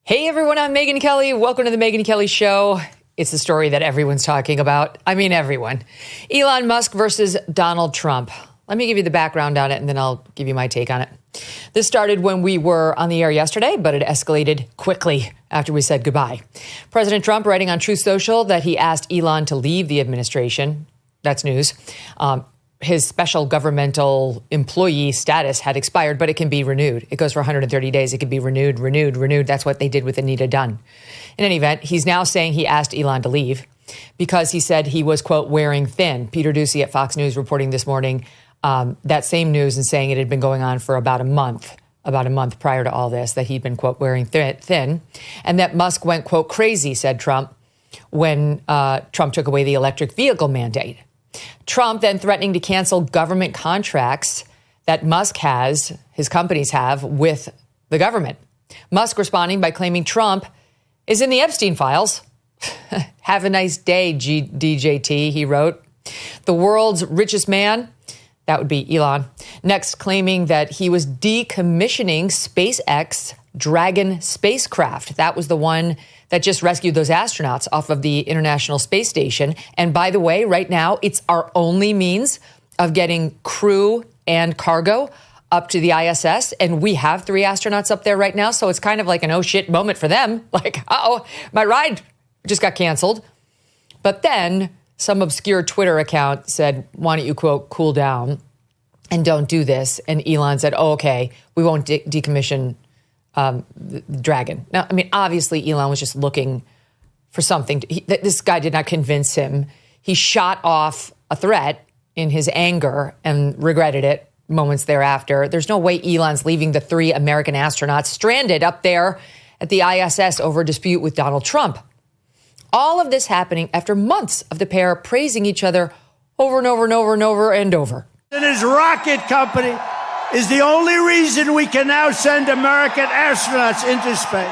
Hey everyone, I'm Megyn Kelly. Welcome to the Megyn Kelly Show. It's the story that everyone's talking about. I mean, everyone. Elon Musk versus Donald Trump. Let me give you the background on it, and then I'll give you my take on it. This started when we were on the air yesterday, but it escalated quickly after we said goodbye. President Trump writing on Truth Social that he asked Elon to leave the administration. That's news. His special governmental employee status had expired, but it can be renewed. It goes for 130 days. It can be renewed. That's what they did with Anita Dunn. In any event, he's now saying he asked Elon to leave because he said he was, quote, wearing thin. Peter Doocy at Fox News reporting this morning that same news and saying it had been going on for about a month prior to all this, that he'd been, quote, wearing thin, and that Musk went, quote, crazy, said Trump, when Trump took away the electric vehicle mandate. Trump then threatening to cancel government contracts that Musk has, his companies have, with the government. Musk responding by claiming Trump is in the Epstein files. Have a nice day, DJT, he wrote. The world's richest man, that would be Elon, next claiming that he was decommissioning SpaceX Dragon spacecraft. That was the one that just rescued those astronauts off of the International Space Station. And by the way, right now, it's our only means of getting crew and cargo up to the ISS. And we have 3 astronauts up there right now. So it's kind of like an oh shit moment for them. Like, uh-oh, my ride just got canceled. But then some obscure Twitter account said, why don't you, quote, cool down and don't do this? And Elon said, oh, okay, we won't decommission the Dragon. Now, I mean, obviously, Elon was just looking for something. This guy did not convince him. He shot off a threat in his anger and regretted it moments thereafter. There's no way Elon's leaving the 3 American astronauts stranded up there at the ISS over a dispute with Donald Trump. All of this happening after months of the pair praising each other over and over and over and over and over. And his rocket company is the only reason we can now send American astronauts into space.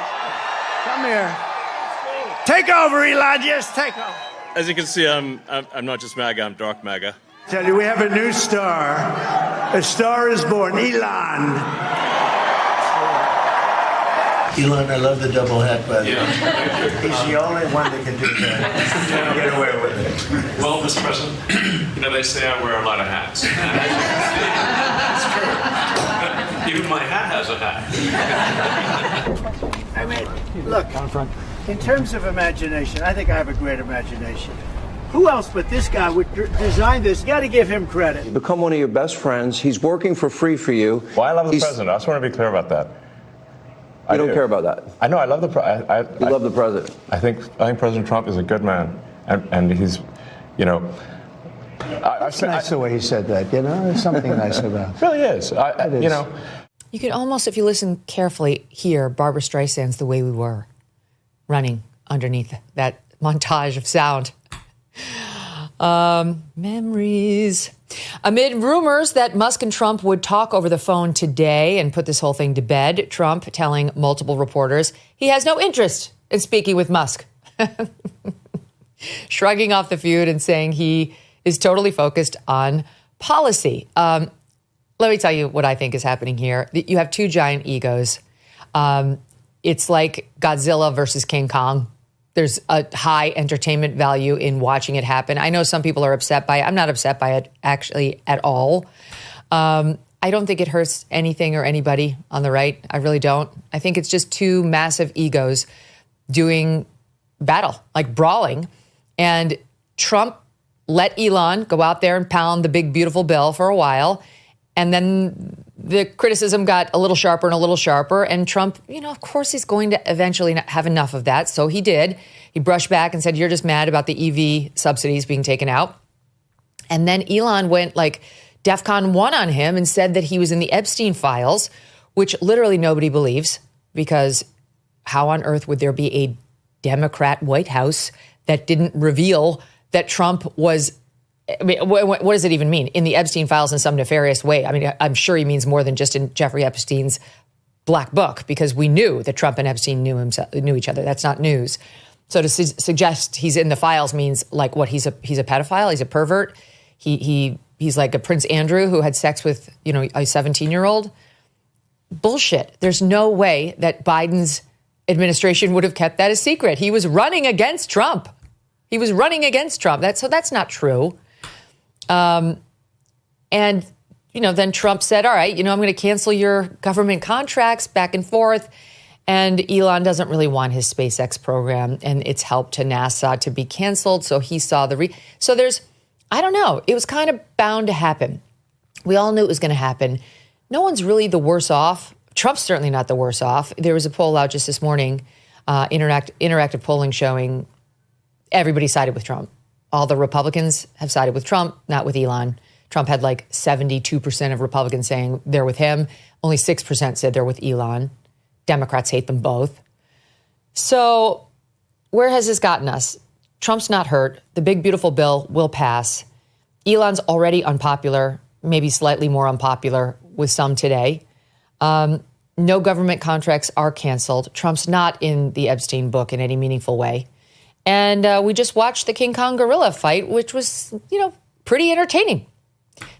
Come here. Take over, Elon. Yes, take over. As you can see, I'm not just MAGA, I'm dark MAGA. Tell you, we have a new star. A star is born, Elon. Elon, I love the double hat, by the way. He's the only one that can do that. Get away with it. Well, Mr. President, they say I wear a lot of hats. It's true. Even my hat has a hat. I mean, look, in terms of imagination, I think I have a great imagination. Who else but this guy would design this? You got to give him credit. Become one of your best friends. He's working for free for you. Well, I love the president. I just want to be clear about that. I don't care about that. I know. I love the president. You love the president. I think President Trump is a good man, and he's, you know. It's nice the way he said that. You know, there's something nice about it. It really is. It is. You know. You can almost, if you listen carefully, hear Barbra Streisand's "The Way We Were" running underneath that montage of sound. Memories. Amid rumors that Musk and Trump would talk over the phone today and put this whole thing to bed, Trump telling multiple reporters he has no interest in speaking with Musk. Shrugging off the feud and saying he is totally focused on policy. Let me tell you what I think is happening here. You have 2 giant egos. It's like Godzilla versus King Kong. There's a high entertainment value in watching it happen. I know some people are upset by it. I'm not upset by it actually at all. I don't think it hurts anything or anybody on the right. I really don't. I think it's just 2 massive egos doing battle, like brawling. And Trump let Elon go out there and pound the big, beautiful bill for a while. And then the criticism got a little sharper. And Trump, you know, of course he's going to eventually have enough of that. So he did. He brushed back and said, you're just mad about the EV subsidies being taken out. And then Elon went like DEFCON 1 on him and said that he was in the Epstein files, which literally nobody believes, because how on earth would there be a Democrat White House that didn't reveal that Trump was, I mean, what does it even mean? In the Epstein files in some nefarious way. I mean, I'm sure he means more than just in Jeffrey Epstein's black book, because we knew that Trump and Epstein knew each other. That's not news. So to suggest he's in the files means like what? He's a pedophile. He's a pervert. He's like a Prince Andrew who had sex with, a 17-year-old. Bullshit. There's no way that Biden's administration would have kept that a secret. He was running against Trump. That's not true. And, then Trump said, all right, I'm going to cancel your government contracts back and forth. And Elon doesn't really want his SpaceX program and its help to NASA to be canceled. So he saw I don't know. It was kind of bound to happen. We all knew it was going to happen. No one's really the worse off. Trump's certainly not the worse off. There was a poll out just this morning, interactive polling showing everybody sided with Trump. All the Republicans have sided with Trump, not with Elon. Trump had like 72% of Republicans saying they're with him. Only 6% said they're with Elon. Democrats hate them both. So where has this gotten us? Trump's not hurt. The big, beautiful bill will pass. Elon's already unpopular, maybe slightly more unpopular with some today. No government contracts are canceled. Trump's not in the Epstein book in any meaningful way. And we just watched the King Kong gorilla fight, which was, pretty entertaining.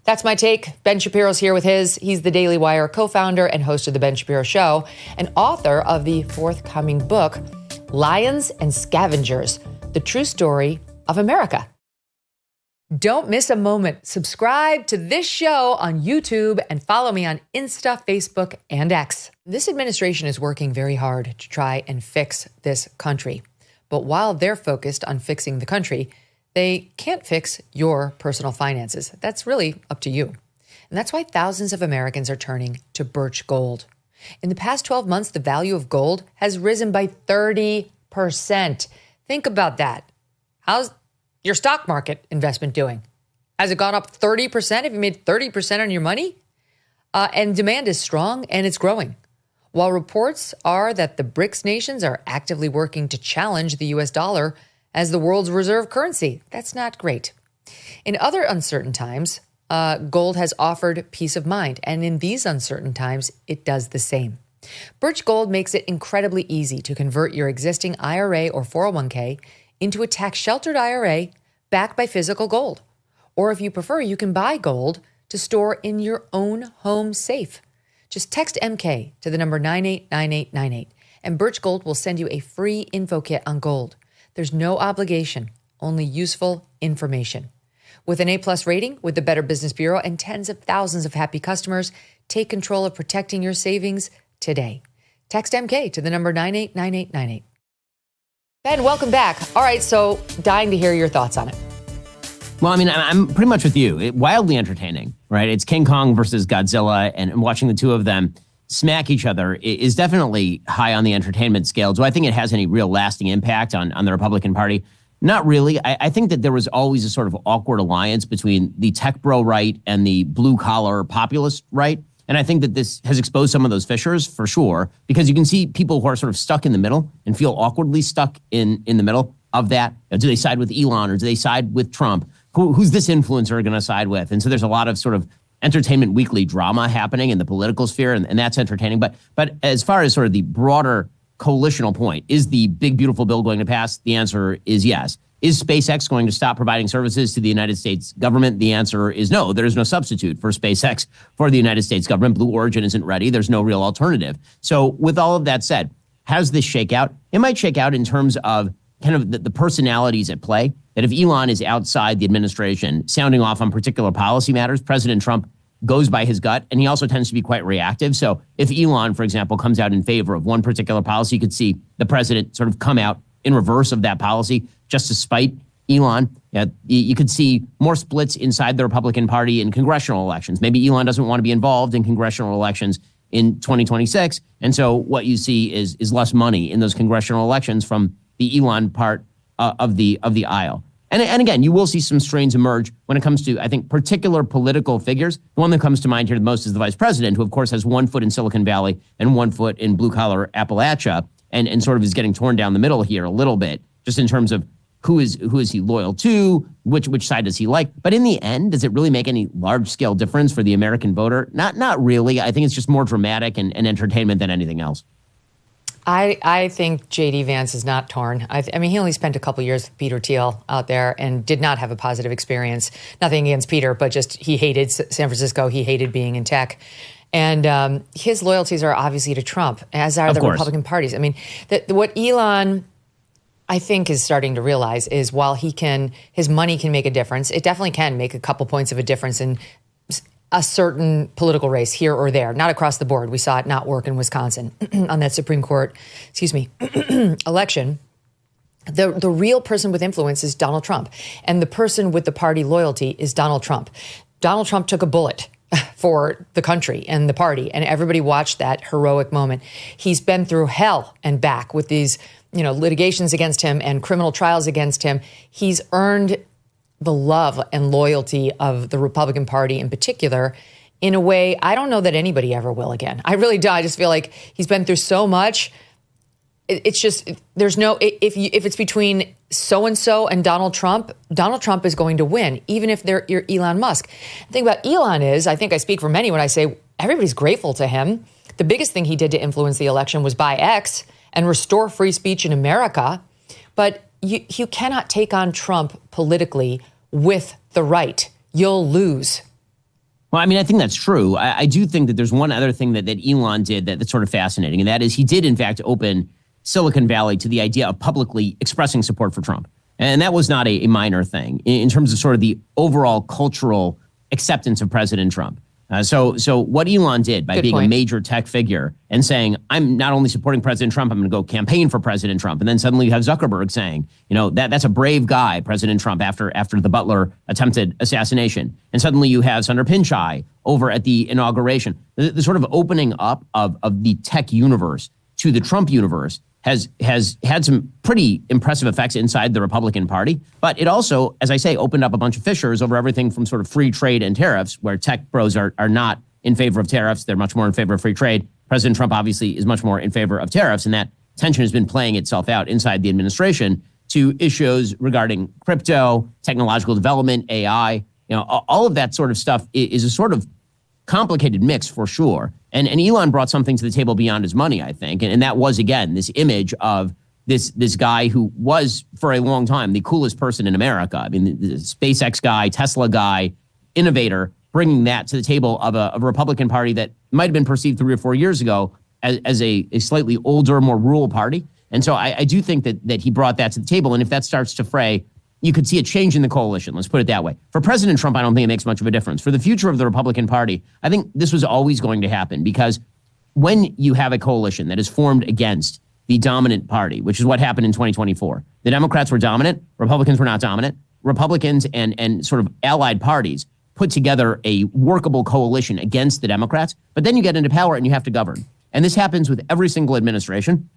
That's my take. Ben Shapiro's here with his. He's the Daily Wire co-founder and host of The Ben Shapiro Show and author of the forthcoming book, Lions and Scavengers, The True Story of America. Don't miss a moment. Subscribe to this show on YouTube and follow me on Insta, Facebook, and X. This administration is working very hard to try and fix this country. But while they're focused on fixing the country, they can't fix your personal finances. That's really up to you. And that's why thousands of Americans are turning to Birch Gold. In the past 12 months, the value of gold has risen by 30%. Think about that. How's your stock market investment doing? Has it gone up 30%? Have you made 30% on your money? And demand is strong and it's growing. While reports are that the BRICS nations are actively working to challenge the US dollar as the world's reserve currency. That's not great. In other uncertain times, gold has offered peace of mind. And in these uncertain times, it does the same. Birch Gold makes it incredibly easy to convert your existing IRA or 401k into a tax-sheltered IRA backed by physical gold. Or if you prefer, you can buy gold to store in your own home safe. Just text MK to the number 989898, and Birch Gold will send you a free info kit on gold. There's no obligation, only useful information. With an A+ rating with the Better Business Bureau and tens of thousands of happy customers, take control of protecting your savings today. Text MK to the number 989898. Ben, welcome back. All right, so dying to hear your thoughts on it. Well, I mean, I'm pretty much with you. Wildly entertaining, right? It's King Kong versus Godzilla, and watching the two of them smack each other is definitely high on the entertainment scale. Do I think it has any real lasting impact on the Republican Party? Not really. I think that there was always a sort of awkward alliance between the tech bro right and the blue-collar populist right. And I think that this has exposed some of those fissures for sure, because you can see people who are sort of stuck in the middle and feel awkwardly stuck in the middle of that. Do they side with Elon or do they side with Trump? Who's this influencer going to side with? And so there's a lot of sort of Entertainment Weekly drama happening in the political sphere, and that's entertaining. But as far as sort of the broader coalitional point, is the big, beautiful bill going to pass? The answer is yes. Is SpaceX going to stop providing services to the United States government? The answer is no. There is no substitute for SpaceX for the United States government. Blue Origin isn't ready. There's no real alternative. So with all of that said, how does this shake out? It might shake out in terms of kind of the personalities at play, that if Elon is outside the administration sounding off on particular policy matters, President Trump goes by his gut, and he also tends to be quite reactive. So if Elon, for example, comes out in favor of one particular policy, you could see the president sort of come out in reverse of that policy just to spite Elon. You could see more splits inside the Republican Party in congressional elections. Maybe Elon doesn't want to be involved in congressional elections in 2026. And so what you see is less money in those congressional elections from the Elon part of the aisle. And again, you will see some strains emerge when it comes to, I think, particular political figures. The one that comes to mind here the most is the vice president, who, of course, has 1 foot in Silicon Valley and 1 foot in blue-collar Appalachia, and sort of is getting torn down the middle here a little bit, just in terms of who is he loyal to, which side does he like. But in the end, does it really make any large-scale difference for the American voter? Not really. I think it's just more dramatic and entertainment than anything else. I think J.D. Vance is not torn. I mean, he only spent a couple years with Peter Thiel out there and did not have a positive experience. Nothing against Peter, but just he hated San Francisco. He hated being in tech. And his loyalties are obviously to Trump, as are the Republican parties. I mean, what Elon, I think, is starting to realize is while his money can make a difference, it definitely can make a couple points of a difference in a certain political race here or there, not across the board. We saw it not work in Wisconsin on that Supreme Court, election. The real person with influence is Donald Trump. And the person with the party loyalty is Donald Trump. Donald Trump took a bullet for the country and the party, and everybody watched that heroic moment. He's been through hell and back with these, litigations against him and criminal trials against him. He's earned the love and loyalty of the Republican Party in particular in a way I don't know that anybody ever will again. I really do. I just feel like he's been through so much. It's just, there's no, if it's between so-and-so and Donald Trump is going to win, even if you're Elon Musk. The thing about Elon is, I think I speak for many when I say everybody's grateful to him. The biggest thing he did to influence the election was buy X and restore free speech in America. But you cannot take on Trump politically with the right. You'll lose. Well, I mean, I think that's true. I do think that there's one other thing that Elon did that's sort of fascinating, and that is he did, in fact, open Silicon Valley to the idea of publicly expressing support for Trump. And that was not a minor thing in terms of sort of the overall cultural acceptance of President Trump. So what Elon did by being a major tech figure and saying, I'm not only supporting President Trump, I'm going to go campaign for President Trump. And then suddenly you have Zuckerberg saying, that's a brave guy, President Trump, after the Butler attempted assassination. And suddenly you have Sundar Pichai over at the inauguration. The sort of opening up of the tech universe to the Trump universe has had some pretty impressive effects inside the Republican Party. But it also, as I say, opened up a bunch of fissures over everything from sort of free trade and tariffs, where tech bros are not in favor of tariffs. They're much more in favor of free trade. President Trump obviously is much more in favor of tariffs. And that tension has been playing itself out inside the administration to issues regarding crypto, technological development, AI. All of that sort of stuff is a sort of complicated mix for sure. And Elon brought something to the table beyond his money, I think. And that was, again, this image of this guy who was, for a long time, the coolest person in America. I mean, the SpaceX guy, Tesla guy, innovator, bringing that to the table of a Republican Party that might have been perceived 3 or 4 years ago as a slightly older, more rural party. And so I do think that he brought that to the table. And if that starts to fray, you could see a change in the coalition. Let's put it that way. For President Trump, I don't think it makes much of a difference. For the future of the Republican Party, I think this was always going to happen, because when you have a coalition that is formed against the dominant party, which is what happened in 2024, the Democrats were dominant, Republicans were not dominant. Republicans and sort of allied parties put together a workable coalition against the Democrats, but then you get into power and you have to govern. And this happens with every single administration,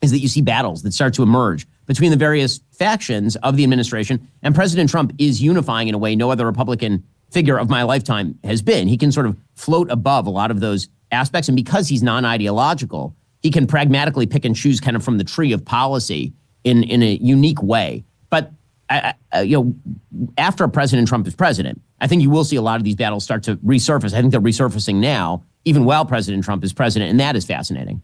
is that you see battles that start to emerge between the various factions of the administration. And President Trump is unifying in a way no other Republican figure of my lifetime has been. He can sort of float above a lot of those aspects. And because he's non-ideological, he can pragmatically pick and choose kind of from the tree of policy in a unique way. But, after President Trump is president, I think you will see a lot of these battles start to resurface. I think they're resurfacing now, even while President Trump is president. And that is fascinating.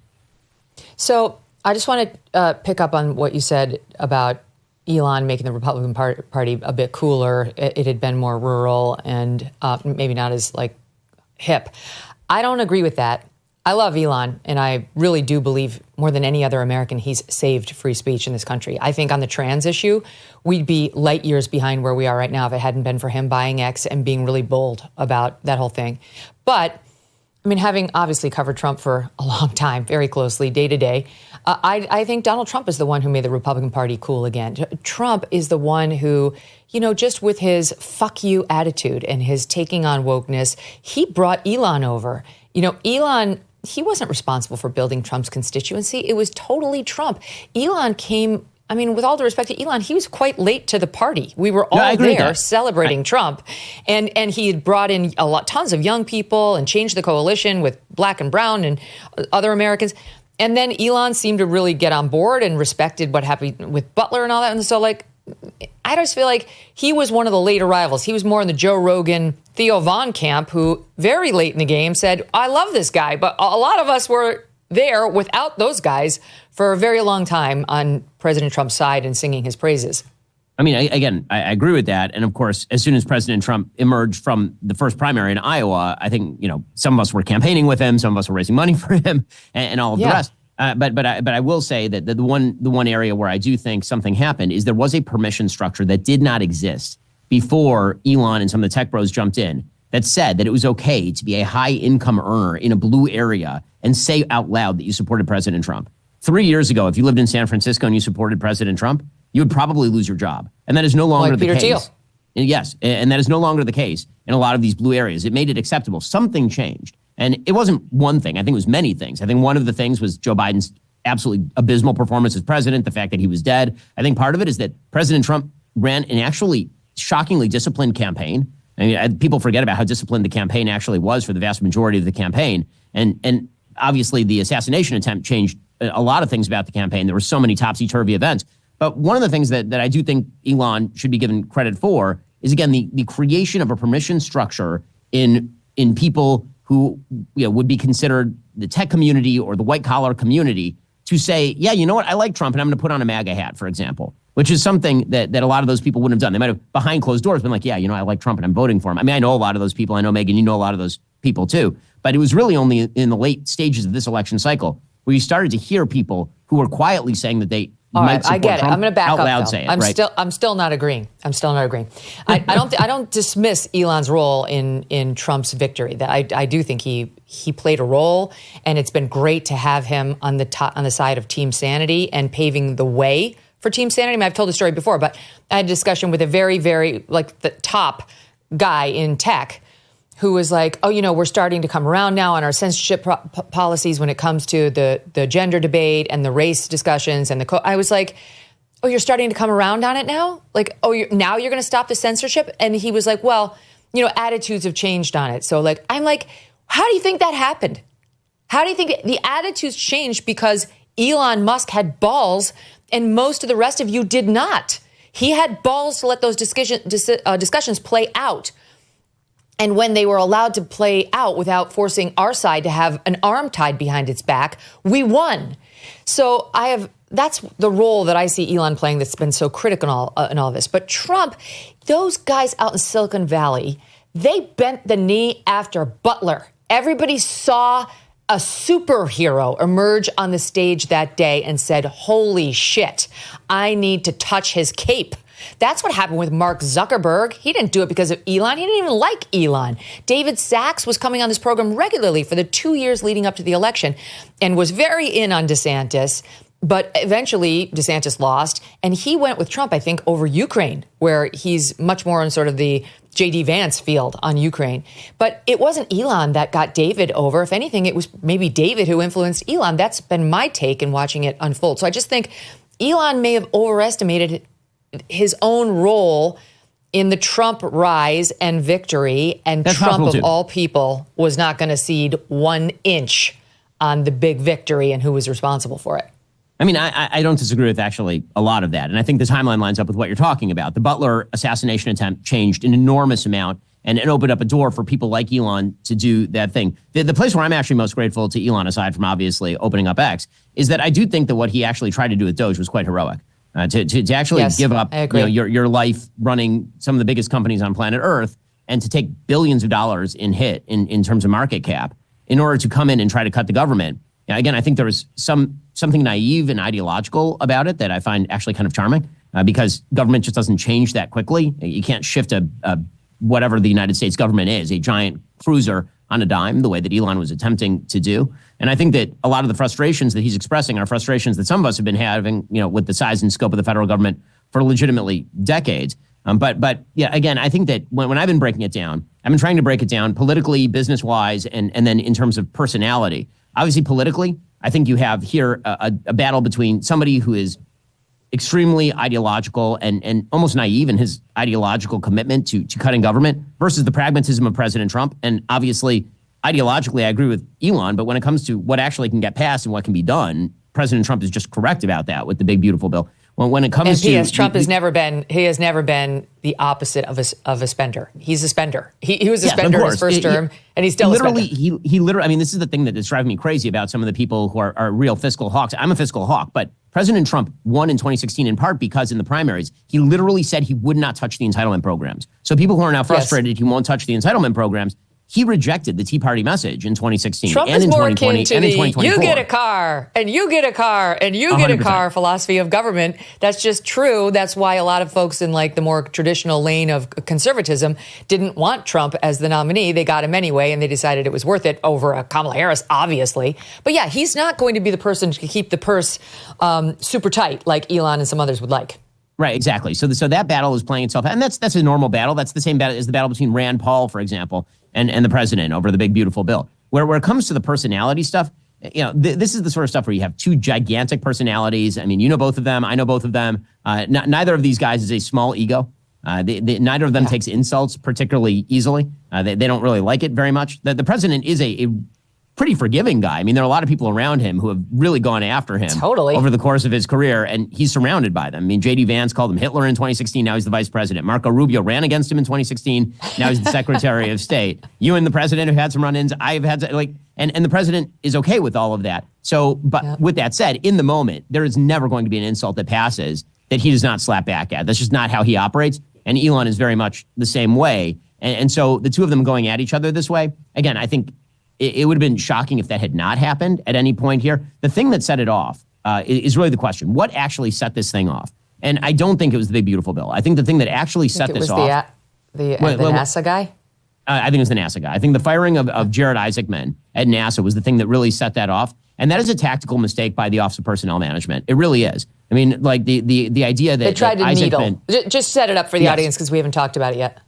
So I just want to pick up on what you said about Elon making the Republican Party a bit cooler. It had been more rural and maybe not as hip. I don't agree with that. I love Elon, and I really do believe more than any other American he's saved free speech in this country. I think on the trans issue, we'd be light years behind where we are right now if it hadn't been for him buying X and being really bold about that whole thing. But I mean, having obviously covered Trump for a long time, very closely, day to day, I think Donald Trump is the one who made the Republican Party cool again. Trump is the one who, just with his fuck you attitude and his taking on wokeness, he brought Elon over. Elon, he wasn't responsible for building Trump's constituency. It was totally Trump. Elon came, with all due respect to Elon, he was quite late to the party. We were all there celebrating Trump. And he had brought in tons of young people and changed the coalition with black and brown and other Americans. And then Elon seemed to really get on board and respected what happened with Butler and all that. And so, I just feel like he was one of the late arrivals. He was more in the Joe Rogan, Theo Von camp, who very late in the game said, I love this guy. But a lot of us were there without those guys for a very long time on President Trump's side and singing his praises. I mean, I agree with that. And of course, as soon as President Trump emerged from the first primary in Iowa, I think, some of us were campaigning with him, some of us were raising money for him, and all of the rest. But I will say that the one area where I do think something happened is there was a permission structure that did not exist before Elon and some of the tech bros jumped in that said that it was okay to be a high income earner in a blue area and say out loud that you supported President Trump. 3 years ago, if you lived in San Francisco and you supported President Trump, you would probably lose your job. And that is no longer the case. Thiel. Yes, and that is no longer the case in a lot of these blue areas. It made it acceptable. Something changed. And it wasn't one thing. I think it was many things. I think one of the things was Joe Biden's absolutely abysmal performance as president, the fact that he was dead. I think part of it is that President Trump ran an actually shockingly disciplined campaign. I mean, people forget about how disciplined the campaign actually was for the vast majority of the campaign. And obviously the assassination attempt changed a lot of things about the campaign. There were so many topsy-turvy events. But one of the things that I do think Elon should be given credit for is, again, the creation of a permission structure in people who would be considered the tech community or the white-collar community to say, yeah, you know what, I like Trump and I'm going to put on a MAGA hat, for example, which is something that a lot of those people wouldn't have done. They might have, behind closed doors, been like, yeah, I like Trump and I'm voting for him. I mean, I know a lot of those people. I know, Megyn, you know a lot of those people too. But it was really only in the late stages of this election cycle where you started to hear people who were quietly saying that they All right, I get it. Trump, I'm going to back out up. Loud though. say it, I'm right? still not agreeing. I don't dismiss Elon's role in Trump's victory. That I do think he played a role, and it's been great to have him on the side of Team Sanity and paving the way for Team Sanity. I mean, I've told the story before, but I had a discussion with a very, very the top guy in tech who was like, oh, we're starting to come around now on our censorship policies when it comes to the gender debate and the race discussions. And I was like, oh, you're starting to come around on it now? Like, now you're going to stop the censorship? And he was like, well, attitudes have changed on it. So I'm like, how do you think that happened? How do you think the attitudes changed because Elon Musk had balls and most of the rest of you did not? He had balls to let those discussions play out. And when they were allowed to play out without forcing our side to have an arm tied behind its back, we won. So that's the role that I see Elon playing that's been so critical in all this. But Trump, those guys out in Silicon Valley, they bent the knee after Butler. Everybody saw a superhero emerge on the stage that day and said, holy shit, I need to touch his cape. That's what happened with Mark Zuckerberg. He didn't do it because of Elon. He didn't even like Elon. David Sachs was coming on this program regularly for the 2 years leading up to the election and was very in on DeSantis. But eventually DeSantis lost, and he went with Trump, I think, over Ukraine, where he's much more in sort of the J.D. Vance field on Ukraine. But it wasn't Elon that got David over. If anything, it was maybe David who influenced Elon. That's been my take in watching it unfold. So I just think Elon may have overestimated his own role in the Trump rise and victory, and That's Trump, of too. all people, was not going to cede 1 inch on the big victory and who was responsible for it. I mean, I don't disagree with actually a lot of that. And I think the timeline lines up with what you're talking about. The Butler assassination attempt changed an enormous amount and it opened up a door for people like Elon to do that thing. The place where I'm actually most grateful to Elon, aside from obviously opening up X, is that I do think that what he actually tried to do with Doge was quite heroic. To actually give up your life running some of the biggest companies on planet Earth and to take billions of dollars in hit in terms of market cap in order to come in and try to cut the government. Now, again, I think there was something naive and ideological about it that I find actually kind of charming because government just doesn't change that quickly. You can't shift whatever the United States government is, a giant cruiser on a dime, the way that Elon was attempting to do. And I think that a lot of the frustrations that he's expressing are frustrations that some of us have been having, with the size and scope of the federal government for legitimately decades. But yeah, again, I think that when I've been breaking it down, I've been trying to break it down politically, business-wise, and then in terms of personality. Obviously, politically, I think you have here a battle between somebody who is extremely ideological and almost naive in his ideological commitment to cutting government versus the pragmatism of President Trump. And obviously, ideologically, I agree with Elon, but when it comes to what actually can get passed and what can be done, President Trump is just correct about that with the big, beautiful bill. when it comes and to P.S. Trump has never been the opposite of a spender. He's a spender. He was a spender in his first term, and he's still a spender. He literally, I mean, this is the thing that is driving me crazy about some of the people who are real fiscal hawks. I'm a fiscal hawk, but President Trump won in 2016 in part because in the primaries, he literally said he would not touch the entitlement programs. So people who are now frustrated he won't touch the entitlement programs, he rejected the Tea Party message in 2016 Trump and is in more 2020 akin to and in the 2024. you get a car and you get a car and you get a 100%. car philosophy of government. That's just true. That's why a lot of folks in like the more traditional lane of conservatism didn't want Trump as the nominee. They got him anyway, and they decided it was worth it over a Kamala Harris, obviously. But yeah, he's not going to be the person to keep the purse super tight like Elon and some others would like. Right, exactly. So that battle is playing itself out. And that's a normal battle. That's the same battle as the battle between Rand Paul, for example, and the president over the big, beautiful bill. Where it comes to the personality stuff, this is the sort of stuff where you have two gigantic personalities. I mean, you know both of them. I know both of them. Neither of these guys is a small ego. Neither of them takes insults particularly easily. They don't really like it very much. The president is a pretty forgiving guy. I mean, there are a lot of people around him who have really gone after him over the course of his career, and he's surrounded by them. I mean, J.D. Vance called him Hitler in 2016. Now he's the vice president. Marco Rubio ran against him in 2016. Now he's the secretary of state. You and the president have had some run-ins. I've had, and the president is okay with all of that. So, but with that said, in the moment, there is never going to be an insult that passes that he does not slap back at. That's just not how he operates. And Elon is very much the same way. And so the two of them going at each other this way, again, I think it would have been shocking if that had not happened at any point here. The thing that set it off is really the question. What actually set this thing off? And I don't think it was the big, beautiful bill. I think the thing that actually set this off... The NASA guy? I think it was the NASA guy. I think the firing of Jared Isaacman at NASA was the thing that really set that off. And that is a tactical mistake by the Office of Personnel Management. It really is. I mean, like the idea that... They tried to Isaacman, needle. Just set it up for the audience because we haven't talked about it yet.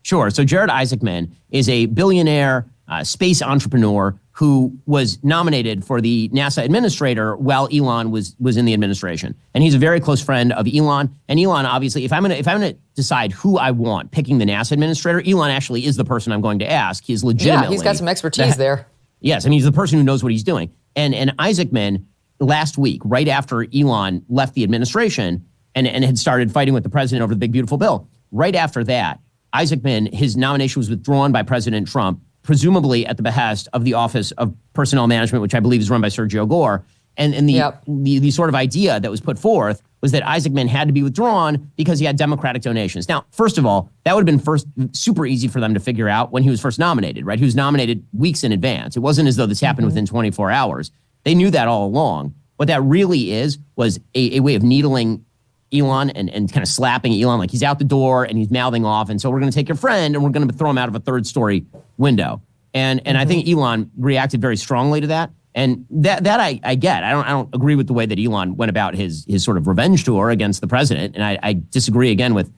Sure. So Jared Isaacman is a billionaire space entrepreneur who was nominated for the NASA administrator while Elon was in the administration. And he's a very close friend of Elon. And Elon, obviously, if I'm gonna decide who I want picking the NASA administrator, Elon actually is the person I'm going to ask. He's legitimately... Yeah, he's got some expertise there. Yes, I mean, he's the person who knows what he's doing. And Isaacman, last week, right after Elon left the administration and had started fighting with the president over the big, beautiful bill, right after that, Isaacman, his nomination was withdrawn by President Trump, presumably at the behest of the Office of Personnel Management, which I believe is run by Sergio Gore. And the sort of idea that was put forth was that Isaacman had to be withdrawn because he had Democratic donations. Now, first of all, that would have been super easy for them to figure out when he was first nominated, right? He was nominated weeks in advance. It wasn't as though this happened within 24 hours. They knew that all along. What that really was a way of needling Elon and kind of slapping Elon like he's out the door and he's mouthing off. And so we're going to take your friend and we're going to throw him out of a third-story window. And I think Elon reacted very strongly to that. And that I get. I don't agree with the way that Elon went about his sort of revenge tour against the president. And I disagree again with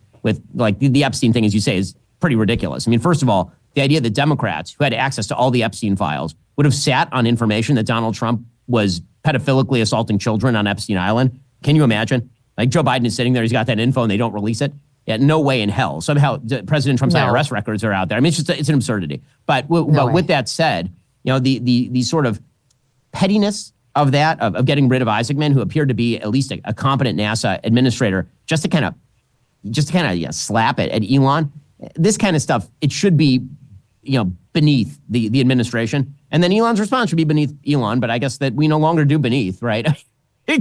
like the Epstein thing, as you say, is pretty ridiculous. I mean, first of all, the idea that Democrats who had access to all the Epstein files would have sat on information that Donald Trump was pedophilically assaulting children on Epstein Island. Can you imagine? Like Joe Biden is sitting there, he's got that info and they don't release it. Yeah, no way in hell. Somehow President Trump's IRS records are out there. I mean, it's an absurdity. But with that said, the sort of pettiness of that, of getting rid of Isaacman, who appeared to be at least a competent NASA administrator, just to kind of slap it at Elon. This kind of stuff, it should be, beneath the administration. And then Elon's response should be beneath Elon, but I guess that we no longer do beneath, right?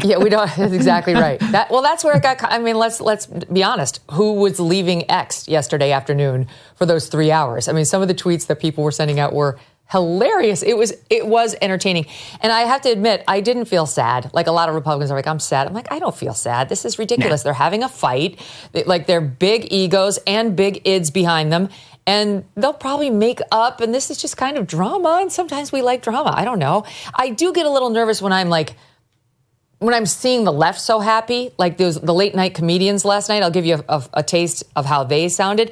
Yeah, we don't. That's exactly right. That's where it got. I mean, let's be honest. Who was leaving X yesterday afternoon for those 3 hours? I mean, some of the tweets that people were sending out were hilarious. It was entertaining, and I have to admit, I didn't feel sad. Like a lot of Republicans are like, I'm sad. I'm like, I don't feel sad. This is ridiculous. Nah. They're having a fight. They're big egos and big ids behind them, and they'll probably make up. And this is just kind of drama. And sometimes we like drama. I don't know. I do get a little nervous when I'm seeing the left so happy, like the late night comedians last night. I'll give you a taste of how they sounded.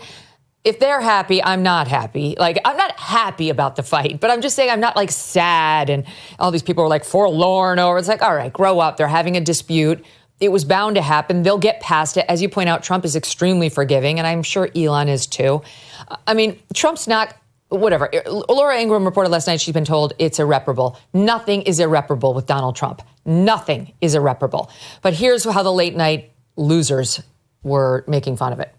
If they're happy, I'm not happy. Like, I'm not happy about the fight, but I'm just saying I'm not like sad and all these people are like forlorn over. It's like, all right, grow up. They're having a dispute. It was bound to happen. They'll get past it. As you point out, Trump is extremely forgiving, and I'm sure Elon is too. I mean, Trump's not... Whatever. Laura Ingraham reported last night she's been told it's irreparable. Nothing is irreparable with Donald Trump. Nothing is irreparable. But here's how the late night losers were making fun of it.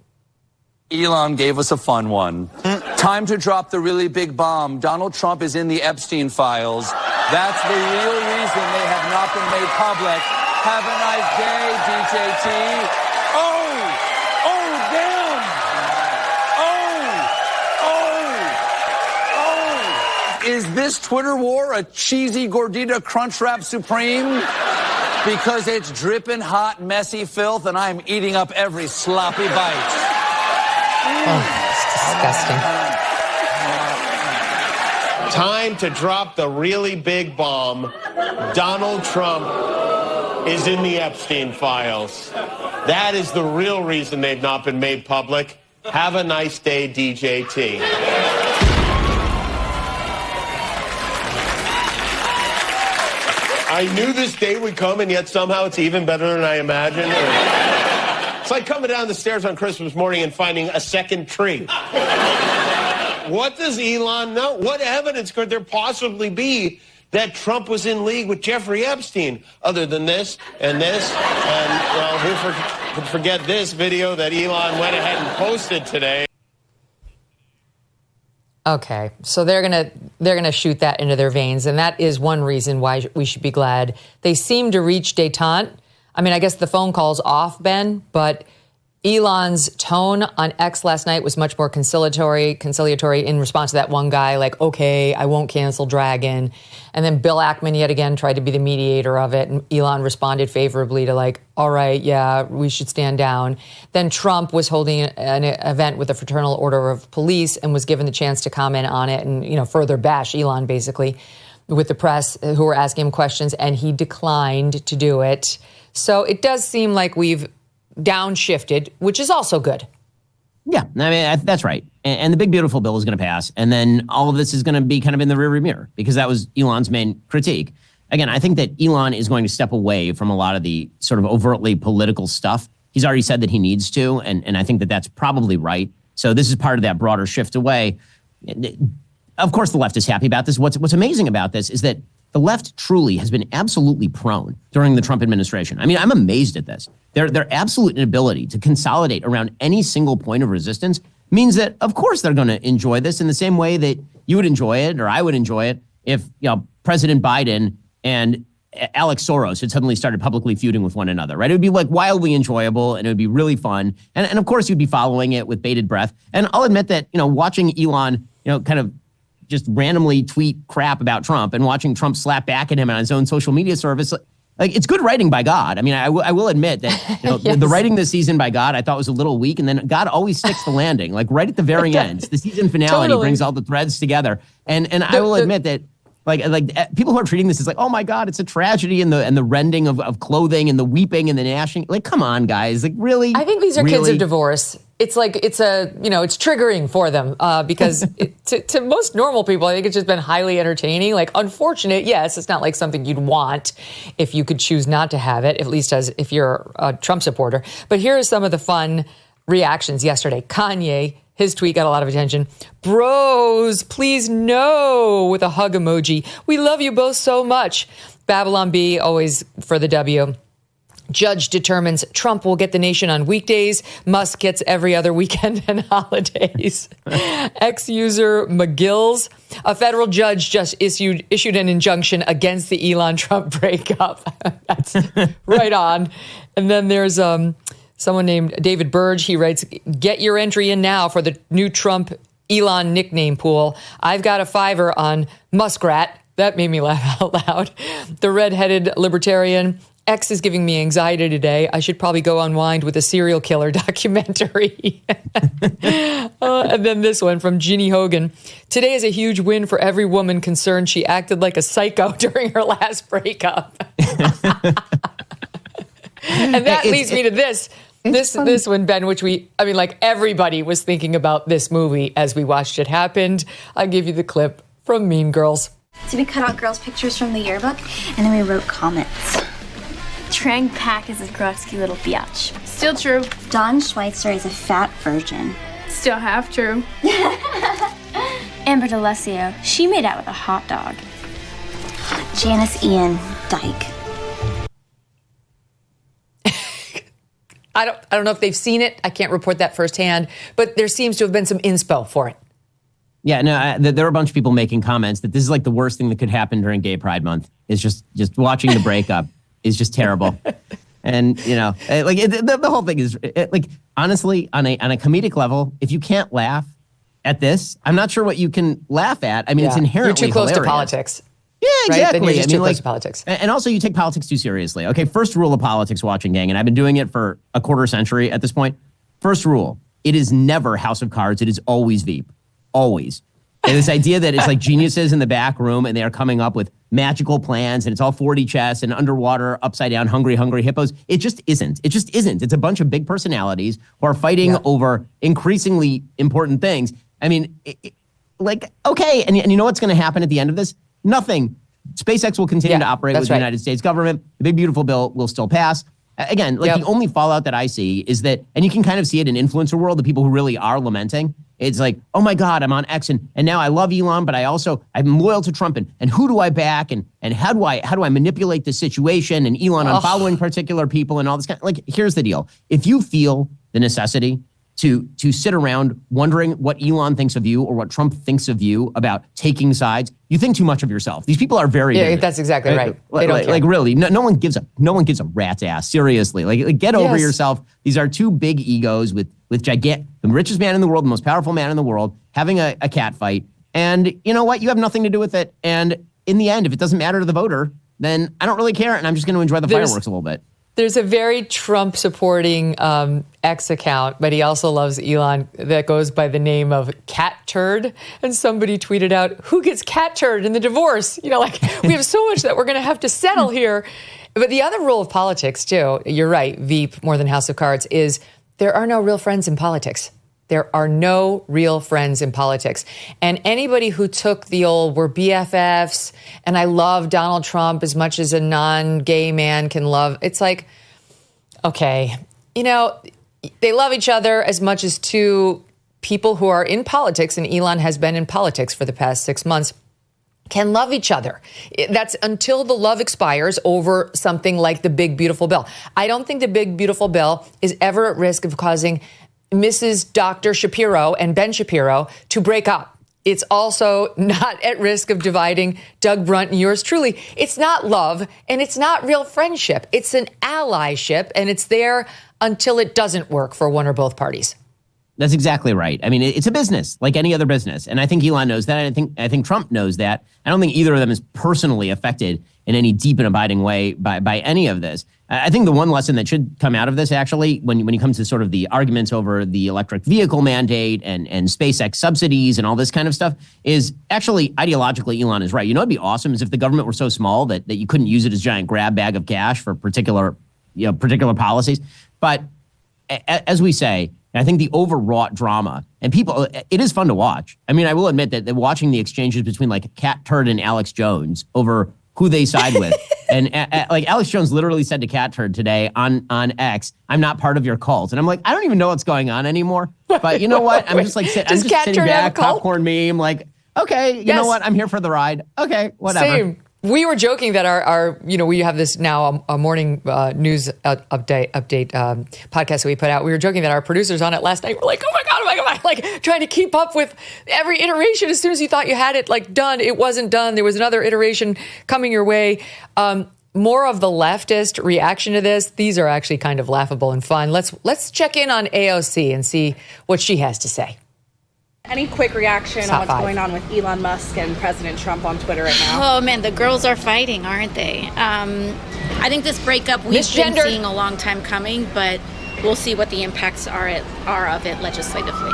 Elon gave us a fun one. Time to drop the really big bomb. Donald Trump is in the Epstein files. That's the real reason they have not been made public. Have a nice day, DJT. Damn. Is this Twitter war a cheesy gordita crunch wrap supreme? Because it's dripping hot, messy filth, and I'm eating up every sloppy bite. Oh, it's disgusting. Time to drop the really big bomb. Donald Trump is in the Epstein files. That is the real reason they've not been made public. Have a nice day, DJT. I knew this day would come, and yet somehow it's even better than I imagined. It's like coming down the stairs on Christmas morning and finding a second tree. What does Elon know? What evidence could there possibly be that Trump was in league with Jeffrey Epstein, other than this and this? And, well, who could forget this video that Elon went ahead and posted today? Okay, so they're gonna shoot that into their veins, and that is one reason why we should be glad. They seem to reach détente. I mean, I guess the phone call's off, Ben, but Elon's tone on X last night was much more conciliatory in response to that one guy, like, okay, I won't cancel Dragon. And then Bill Ackman yet again tried to be the mediator of it, and Elon responded favorably to like, all right, yeah, we should stand down. Then Trump was holding an event with the Fraternal Order of Police and was given the chance to comment on it and, further bash Elon basically with the press who were asking him questions, and he declined to do it. So it does seem like we've downshifted, which is also good. Yeah, I mean, that's right. And the big, beautiful bill is going to pass. And then all of this is going to be kind of in the rearview mirror, because that was Elon's main critique. Again, I think that Elon is going to step away from a lot of the sort of overtly political stuff. He's already said that he needs to, and I think that that's probably right. So this is part of that broader shift away. Of course, the left is happy about this. What's amazing about this is that the left truly has been absolutely prone during the Trump administration. I mean, I'm amazed at this. Their absolute inability to consolidate around any single point of resistance means that, of course, they're going to enjoy this in the same way that you would enjoy it or I would enjoy it if President Biden and Alex Soros had suddenly started publicly feuding with one another, right? It would be like wildly enjoyable and it would be really fun. And of course, you'd be following it with bated breath. And I'll admit that, watching Elon, kind of just randomly tweet crap about Trump and watching Trump slap back at him on his own social media service, like it's good writing by God. I mean, I will admit that Yes. the writing this season by God I thought was a little weak, and then God always sticks the landing, like right at the very end. The season finale Totally. brings all the threads together, and I will admit that like people who are treating this as like, oh my God, it's a tragedy, and the rending of clothing and the weeping and the gnashing. Like, come on, guys, like really. I think these are kids of divorce. It's like it's triggering for them because to most normal people, I think it's just been highly entertaining. Like, unfortunate, yes, it's not like something you'd want if you could choose not to have it, at least as if you're a Trump supporter. But here are some of the fun reactions yesterday. Kanye, his tweet got a lot of attention. Bros, please no, with a hug emoji. We love you both so much. Babylon B, always for the W. Judge determines Trump will get the nation on weekdays. Musk gets every other weekend and holidays. Ex-user McGill's. A federal judge just issued an injunction against the Elon-Trump breakup. That's right on. And then there's someone named David Burge. He writes, get your entry in now for the new Trump Elon nickname pool. I've got a $5 on Muskrat. That made me laugh out loud. The redheaded libertarian. X is giving me anxiety today. I should probably go unwind with a serial killer documentary. And then this one from Ginny Hogan. Today is a huge win for every woman concerned she acted like a psycho during her last breakup. And that leads me to this one, Ben, which everybody was thinking about this movie as we watched it happen. I'll give you the clip from Mean Girls. So we cut out girls' pictures from the yearbook, and then we wrote comments. Trang Pak is a grusky little biatch. Still true. Don Schweitzer is a fat virgin. Still half true. Amber D'Alessio, she made out with a hot dog. Janice Ian Dyke. I don't know if they've seen it. I can't report that firsthand, but there seems to have been some inspo for it. Yeah, no, there are a bunch of people making comments that this is like the worst thing that could happen during Gay Pride Month. Is just watching the breakup is just terrible. And, the whole thing is, honestly, on a comedic level, if you can't laugh at this, I'm not sure what you can laugh at. I mean, it's inherently You're too close hilarious. to politics. Yeah, exactly. Right? Then you're just too close to politics. And also, you take politics too seriously. Okay, first rule of politics watching, gang, and I've been doing it for a quarter century at this point. First rule, it is never House of Cards. It is always Veep. Always. And this idea that it's like geniuses in the back room and they are coming up with magical plans and it's all 4D chess and underwater, upside down, hungry hippos. It just isn't. It just isn't. It's a bunch of big personalities who are fighting over increasingly important things. I mean, okay. And you know what's going to happen at the end of this? Nothing. SpaceX will continue to operate with the United States government. The big, beautiful bill will still pass. Again, the only fallout that I see is that, and you can kind of see it in influencer world, the people who really are lamenting. It's like, oh my God, I'm on X and now I love Elon, but I'm loyal to Trump and who do I back and how do I manipulate the situation and Elon unfollowing particular people and all this kind of, here's the deal. If you feel the necessity to sit around wondering what Elon thinks of you or what Trump thinks of you about taking sides, you think too much of yourself. These people are very ignorant. That's exactly right. They don't care. Really, no one gives a rat's ass. Seriously, get over yourself. These are two big egos with gigantic, the richest man in the world, the most powerful man in the world, having a cat fight. And you know what? You have nothing to do with it. And in the end, if it doesn't matter to the voter, then I don't really care, and I'm just going to enjoy the fireworks a little bit. There's a very Trump-supporting X account, but he also loves Elon, that goes by the name of Cat Turd. And somebody tweeted out, who gets cat turd in the divorce? We have so much that we're going to have to settle here. But the other rule of politics, too, you're right, Veep, more than House of Cards, is there are no real friends in politics. There are no real friends in politics. And anybody who took the old, we're BFFs, and I love Donald Trump as much as a non-gay man can love, it's like, okay, they love each other as much as two people who are in politics, and Elon has been in politics for the past 6 months, can love each other. That's until the love expires over something like the big, beautiful bill. I don't think the big, beautiful bill is ever at risk of causing Mrs. Dr. Shapiro and Ben Shapiro to break up. It's also not at risk of dividing Doug Brunt and yours truly. It's not love and it's not real friendship. It's an allyship, and it's there until it doesn't work for one or both parties. That's exactly right. I mean, it's a business like any other business. And I think Elon knows that. I think Trump knows that. I don't think either of them is personally affected in any deep and abiding way by any of this. I think the one lesson that should come out of this, actually, when it comes to sort of the arguments over the electric vehicle mandate and SpaceX subsidies and all this kind of stuff, is actually ideologically Elon is right. It'd be awesome is if the government were so small that you couldn't use it as a giant grab bag of cash for particular policies. But as we say, I think the overwrought drama and people, it is fun to watch. I mean, I will admit that watching the exchanges between Cat Turd and Alex Jones over who they side with. And Alex Jones literally said to Cat Turd today on X, "I'm not part of your cult." And I'm like, I don't even know what's going on anymore. But you know what? I'm just sitting back, popcorn meme, okay, you know what? I'm here for the ride. Okay, whatever. Same. We were joking that our we have this now a morning news update podcast that we put out. We were joking that our producers on it last night were like, oh my God, trying to keep up with every iteration. As soon as you thought you had it done, it wasn't done. There was another iteration coming your way. More of the leftist reaction to this. These are actually kind of laughable and fun. Let's check in on AOC and see what she has to say. Any quick reaction on what's going on with Elon Musk and President Trump on Twitter right now? Oh, man, the girls are fighting, aren't they? I think this breakup we've been seeing a long time coming, but we'll see what the impacts are of it legislatively.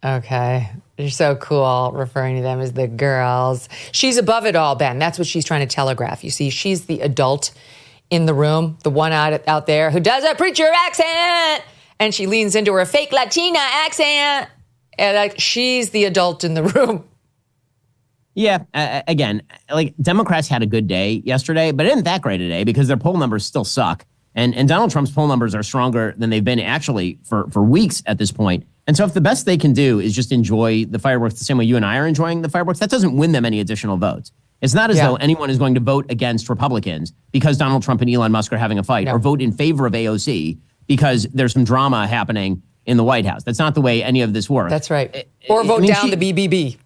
Okay. You're so cool referring to them as the girls. She's above it all, Ben. That's what she's trying to telegraph. You see, she's the adult in the room, the one out there who does a preacher accent. And she leans into her fake Latina accent. And she's the adult in the room. Yeah, again, Democrats had a good day yesterday, but it isn't that great a day because their poll numbers still suck. And Donald Trump's poll numbers are stronger than they've been actually for weeks at this point. And so if the best they can do is just enjoy the fireworks the same way you and I are enjoying the fireworks, that doesn't win them any additional votes. It's not as though anyone is going to vote against Republicans because Donald Trump and Elon Musk are having a fight, or vote in favor of AOC because there's some drama happening in the White House. That's not the way any of this works. That's right. Or vote down the BBB.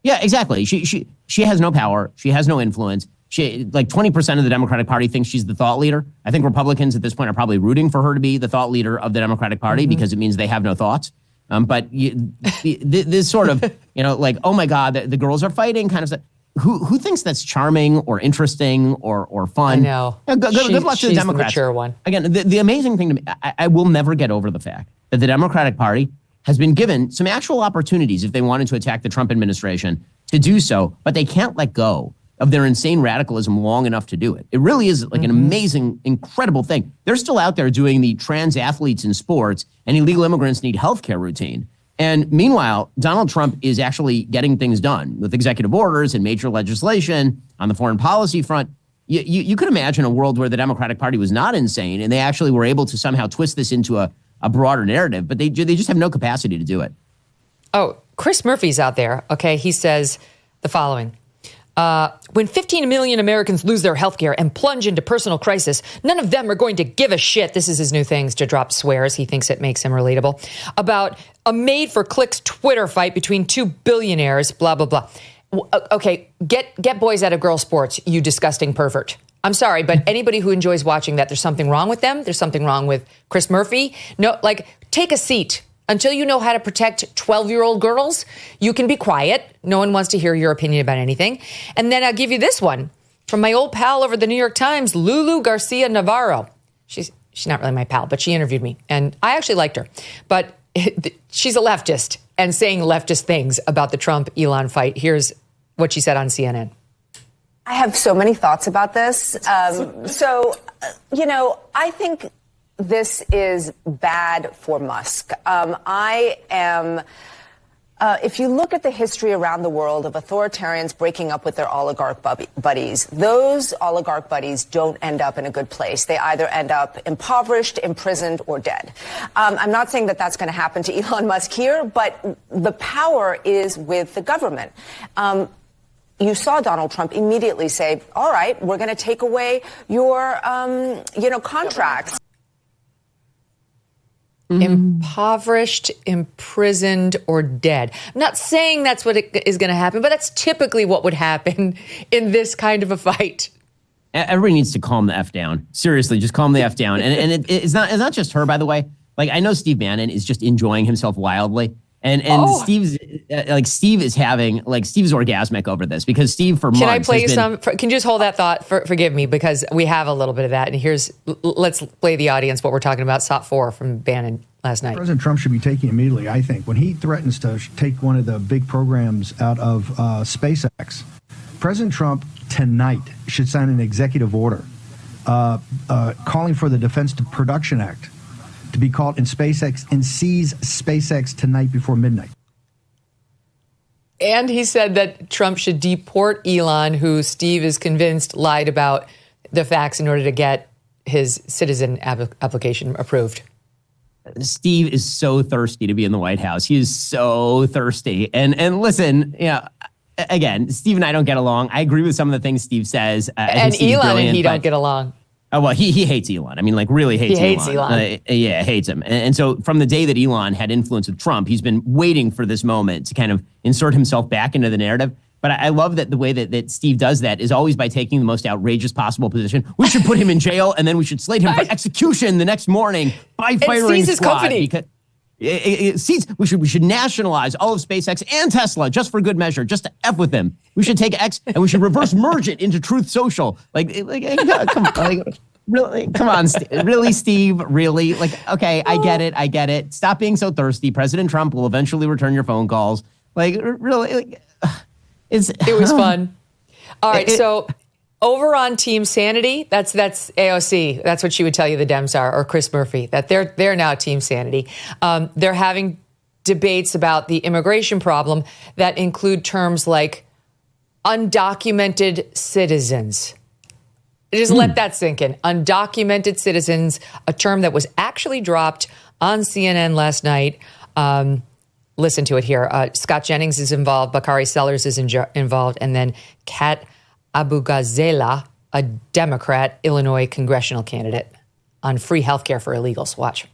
Yeah, exactly. She has no power. She has no influence. Like 20% of the Democratic Party thinks she's the thought leader. I think Republicans at this point are probably rooting for her to be the thought leader of the Democratic Party because it means they have no thoughts. But this sort of, like, oh my God, the girls are fighting kind of stuff. Who thinks that's charming or interesting or fun? I know. Good luck to the Democrats. The mature one. Again, the amazing thing to me, I will never get over the fact that the Democratic Party has been given some actual opportunities if they wanted to attack the Trump administration to do so, but they can't let go of their insane radicalism long enough to do it. It really is like an amazing, incredible thing. They're still out there doing the trans athletes in sports and illegal immigrants need healthcare routine. And meanwhile, Donald Trump is actually getting things done with executive orders and major legislation on the foreign policy front. You could imagine a world where the Democratic Party was not insane and they actually were able to somehow twist this into a broader narrative, but they just have no capacity to do it. Oh, Chris Murphy's out there. Okay, he says the following. When 15 million Americans lose their health care and plunge into personal crisis, none of them are going to give a shit. This is his new things to drop swears. He thinks it makes him relatable. About a made-for-clicks Twitter fight between two billionaires, blah, blah, blah. Okay, get boys out of girl sports, you disgusting pervert. I'm sorry, but anybody who enjoys watching that, there's something wrong with them. There's something wrong with Chris Murphy. No, like, take a seat. Until you know how to protect 12-year-old girls, you can be quiet. No one wants to hear your opinion about anything. And then I'll give you this one from my old pal over the New York Times, Lulu Garcia Navarro. She's not really my pal, but she interviewed me, and I actually liked her. But she's a leftist and saying leftist things about the Trump-Elon fight. Here's what she said on CNN. I have so many thoughts about this. I think this is bad for Musk. If you look at the history around the world of authoritarians breaking up with their oligarch buddies, those oligarch buddies don't end up in a good place. They either end up impoverished, imprisoned, or dead. I'm not saying that that's going to happen to Elon Musk here, but the power is with the government. You saw Donald Trump immediately say, all right, we're going to take away your, contracts. Impoverished, imprisoned, or dead. I'm not saying that's what is going to happen, but that's typically what would happen in this kind of a fight. Everybody needs to calm the F down. Seriously, just calm the F down. And it's not just her, by the way. Like, I know Steve Bannon is just enjoying himself wildly. And Steve is orgasmic over this because Steve for months. Can I play you some? Can you just hold that thought? Forgive me, because we have a little bit of that. And let's play the audience what we're talking about. SOT 4 from Bannon last night. President Trump should be taking immediately, I think, when he threatens to take one of the big programs out of SpaceX. President Trump tonight should sign an executive order calling for the Defense Production Act to be called in SpaceX and seize SpaceX tonight before midnight. And he said that Trump should deport Elon, who Steve is convinced lied about the facts in order to get his citizen application approved. Steve is so thirsty to be in the White House. He is so thirsty. And listen, again, Steve and I don't get along. I agree with some of the things Steve says. And Elon and he don't get along. Oh, well, he hates Elon. I mean, like, really hates Elon. He hates Elon. Hates him. And so from the day that Elon had influence with Trump, he's been waiting for this moment to kind of insert himself back into the narrative. But I love that the way that Steve does that is always by taking the most outrageous possible position. We should put him in jail, and then we should slate him for execution the next morning by firing his company. We should nationalize all of SpaceX and Tesla just for good measure, just to F with him. We should take X and we should reverse merge it into Truth Social. Come on, really, Steve, really? Like, okay, I get it. Stop being so thirsty. President Trump will eventually return your phone calls. Like, really, it was fun. All right, so over on Team Sanity, that's AOC. That's what she would tell you the Dems are, or Chris Murphy, that they're now Team Sanity. They're having debates about the immigration problem that include terms like undocumented citizens. Just let that sink in. Undocumented citizens, a term that was actually dropped on CNN last night. Listen to it here. Scott Jennings is involved. Bakari Sellers is involved. And then Kat Abugazela, a Democrat, Illinois congressional candidate, on free health care for illegals. Watch.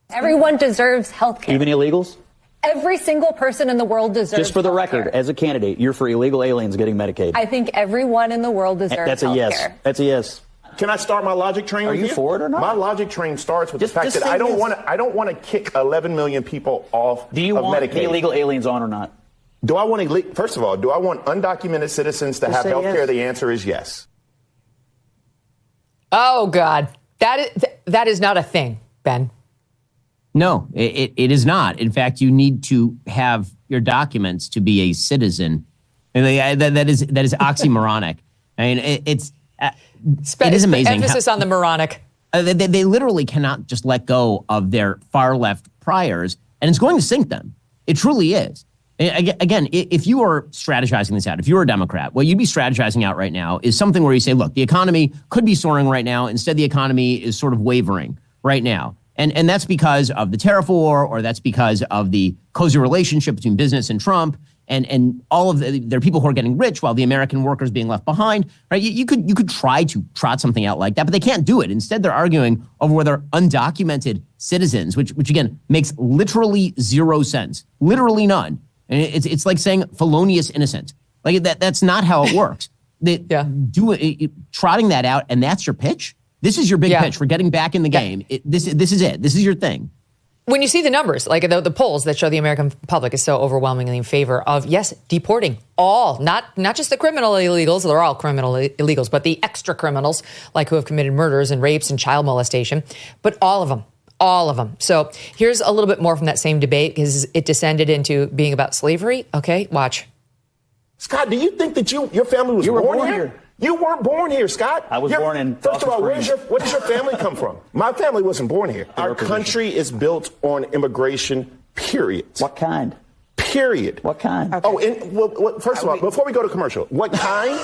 Everyone deserves health care. Even illegals? Every single person in the world deserves Just for the record, care. as a candidate, you're for illegal aliens getting Medicaid. I think everyone in the world deserves That's a health yes. care. That's a yes. Can I start my logic train? Are with you for it or not? My logic train starts with Just- the fact just that I say don't yes. want to kick 11 million people off Do you of want Medicaid. the illegal aliens on or not? Do I want first of all, do I want undocumented citizens to Just have say health care? yes. The answer is yes. Oh, God. That is not a thing, Ben. No, it is not. In fact, you need to have your documents to be a citizen. And that is oxymoronic. I mean, it is amazing. Emphasis on the moronic. They literally cannot just let go of their far left priors, and it's going to sink them. It truly is. Again, if you are strategizing this out, if you're a Democrat, what you'd be strategizing out right now is something where you say, look, the economy could be soaring right now. Instead, the economy is sort of wavering right now. And that's because of the tariff war, or that's because of the cozy relationship between business and Trump, and all of there are people who are getting rich while the American workers being left behind. Right? You could try to trot something out like that, but they can't do it. Instead, they're arguing over whether undocumented citizens, which again makes literally zero sense, literally none. And it's like saying felonious innocent. Like that's not how it works. Trotting that out, and that's your pitch. This is your big pitch for getting back in the game. This is it. This is your thing. When you see the numbers, like the polls that show the American public is so overwhelmingly in favor of, yes, deporting all, not just the criminal illegals, they're all criminal illegals, but the extra criminals, like who have committed murders and rapes and child molestation, but all of them. All of them. So here's a little bit more from that same debate, because it descended into being about slavery. Okay, watch. Scott, do you think that your family was born here? You weren't born here, Scott. I was born in First of all, where Springs. does your family come from? My family wasn't born here. Our country is built on immigration, period. What kind? Period. What kind? Okay. Oh, and first of all, before we go to commercial, what kind?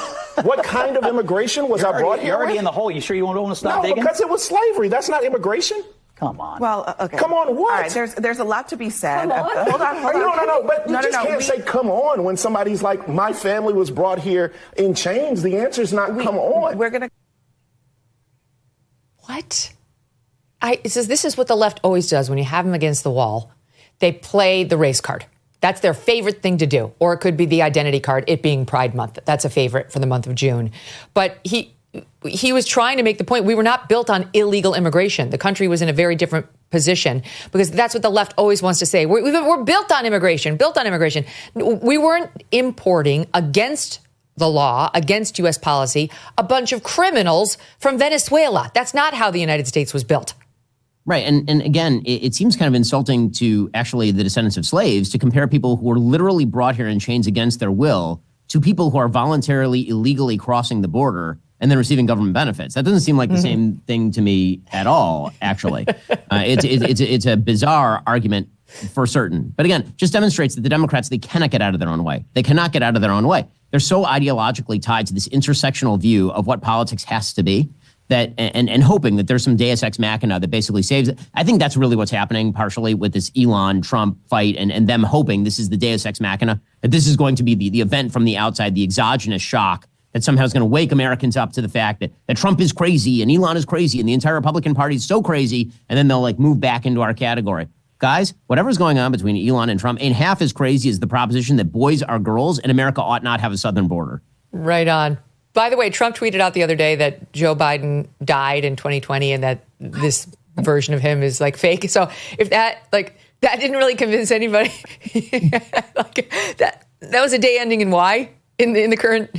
What kind of immigration was I brought here? You're already with? in the hole. You sure you don't want to stop No, digging? because it was slavery. That's not immigration. Come on. Well, okay. Come on, what? All right, there's a lot to be said. Hold on. No, but you just can't say come on when somebody's like, my family was brought here in chains. The answer's not come on. We're going to... What? It says this is what the left always does when you have them against the wall. They play the race card. That's their favorite thing to do. Or it could be the identity card, it being Pride Month. That's a favorite for the month of June. But he was trying to make the point, we were not built on illegal immigration. The country was in a very different position, because that's what the left always wants to say. We're built on immigration, We weren't importing against the law, against U.S. policy, a bunch of criminals from Venezuela. That's not how the United States was built. Right. And again, it seems kind of insulting to actually the descendants of slaves to compare people who were literally brought here in chains against their will to people who are voluntarily, illegally crossing the border and then receiving government benefits. That doesn't seem like the same thing to me at all, actually. It's a bizarre argument for certain. But again, just demonstrates that the Democrats, they cannot get out of their own way. They cannot get out of their own way. They're so ideologically tied to this intersectional view of what politics has to be, that and hoping that there's some deus ex machina that basically saves it. I think that's really what's happening partially with this Elon-Trump fight, and them hoping this is the deus ex machina, that this is going to be the event from the outside, the exogenous shock that somehow is going to wake Americans up to the fact that Trump is crazy and Elon is crazy and the entire Republican Party is so crazy, and then they'll move back into our category. Guys, whatever's going on between Elon and Trump ain't half as crazy as the proposition that boys are girls and America ought not have a southern border. Right on. By the way, Trump tweeted out the other day that Joe Biden died in 2020 and that this version of him is fake. So if that didn't really convince anybody, that was a day ending in Y in the current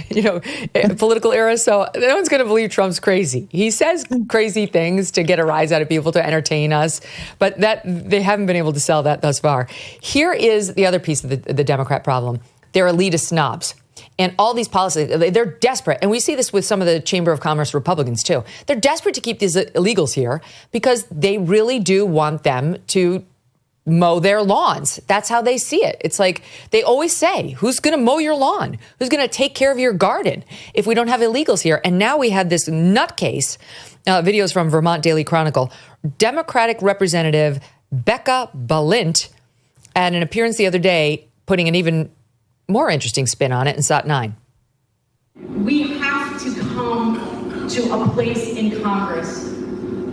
political era. So no one's going to believe Trump's crazy. He says crazy things to get a rise out of people, to entertain us, but that they haven't been able to sell that thus far. Here is the other piece of the Democrat problem. They're elitist snobs. And all these policies, they're desperate. And we see this with some of the Chamber of Commerce Republicans, too. They're desperate to keep these illegals here because they really do want them to mow their lawns. That's how they see it. It's like they always say, who's going to mow your lawn? Who's going to take care of your garden if we don't have illegals here? And now we had this nutcase, videos from Vermont Daily Chronicle, Democratic Representative Becca Balint, at an appearance the other day, putting an even more interesting spin on it in SOT 9. We have to a place in Congress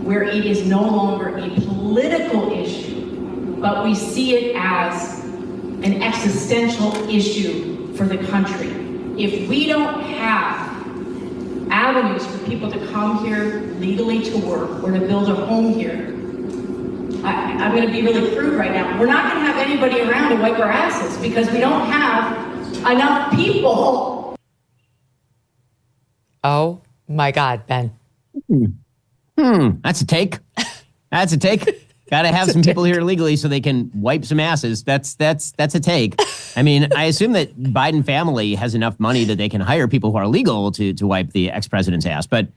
where it is no longer a political issue, but we see it as an existential issue for the country. If we don't have avenues for people to come here legally to work or to build a home here, I'm going to be really crude right now. We're not going to have anybody around to wipe our asses because we don't have enough people. Oh my God, Ben. That's a take. That's a take. Got to have some people here legally so they can wipe some asses. That's a take. I mean, I assume that Biden family has enough money that they can hire people who are legal to wipe the ex-president's ass. But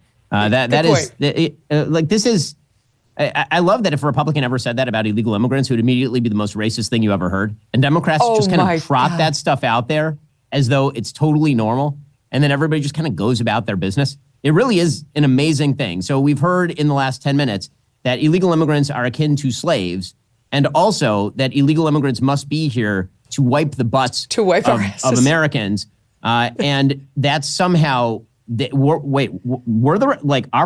this is. I love that if a Republican ever said that about illegal immigrants, it would immediately be the most racist thing you ever heard. And Democrats just kind of trot that stuff out there as though it's totally normal. And then everybody just kind of goes about their business. It really is an amazing thing. So we've heard in the last 10 minutes that illegal immigrants are akin to slaves, and also that illegal immigrants must be here to wipe the butts of Americans. And that's somehow, our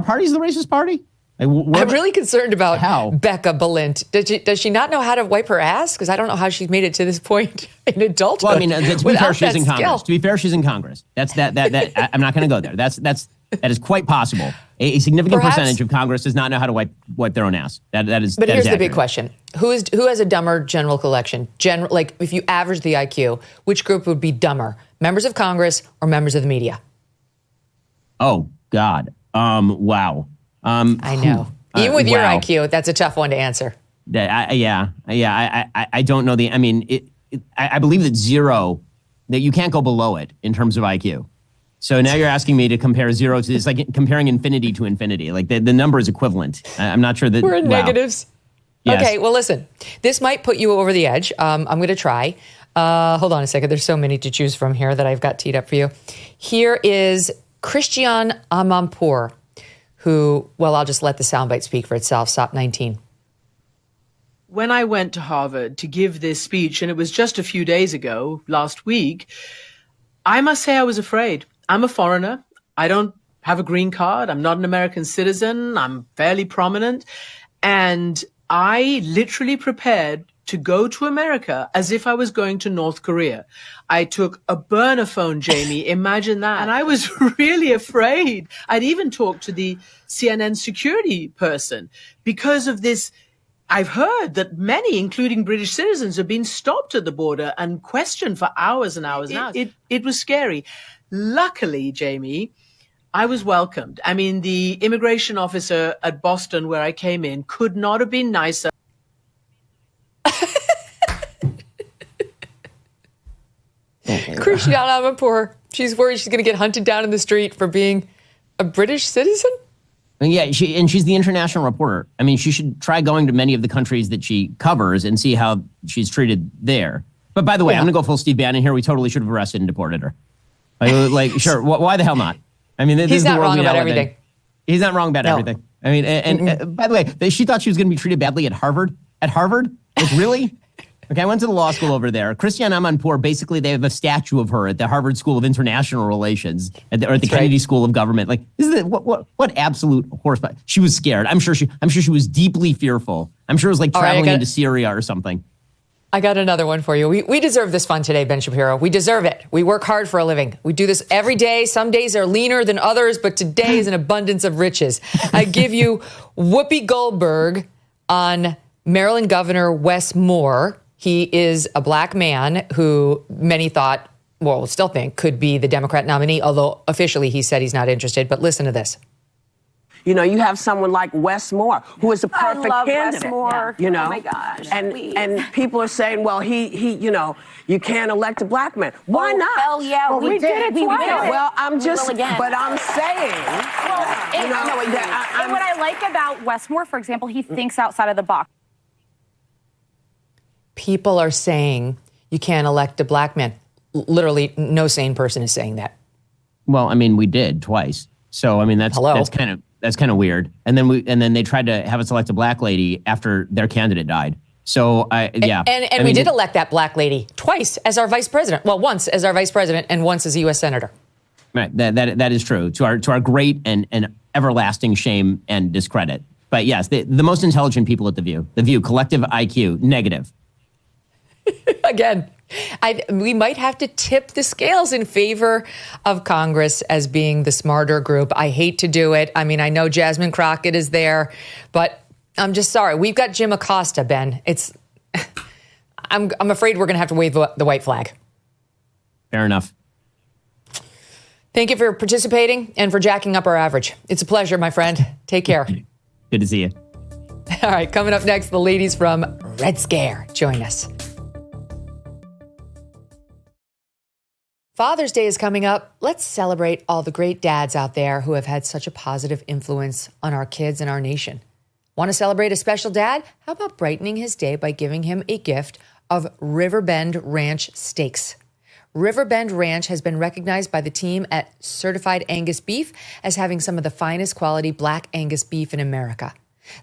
party's the racist party? I'm really concerned about Becca Balint. Does she not know how to wipe her ass? Because I don't know how she's made it to this point in adulthood. Well, I mean, to be fair, she's in Congress. To be fair, she's in Congress. That I'm not going to go there. That is quite possible. A significant percentage of Congress does not know how to wipe their own ass. But here's the big question: who has a dumber general collection? Like, if you average the IQ, which group would be dumber? Members of Congress or members of the media? Oh God! Wow. I know. Even with your IQ, that's a tough one to answer. I don't know I mean, I believe that you can't go below it in terms of IQ. So now you're asking me to compare zero to, it's like comparing infinity to infinity. Like the number is equivalent. I'm not sure that we're in negatives. Yes. Okay, well, listen, this might put you over the edge. I'm going to try. Hold on a second. There's so many to choose from here that I've got teed up for you. Here is Christian Amanpour, who, well, I'll just let the soundbite speak for itself. SOP 19. When I went to Harvard to give this speech, and it was just a few days ago, last week, I must say I was afraid. I'm a foreigner. I don't have a green card. I'm not an American citizen. I'm fairly prominent. And I literally prepared to go to America as if I was going to North Korea. I took a burner phone, Jamie. Imagine that. And I was really afraid. I'd even talked to the CNN security person because of this. I've heard that many, including British citizens, have been stopped at the border and questioned for hours and hours and hours. It was scary. Luckily, Jamie, I was welcomed. I mean, the immigration officer at Boston, where I came in, could not have been nicer. Christiane Amanpour, she's worried she's going to get hunted down in the street for being a British citizen? Yeah, she's the international reporter. I mean, she should try going to many of the countries that she covers and see how she's treated there. But by the way, I'm going to go full Steve Bannon here. We totally should have arrested and deported her. Sure, why the hell not? I mean, this he's is the not world wrong we about now everything. live in. He's not wrong about everything. I mean, and by the way, she thought she was going to be treated badly at Harvard. At Harvard? Like, really? Okay, I went to the law school over there. Christiane Amanpour, basically, they have a statue of her at the Harvard School of International Relations or at the Kennedy School of Government. Like, what absolute horsepower? She was scared. I'm sure she was deeply fearful. I'm sure it was like traveling into Syria or something. I got another one for you. We deserve this fun today, Ben Shapiro. We deserve it. We work hard for a living. We do this every day. Some days are leaner than others, but today is an abundance of riches. I give you Whoopi Goldberg on Maryland Governor Wes Moore. He is a black man who many thought, well, still think, could be the Democrat nominee, although officially he said he's not interested. But listen to this. You know, you have someone like Wes Moore, who is a perfect candidate. Wes Moore. You know, oh my gosh, and people are saying, well, he, you know, you can't elect a black man. Why not? Hell yeah, well, we did it. Well, I'm just, but I'm saying. And what I like about Wes Moore, for example, he thinks outside of the box. People are saying you can't elect a black man. Literally, no sane person is saying that. Well, I mean, we did twice. So, I mean, that's kind of weird. And then they tried to have us elect a black lady after their candidate died. So, yeah. And we did elect that black lady twice as our vice president. Well, once as our vice president and once as a U.S. senator. Right. That is true. To our great and everlasting shame and discredit. But yes, the most intelligent people at The View, collective IQ, negative. Again, we might have to tip the scales in favor of Congress as being the smarter group. I hate to do it. I mean, I know Jasmine Crockett is there, but I'm just sorry. We've got Jim Acosta, Ben. I'm afraid we're going to have to wave the white flag. Fair enough. Thank you for participating and for jacking up our average. It's a pleasure, my friend. Take care. Good to see you. All right, coming up next, the ladies from Red Scare. Join us. Father's Day is coming up. Let's celebrate all the great dads out there who have had such a positive influence on our kids and our nation. Want to celebrate a special dad? How about brightening his day by giving him a gift of Riverbend Ranch steaks? Riverbend Ranch has been recognized by the team at Certified Angus Beef as having some of the finest quality Black Angus beef in America.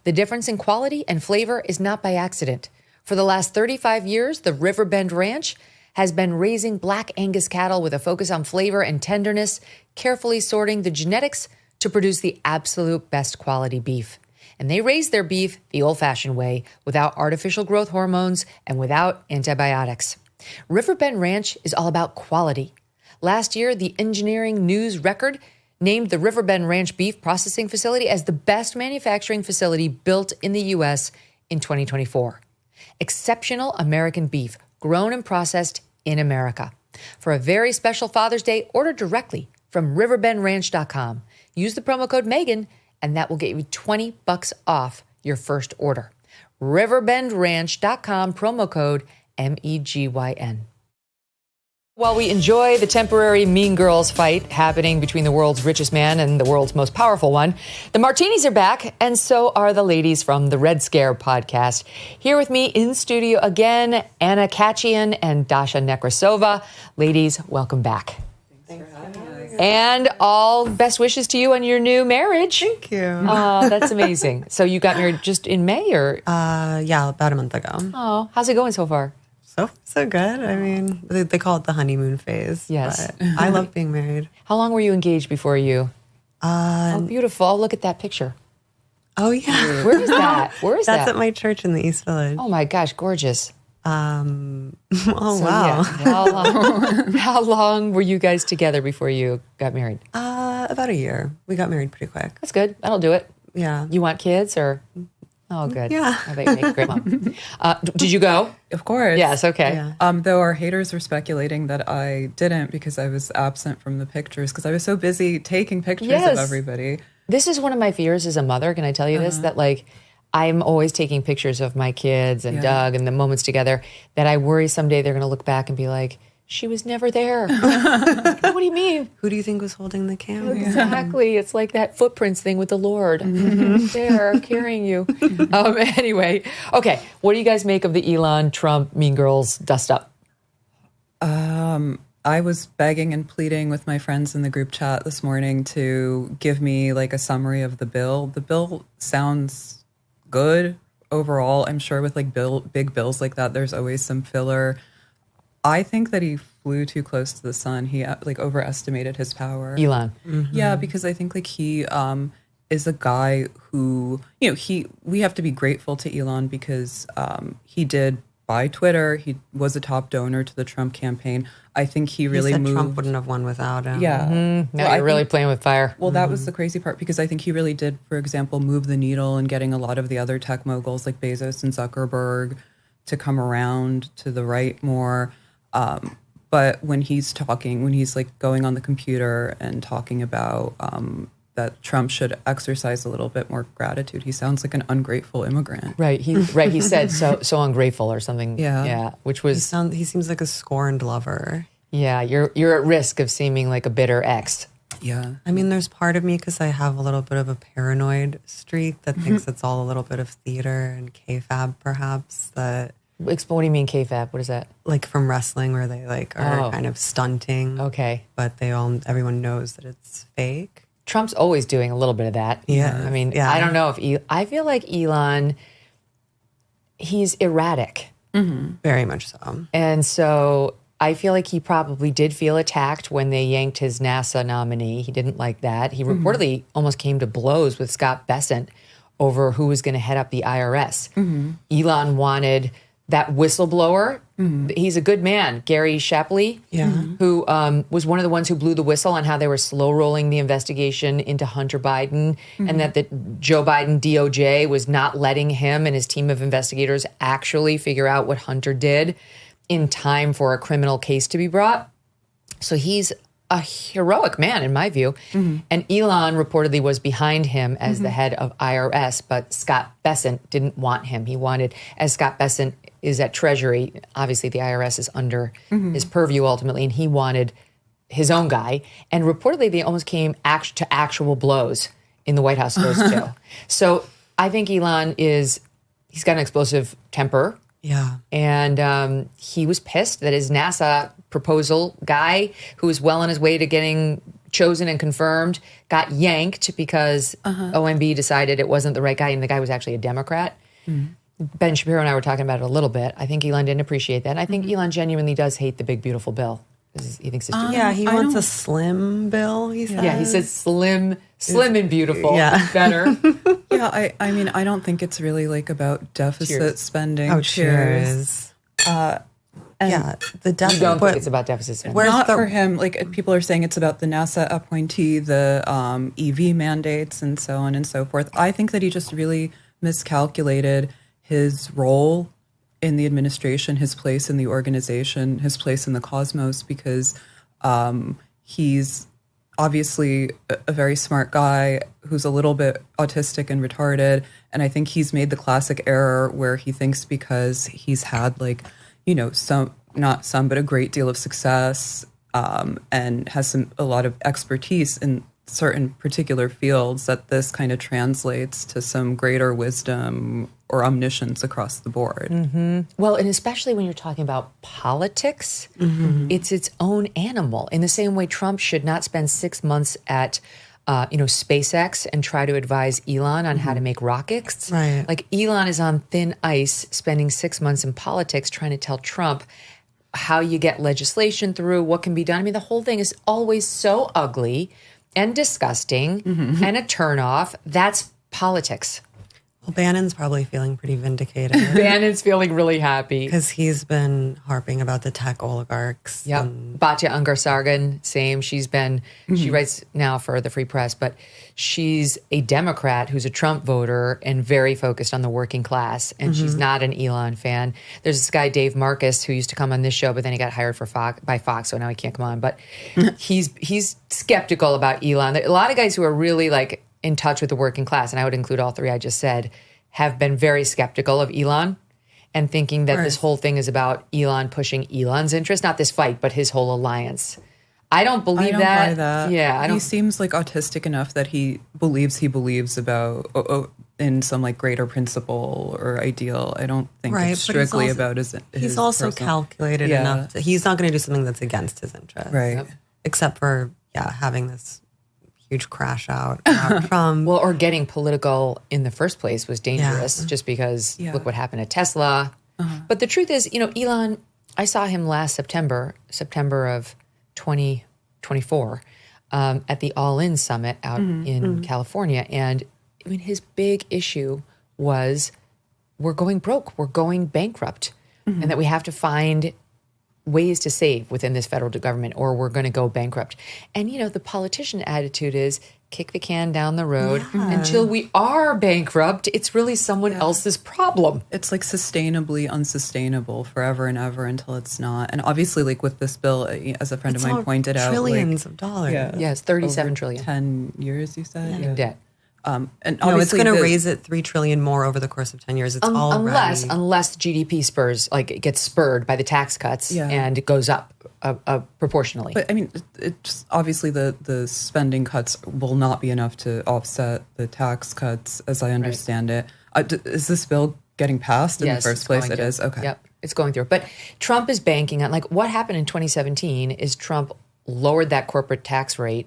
The difference in quality and flavor is not by accident. For the last 35 years, the Riverbend Ranch has been raising Black Angus cattle with a focus on flavor and tenderness, carefully sorting the genetics to produce the absolute best quality beef. And they raise their beef the old-fashioned way, without artificial growth hormones and without antibiotics. Riverbend Ranch is all about quality. Last year, the Engineering News Record named the Riverbend Ranch Beef Processing Facility as the best manufacturing facility built in the U.S. in 2024. Exceptional American beef, grown and processed in America. For a very special Father's Day, order directly from riverbendranch.com. Use the promo code Megyn, and that will get you $20 off your first order. riverbendranch.com, promo code MEGYN. While we enjoy the temporary Mean Girls fight happening between the world's richest man and the world's most powerful one, the Martinis are back, and so are the ladies from the Red Scare podcast. Here with me in studio again, Anna Kachian and Dasha Nekrasova. Ladies, welcome back. Thanks for having us. And all best wishes to you on your new marriage. Thank you. Oh, that's amazing. So you got married just in May, or? Yeah, about a month ago. Oh, how's it going so far? So good. I mean, they call it the honeymoon phase. Yes. But I love being married. How long were you engaged before you? Oh, beautiful. Oh, look at that picture. Oh, yeah. Where is that? Where is that? That's at my church in the East Village. Oh, my gosh. Gorgeous. Wow. Yeah. How long were you guys together before you got married? About a year. We got married pretty quick. That's good. That'll do it. Yeah. You want kids, or? Oh, good. Yeah. I bet you make a great mom. Did you go? Of course. Yes, okay. Yeah. Though our haters were speculating that I didn't because I was absent from the pictures because I was so busy taking pictures of everybody. This is one of my fears as a mother. Can I tell you this? That I'm always taking pictures of my kids and Doug and the moments together that I worry someday they're going to look back and be like, she was never there. What do you mean? Who do you think was holding the camera? Exactly. It's like that footprints thing with the Lord. There, carrying you. Anyway, okay. What do you guys make of the Elon Trump Mean Girls dust up? I was begging and pleading with my friends in the group chat this morning to give me a summary of the bill. The bill sounds good overall. I'm sure with big bills like that, there's always some filler. I think that he flew too close to the sun. He overestimated his power. Elon. Mm-hmm. Yeah, because I think he is a guy who, we have to be grateful to Elon because he did buy Twitter. He was a top donor to the Trump campaign. I think he really moved. Trump wouldn't have won without him. Yeah. Mm-hmm. Now you're really playing with fire. Well, that was the crazy part because I think he really did, for example, move the needle in getting a lot of the other tech moguls like Bezos and Zuckerberg to come around to the right more. But when he's going on the computer and talking about that Trump should exercise a little bit more gratitude, he sounds like an ungrateful immigrant. Right. He said so ungrateful or something. Yeah. Yeah. Which was he seems like a scorned lover. Yeah. You're at risk of seeming like a bitter ex. Yeah. I mean, there's part of me because I have a little bit of a paranoid streak that thinks it's all a little bit of theater and kayfabe, perhaps. What do you mean kayfabe? What is that? Like from wrestling where they are kind of stunting. Okay. But everyone knows that it's fake. Trump's always doing a little bit of that. Yeah. I mean, I don't know if I feel like Elon, he's erratic. Mm-hmm. Very much so. And so I feel like he probably did feel attacked when they yanked his NASA nominee. He didn't like that. He reportedly almost came to blows with Scott Bessent over who was going to head up the IRS. Elon wanted that whistleblower. He's a good man, Gary Shapley, who was one of the ones who blew the whistle on how they were slow rolling the investigation into Hunter Biden, and that the Joe Biden DOJ was not letting him and his team of investigators actually figure out what Hunter did in time for a criminal case to be brought. So he's a heroic man, in my view. And Elon reportedly was behind him as the head of IRS, but Scott Bessent didn't want him. He wanted, as Scott Bessent is at Treasury, obviously the IRS is under his purview ultimately, and he wanted his own guy. And reportedly they almost came to actual blows in the White House, those two. So I think Elon he's got an explosive temper. Yeah. And he was pissed that his NASA proposal guy, who was well on his way to getting chosen and confirmed, got yanked because OMB decided it wasn't the right guy, and the guy was actually a Democrat. Ben Shapiro and I were talking about it a little bit. I think Elon didn't appreciate that. And I think Elon genuinely does hate the big, beautiful bill. He thinks it's he wants a slim bill, he says. Yeah, he says slim and beautiful. Yeah. Better. I mean, I don't think it's really like about deficit spending. Oh, cheers. The deficit. You don't think it's about deficit spending? Not for him. Like, people are saying it's about the NASA appointee, the EV mandates, and so on and so forth. I think that he just really miscalculated his role in the administration, his place in the organization, his place in the cosmos, because he's obviously a very smart guy who's a little bit autistic and retarded. And I think he's made the classic error where he thinks because he's had but a great deal of success and has a lot of expertise in certain particular fields, that this kind of translates to some greater wisdom or omniscience across the board. Well, and especially when you're talking about politics, it's its own animal. In the same way, Trump should not spend 6 months at SpaceX and try to advise Elon on how to make rockets. Right. Like, Elon is on thin ice spending 6 months in politics trying to tell Trump how you get legislation through, what can be done. I mean, the whole thing is always so ugly and disgusting and a turnoff. That's politics. Well, Bannon's probably feeling pretty vindicated. Bannon's feeling really happy. Because he's been harping about the tech oligarchs. Yep. Batya Ungar-Sargon, same. She writes now for the Free Press, but she's a Democrat who's a Trump voter and very focused on the working class. And she's not an Elon fan. There's this guy, Dave Marcus, who used to come on this show, but then he got hired by Fox, so now he can't come on. But he's skeptical about Elon. A lot of guys who are really in touch with the working class, and I would include all three I just said, have been very skeptical of Elon and thinking that this whole thing is about Elon pushing Elon's interest, not this fight, but his whole alliance. I don't believe that. Buy that. Yeah, he seems like autistic enough that he believes about in some greater principle or ideal. I don't think it's strictly about his He's also personal, calculated enough. He's not going to do something that's against his interest. Right. Yep. Except for, having this huge crash out about Trump. Well, or getting political in the first place was dangerous just because look what happened at Tesla. But the truth is, Elon, I saw him last September of 2024 at the All In Summit out in California. And I mean, his big issue was we're going broke, we're going bankrupt, and that we have to find ways to save within this federal government or we're going to go bankrupt. And, the politician attitude is kick the can down the road until we are bankrupt. It's really someone else's problem. It's sustainably unsustainable forever and ever until it's not. And obviously, with this bill, as a friend of mine pointed out, trillions of dollars. Yes, 37 trillion. 10 years, you said? In debt. And it's going to raise it $3 trillion more over the course of 10 years. It's unless GDP it gets spurred by the tax cuts and it goes up proportionally. But I mean, it's obviously the spending cuts will not be enough to offset the tax cuts, as I understand it. Is this bill getting passed in the first place? It is. Okay. Yep, it's going through. But Trump is banking on what happened in 2017 is Trump lowered that corporate tax rate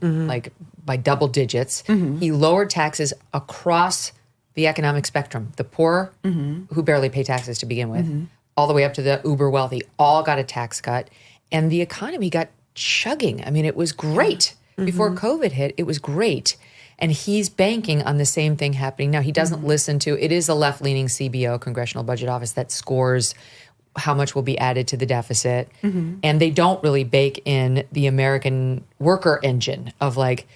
by double digits. He lowered taxes across the economic spectrum. The poor, who barely pay taxes to begin with, all the way up to the uber wealthy, all got a tax cut. and the economy got chugging. I mean, it was great. Before COVID hit, it was great. And he's banking on the same thing happening now. He doesn't listen to, it is a left-leaning CBO, Congressional Budget Office, that scores how much will be added to the deficit. And they don't really bake in the American worker engine of like,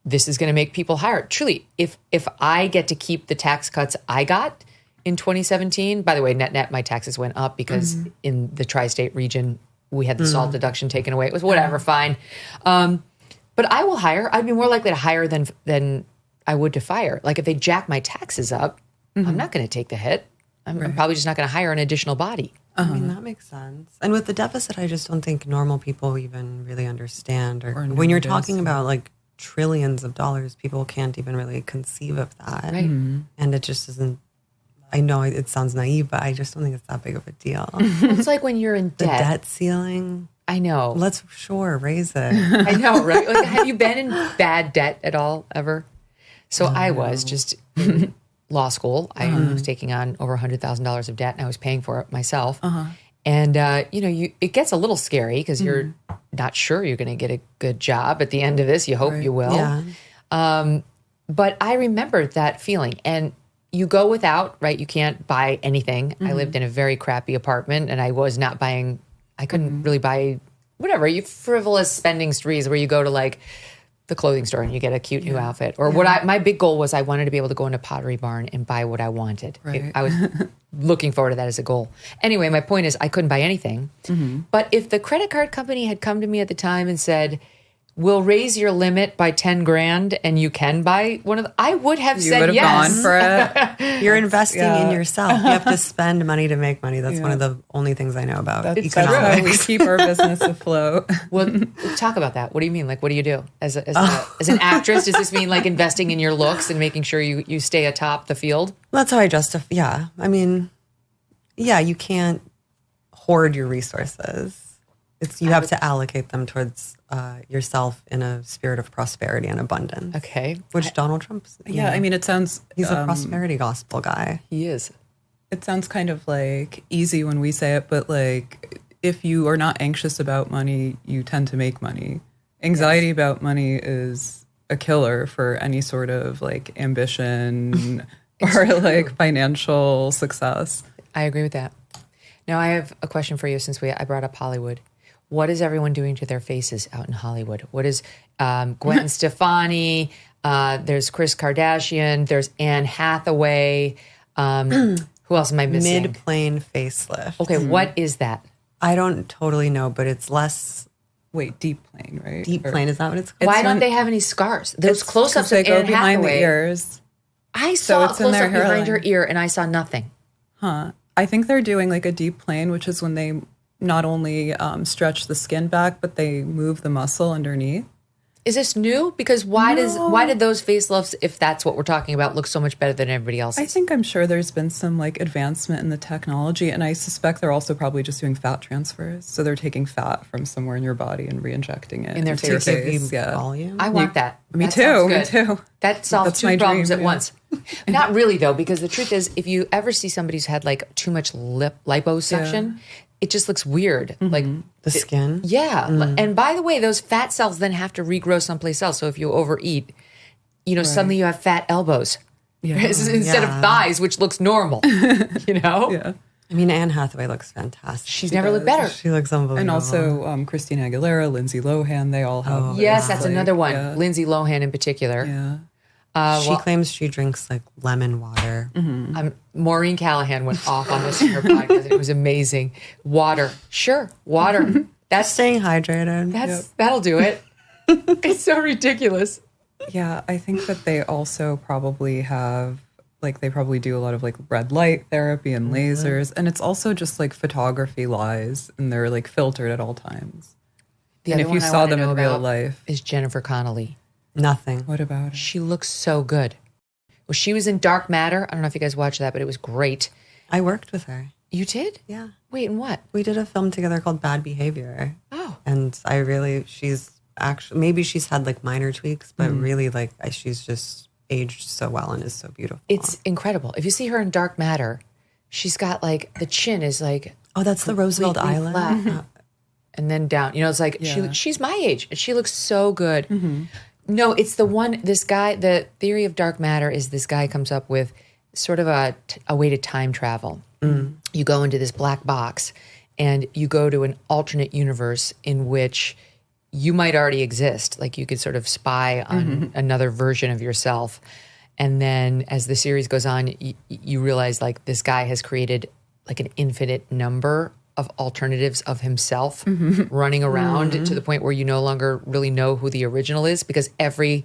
this is going to make people higher. Truly, if I get to keep the tax cuts I got in 2017, by the way, net, my taxes went up because in the tri-state region, we had the SALT deduction taken away. It was whatever, fine. But I will hire. I'd be more likely to hire than I would to fire. Like if they jack my taxes up, I'm not going to take the hit. I'm probably just not going to hire an additional body. I mean, that makes sense. And with the deficit, I just don't think normal people even really understand. Or when you're talking about like trillions of dollars, people can't even really conceive of that. Right. And it just isn't, I know it sounds naive, but I just don't think it's that big of a deal. It's like when you're in debt. The debt ceiling. I know. Let's raise it. I know, right? Like, have you been in bad debt at all ever? So I was just in law school. I was taking on over $100,000 of debt, and I was paying for it myself. And it gets a little scary because you're not sure you're going to get a good job at the end of this. You hope you will. Yeah. But I remember that feeling, and you go without, right? You can't buy anything. I lived in a very crappy apartment, and I was not buying. I couldn't really buy whatever, you frivolous spending sprees where you go to like the clothing store and you get a cute new outfit. Or my big goal was I wanted to be able to go into Pottery Barn and buy what I wanted. Right. I was looking forward to that as a goal. Anyway, my point is I couldn't buy anything. But if the credit card company had come to me at the time and said, we'll raise your limit by 10 grand and you can buy one of them, I would have said yes. Gone for it. You're investing in yourself. You have to spend money to make money. That's one of the only things I know about economics. That's how we keep our business afloat. Well, talk about that. What do you mean? Like, what do you do as an actress? Does this mean like investing in your looks and making sure you stay atop the field? Well, that's how I justify. Yeah. I mean, you can't hoard your resources. You have to allocate them towards yourself in a spirit of prosperity and abundance. Okay. Which Donald Trump's. I mean, it sounds... He's a prosperity gospel guy. He is. It sounds kind of like easy when we say it, but like if you are not anxious about money, you tend to make money. Anxiety about money is a killer for any sort of like ambition or like financial success. I agree with that. Now, I have a question for you since I brought up Hollywood. What is everyone doing to their faces out in Hollywood? What is Gwen Stefani? There's Kris Kardashian. There's Anne Hathaway. Who else am I missing? Mid-plane facelift. Okay, what is that? I don't totally know, but it's less... Wait, deep plane, right? Deep plane, is that what it's called? Why don't they have any scars? Those close-ups of Anne behind Hathaway. The ears. I saw a close-up behind her ear, and I saw nothing. Huh. I think they're doing like a deep plane, which is when they not only stretch the skin back, but they move the muscle underneath. Is this new? Because why did those facelifts, if that's what we're talking about, look so much better than everybody else's? I'm sure there's been some like advancement in the technology, and I suspect they're also probably just doing fat transfers. So they're taking fat from somewhere in your body and re-injecting it in their face. Volume. I want that. Me too. That solves two problems at once. Not really though, because the truth is, if you ever see somebody who's had like too much liposuction, it just looks weird. Like the skin. Yeah. And by the way, those fat cells then have to regrow someplace else. So if you overeat, suddenly you have fat elbows instead of thighs, which looks normal, Yeah. I mean, Anne Hathaway looks fantastic. She's never looked better. She looks unbelievable. And also Christina Aguilera, Lindsay Lohan, they all have. Yes, that's another one. Yeah. Lindsay Lohan in particular. Yeah. She claims she drinks like lemon water. Maureen Callahan went off on this in her podcast. It was amazing. Water. Sure. Water. That's staying hydrated. That'll do it. It's so ridiculous. Yeah. I think that they also probably have, like, they probably do a lot of like red light therapy and lasers. And it's also just like photography lies, and they're like filtered at all times. And if you saw them in real life, is Jennifer Connelly. Nothing. What about her? She looks so good. Well, she was in Dark Matter. I don't know if you guys watched that, but it was great. I worked with her. You did? Yeah. Wait, and what? We did a film together called Bad Behavior. Oh. And she's actually, maybe she's had like minor tweaks, but really like she's just aged so well and is so beautiful. It's incredible. If you see her in Dark Matter, she's got like, the chin is like. Oh, that's the Roosevelt Island. and then down. You know, it's like she's my age and she looks so good. No, it's this guy, the theory of dark matter is this guy comes up with sort of a way to time travel. You go into this black box and you go to an alternate universe in which you might already exist. Like you could sort of spy on another version of yourself. And then as the series goes on, you realize like this guy has created like an infinite number of alternatives of himself running around to the point where you no longer really know who the original is because every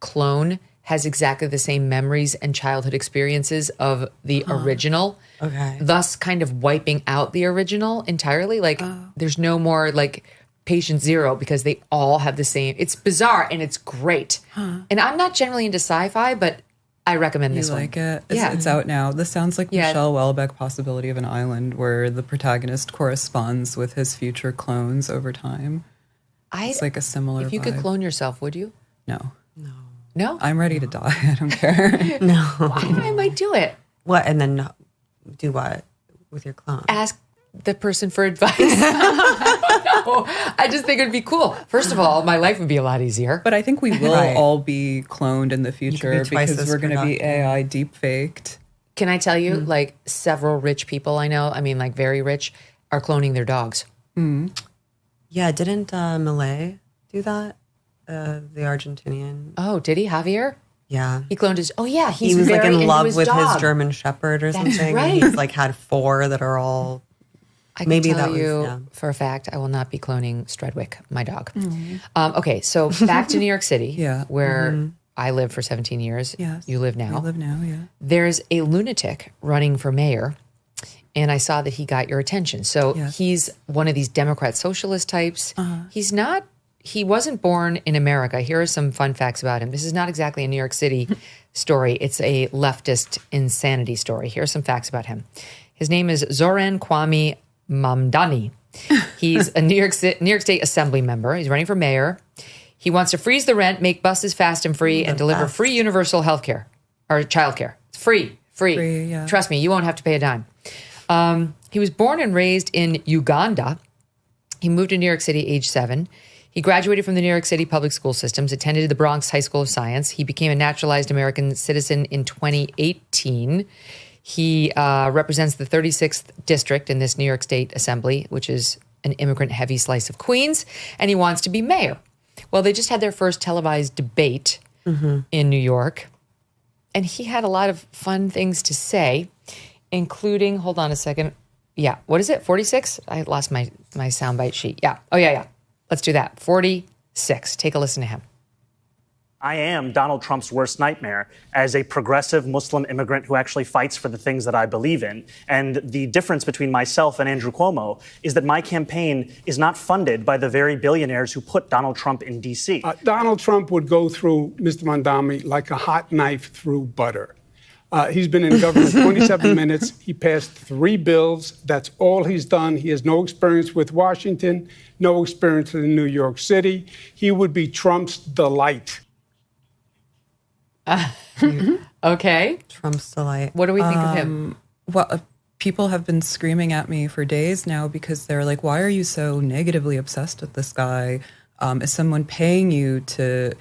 clone has exactly the same memories and childhood experiences of the original. Okay. Thus kind of wiping out the original entirely. Like there's no more like patient zero because they all have the same. It's bizarre and it's great. And I'm not generally into sci-fi, but I recommend this one. You like it? It's out now. This sounds like Michelle Houellebecq Possibility of an Island where the protagonist corresponds with his future clones over time. It's like a similar If you could clone yourself, would you? No. No? I'm ready to die. I don't care. No. I might do it. What? And then do what with your clone? Ask the person for advice. I just think it'd be cool. First of all, my life would be a lot easier. But I think we will all be cloned in the future because we're going to be AI deep faked. Can I tell you, like several rich people I know, I mean like very rich, are cloning their dogs. Yeah, didn't Millet do that? The Argentinian. Oh, did he? Javier? Yeah. He cloned his, he was like in love with his German Shepherd or something. Right. He's like had 4 that are all... I can tell you for a fact, I will not be cloning Strudwick, my dog. Okay, so back to New York City, where I lived for 17 years. Yes. You live now. I live now, yeah. There's a lunatic running for mayor, and I saw that he got your attention. So he's one of these Democrat socialist types. He wasn't born in America. Here are some fun facts about him. This is not exactly a New York City story. It's a leftist insanity story. Here are some facts about him. His name is Zoran Kwame Mamdani. He's a New York State Assembly member. He's running for mayor. He wants to freeze the rent, make buses fast and free, and deliver free universal health care or childcare. It's free. Yeah. Trust me, you won't have to pay a dime. He was born and raised in Uganda. He moved to New York City age 7. He graduated from the New York City public school systems, attended the Bronx High School of Science. He became a naturalized American citizen in 2018. He represents the 36th district in this New York State Assembly, which is an immigrant-heavy slice of Queens, and he wants to be mayor. Well, they just had their first televised debate in New York, and he had a lot of fun things to say, including, hold on a second. Yeah, what is it, 46? I lost my soundbite sheet. Yeah. Oh, yeah. Let's do that. 46. Take a listen to him. I am Donald Trump's worst nightmare as a progressive Muslim immigrant who actually fights for the things that I believe in. And the difference between myself and Andrew Cuomo is that my campaign is not funded by the very billionaires who put Donald Trump in D.C. Donald Trump would go through Mr. Mamdani like a hot knife through butter. He's been in government 27 minutes. He passed 3 bills. That's all he's done. He has no experience with Washington, no experience in New York City. He would be Trump's delight. Okay. Trump's delight. What do we think of him? Well, people have been screaming at me for days now because they're like, why are you so negatively obsessed with this guy? Is someone paying you to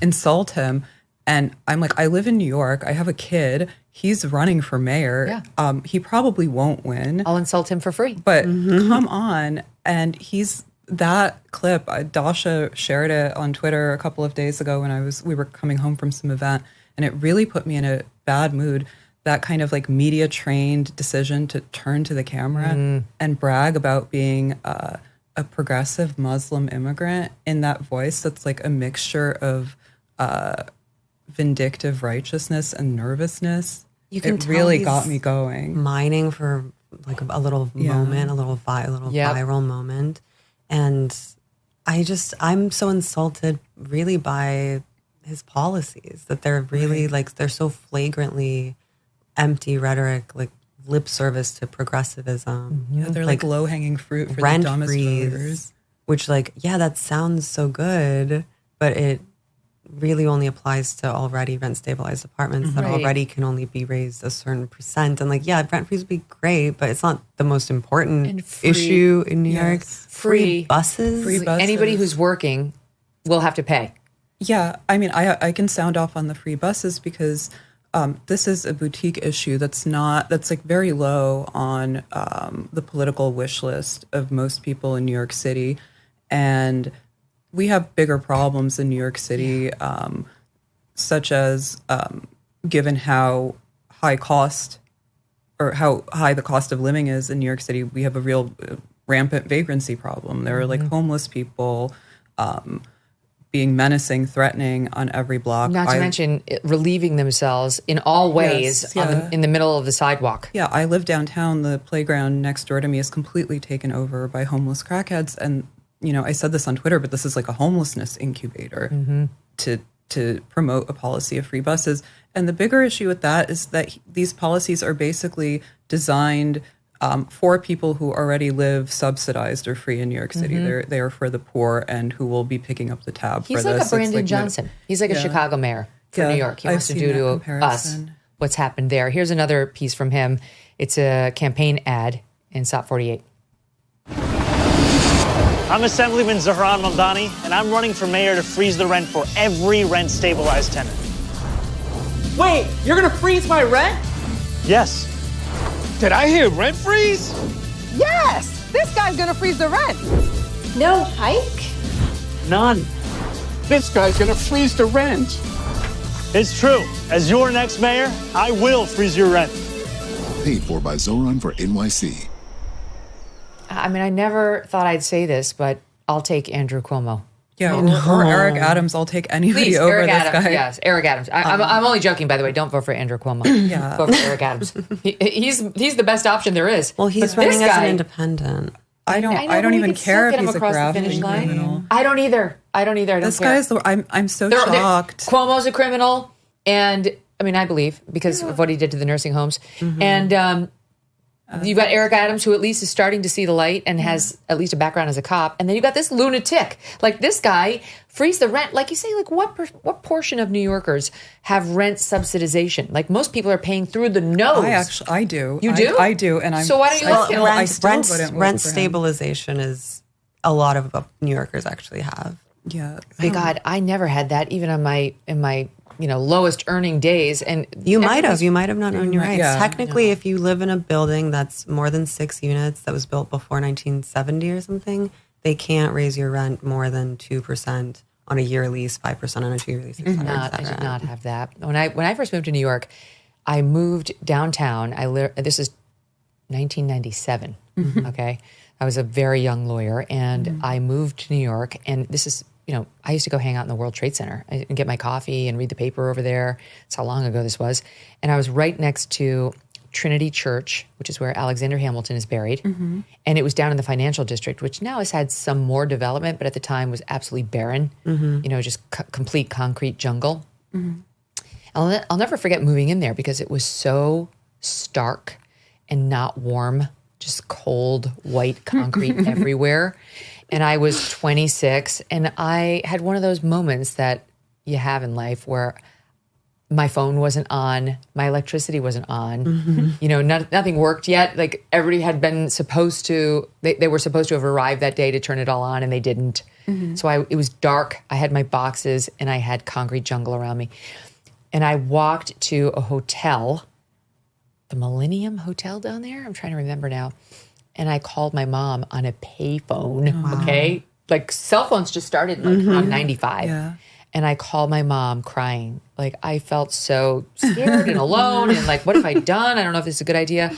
insult him? And I'm like, I live in New York. I have a kid. He's running for mayor. Yeah. He probably won't win. I'll insult him for free. But come on. And that clip, Dasha shared it on Twitter a couple of days ago when we were coming home from some event. And it really put me in a bad mood. That kind of like media trained decision to turn to the camera and brag about being a progressive Muslim immigrant in that voice that's like a mixture of vindictive righteousness and nervousness. It really got me going. Mining for like a little moment, a little viral moment. And I'm so insulted really by his policies that they're really like, they're so flagrantly empty rhetoric, like lip service to progressivism. Yeah, they're like low-hanging fruit for the dumbest voters. Which that sounds so good, but really only applies to already rent stabilized apartments that already can only be raised a certain percent. And like, yeah, rent freeze would be great, but it's not the most important issue in New York. Free buses. Anybody who's working will have to pay. Yeah, I mean, I can sound off on the free buses because this is a boutique issue that's like very low on the political wish list of most people in New York City. And we have bigger problems in New York City, such as given how high cost or how high the cost of living is in New York City, we have a real rampant vagrancy problem. There are like homeless people being menacing, threatening on every block. Not to mention relieving themselves in all ways in the middle of the sidewalk. Yeah, I live downtown. The playground next door to me is completely taken over by homeless crackheads. And, you know, I said this on Twitter, but this is like a homelessness incubator to promote a policy of free buses. And the bigger issue with that is that these policies are basically designed for people who already live subsidized or free in New York City. They are for the poor and who will be picking up the tab for this. He's like a Brandon Johnson. He's like a Chicago mayor for New York. He wants to do to us what's happened there. Here's another piece from him. It's a campaign ad in SOP 48. I'm Assemblyman Zahran Mamdani, and I'm running for mayor to freeze the rent for every rent-stabilized tenant. Wait, you're gonna freeze my rent? Yes. Did I hear rent freeze? Yes, this guy's gonna freeze the rent. No hike? None. This guy's gonna freeze the rent. It's true. As your next mayor, I will freeze your rent. Paid for by Zoran for NYC. I mean, I never thought I'd say this, but I'll take Andrew Cuomo. Yeah, or Eric Adams. I'll take anybody Please, over Eric this Adams, guy. Yes, Eric Adams. I'm only joking, by the way. Don't vote for Andrew Cuomo. Yeah. Vote for Eric Adams. He's the best option there is. Well, he's But running this as guy, an independent. I don't even care if he's a grafting criminal. I don't either. I don't This care. guy's I'm so shocked. Cuomo's a criminal, and I mean, I believe because of what he did to the nursing homes. And you've got Eric Adams, who at least is starting to see the light and has at least a background as a cop. And then you've got this lunatic. Like, this guy frees the rent. Like you say, like what portion of New Yorkers have rent subsidization? Like, most people are paying through the nose. I do. You do? I do. And I'm so why don't you rent stabilization is a lot of what New Yorkers actually have. Yeah. My God, I never had that, even on in my lowest earning days. And you might have not known your rights. Yeah. Technically, if you live in a building that's more than 6 units that was built before 1970 or something, they can't raise your rent more than 2% on a year lease, 5% on a 2-year lease. I did not have that. When I first moved to New York, I moved downtown. This is 1997. Okay, I was a very young lawyer, and I moved to New York, and this is. I used to go hang out in the World Trade Center and get my coffee and read the paper over there. That's how long ago this was. And I was right next to Trinity Church, which is where Alexander Hamilton is buried. And it was down in the financial district, which now has had some more development, but at the time was absolutely barren, just complete concrete jungle. I'll never forget moving in there because it was so stark and not warm, just cold, white concrete everywhere. And I was 26, and I had one of those moments that you have in life where my phone wasn't on, my electricity wasn't on, nothing worked yet. Like, everybody had been supposed to, they were supposed to have arrived that day to turn it all on, and they didn't. So it was dark. I had my boxes, and I had concrete jungle around me. And I walked to a hotel, the Millennium Hotel down there. I'm trying to remember now. And I called my mom on a payphone, okay? Like, cell phones just started around 95. Yeah. And I called my mom crying. Like, I felt so scared and alone. And like, what have I done? I don't know if this is a good idea.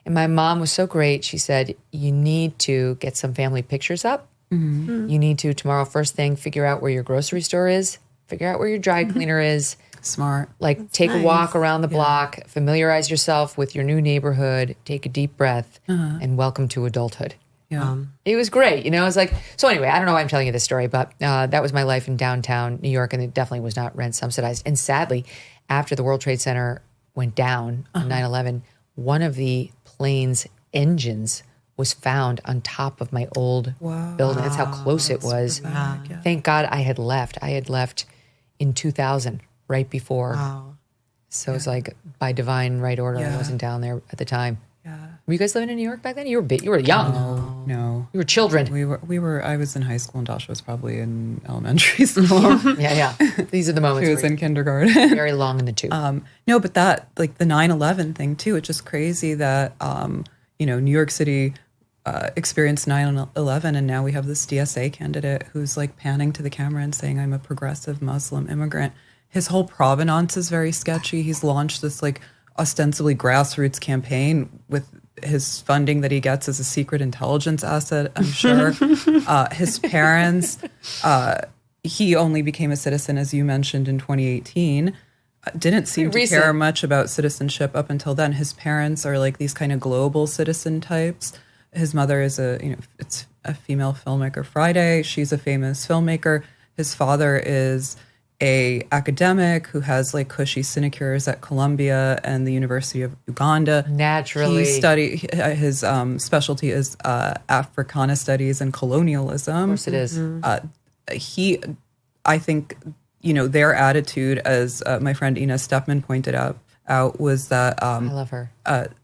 And my mom was so great. She said, you need to get some family pictures up. You need to, tomorrow, first thing, figure out where your grocery store is. Figure out where your dry cleaner is. Smart. Like, That's take nice. a walk around the block, familiarize yourself with your new neighborhood, take a deep breath, and welcome to adulthood. Yeah. It was great. It was like, so anyway, I don't know why I'm telling you this story, but that was my life in downtown New York, and it definitely was not rent subsidized. And sadly, after the World Trade Center went down on 9/11, one of the plane's engines was found on top of my old building. That's how close it was. Thank God I had left. I had left in 2000, right before. Wow. So it's like by divine right order. I wasn't down there at the time. Yeah. Were you guys living in New York back then? You were young. No. You were children. We were. I was in high school, and Dasha was probably in elementary school. Yeah. These are the moments. She was in kindergarten. Very long in the tooth. No, but that, like the 9/11 thing too. It's just crazy that New York City experienced 9/11, and now we have this DSA candidate who's like panning to the camera and saying, "I'm a progressive Muslim immigrant." His whole provenance is very sketchy. He's launched this like ostensibly grassroots campaign with his funding that he gets as a secret intelligence asset, I'm sure. His parents, he only became a citizen, as you mentioned, in 2018. Didn't seem to care much about citizenship up until then. His parents are like these kind of global citizen types. His mother is it's a female filmmaker, Friday. She's a famous filmmaker. His father is a academic who has like cushy sinecures at Columbia and the University of Uganda. Naturally. His specialty is Africana studies and colonialism. Of course it is. I think, their attitude, as my friend Ina Stepman pointed out was that I love her.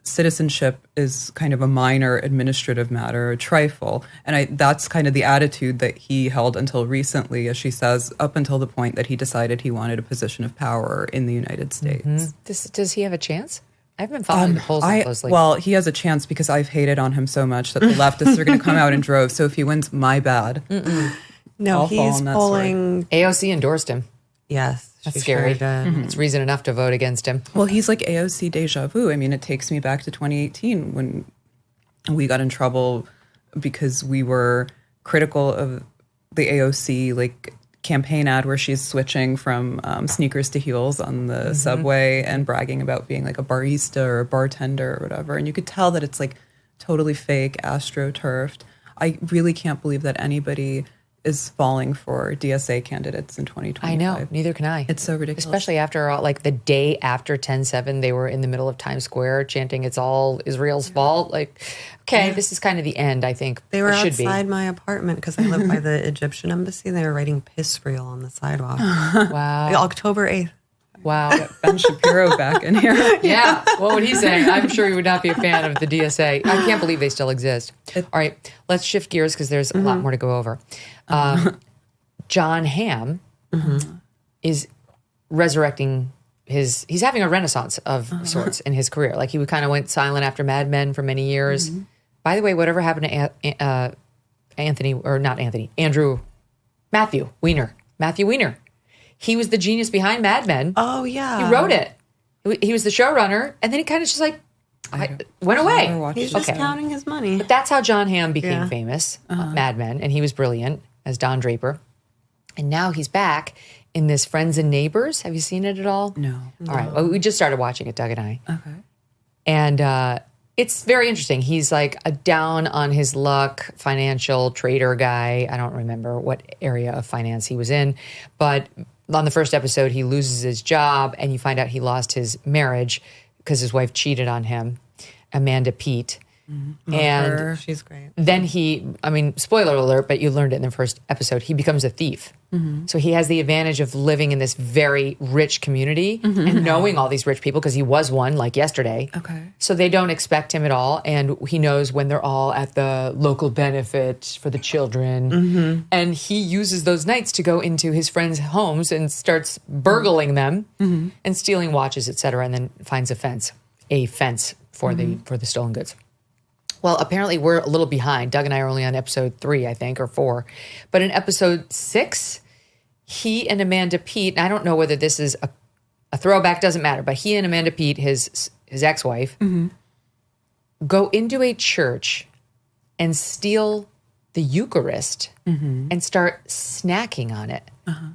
Citizenship is kind of a minor administrative matter, a trifle. And that's kind of the attitude that he held until recently, as she says, up until the point that he decided he wanted a position of power in the United States. Mm-hmm. Does he have a chance? I've been following the polls closely. Well, he has a chance because I've hated on him so much that the leftists are going to come out in droves. So if he wins, my bad. No, he's polling. AOC endorsed him. Yes. That's scary. It's reason enough to vote against him. Well, he's like AOC deja vu. I mean, it takes me back to 2018 when we got in trouble because we were critical of the AOC like campaign ad where she's switching from sneakers to heels on the subway and bragging about being like a barista or a bartender or whatever. And you could tell that it's like totally fake, astroturfed. I really can't believe that anybody is falling for DSA candidates in 2025. I know, neither can I. It's so ridiculous. Especially after all, like the day after 10/7, they were in the middle of Times Square chanting, "It's all Israel's fault." Like, okay, this is kind of the end, I think. They were outside my apartment because I live by the Egyptian embassy. They were writing piss real on the sidewalk. Wow. October 8th. Wow. Ben Shapiro back in here. Yeah. What would he say? I'm sure he would not be a fan of the DSA. I can't believe they still exist. All right, let's shift gears because there's a lot more to go over. John Hamm is resurrecting he's having a renaissance of sorts in his career. Like he kind of went silent after Mad Men for many years. By the way, whatever happened to Matthew Weiner. He was the genius behind Mad Men. Oh, yeah. He wrote it. He was the showrunner, and then he kind of just like went away. He's just counting his money. But that's how John Hamm became famous, Mad Men, and he was brilliant as Don Draper. And now he's back in this Friends and Neighbors. Have you seen it at all? No. All right. Well, we just started watching it, Doug and I. Okay. And it's very interesting. He's like a down on his luck financial trader guy. I don't remember what area of finance he was in, but on the first episode, he loses his job, and you find out he lost his marriage because his wife cheated on him, Amanda Peet. And she's great. Then spoiler alert, but you learned it in the first episode, he becomes a thief. So he has the advantage of living in this very rich community and knowing all these rich people because he was one like yesterday. Okay. So they don't expect him at all. And he knows when they're all at the local benefit for the children. And he uses those nights to go into his friends' homes and starts burgling them and stealing watches, et cetera, and then finds a fence for the stolen goods. Well, apparently we're a little behind. Doug and I are only on episode 3, I think, or 4. But in episode 6, he and Amanda Peet, and I don't know whether this is a throwback, doesn't matter, but he and Amanda Peet, his ex-wife, go into a church and steal the Eucharist and start snacking on it,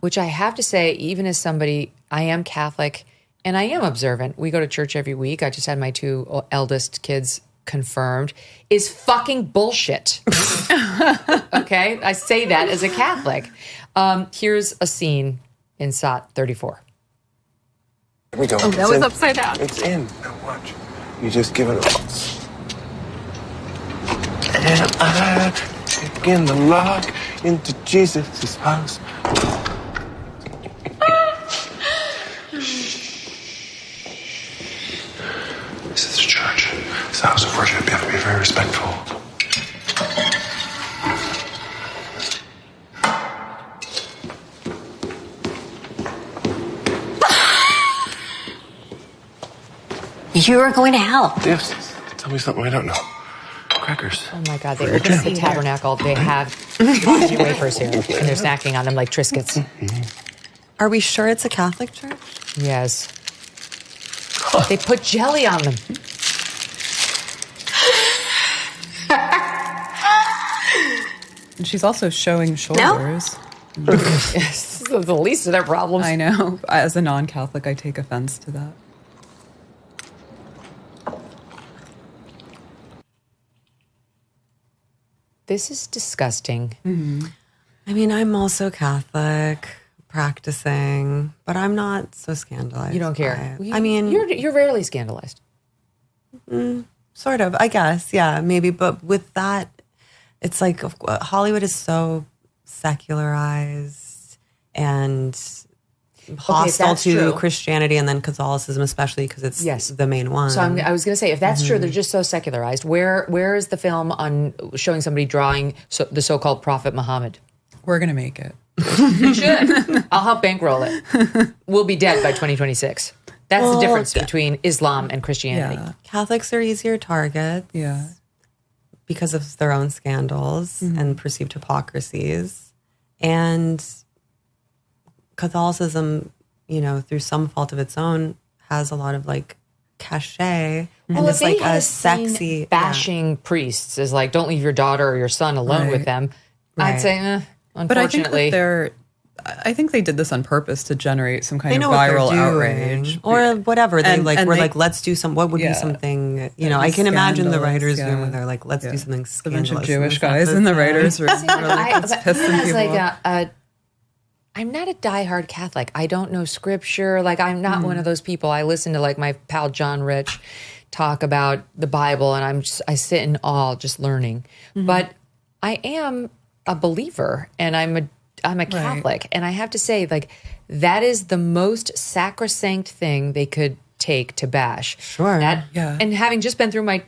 which I have to say, even as somebody, I am Catholic and I am observant. We go to church every week. I just had my 2 eldest kids confirmed, is fucking bullshit. Okay? I say that as a Catholic. Here's a scene in SOT 34. We go. Oh, that was upside down. It's in. Now watch. You just give it a once. And I begin the lock into Jesus' house. It's a house of worship. You have to be very respectful. You're going to hell. Yes. Tell me something I don't know. Crackers. Oh my God, they open the tabernacle. They have wafers here, and they're snacking on them like Triscuits. Are we sure it's a Catholic church? Yes. They put jelly on them. And she's also showing shoulders. No? Yes, the least of their problems. I know. As a non-Catholic, I take offense to that. This is disgusting. Mm-hmm. I mean, I'm also Catholic, practicing, but I'm not so scandalized. You don't care. I mean, you're rarely scandalized. Sort of, I guess. Yeah, maybe. But with that, it's like Hollywood is so secularized and hostile to true. Christianity and then Catholicism, especially because it's the main one. So I was going to say, if that's true, they're just so secularized. Where is the film on showing somebody drawing the so-called Prophet Muhammad? We're going to make it. You should. I'll help bankroll it. We'll be dead by 2026. That's the difference between Islam and Christianity. Yeah. Catholics are easier targets. Yeah. Because of their own scandals and perceived hypocrisies. And Catholicism, through some fault of its own, has a lot of like cachet. And it's like a sexy bashing priests is like, don't leave your daughter or your son alone with them. Right. I'd say, unfortunately. But I think they did this on purpose to generate some kind of viral outrage. Or whatever. They were like, let's do what would be something, I can imagine the writers' room where they're like, let's do something scandalous. A bunch of Jewish guys in the writers' room. Let's piss some people off. I'm not a diehard Catholic. I don't know scripture. Like, I'm not one of those people. I listen to like my pal John Rich talk about the Bible, and I sit in awe just learning. But I am a believer, and I'm a Catholic, and I have to say, like, that is the most sacrosanct thing they could take to bash. Sure. And having just been through my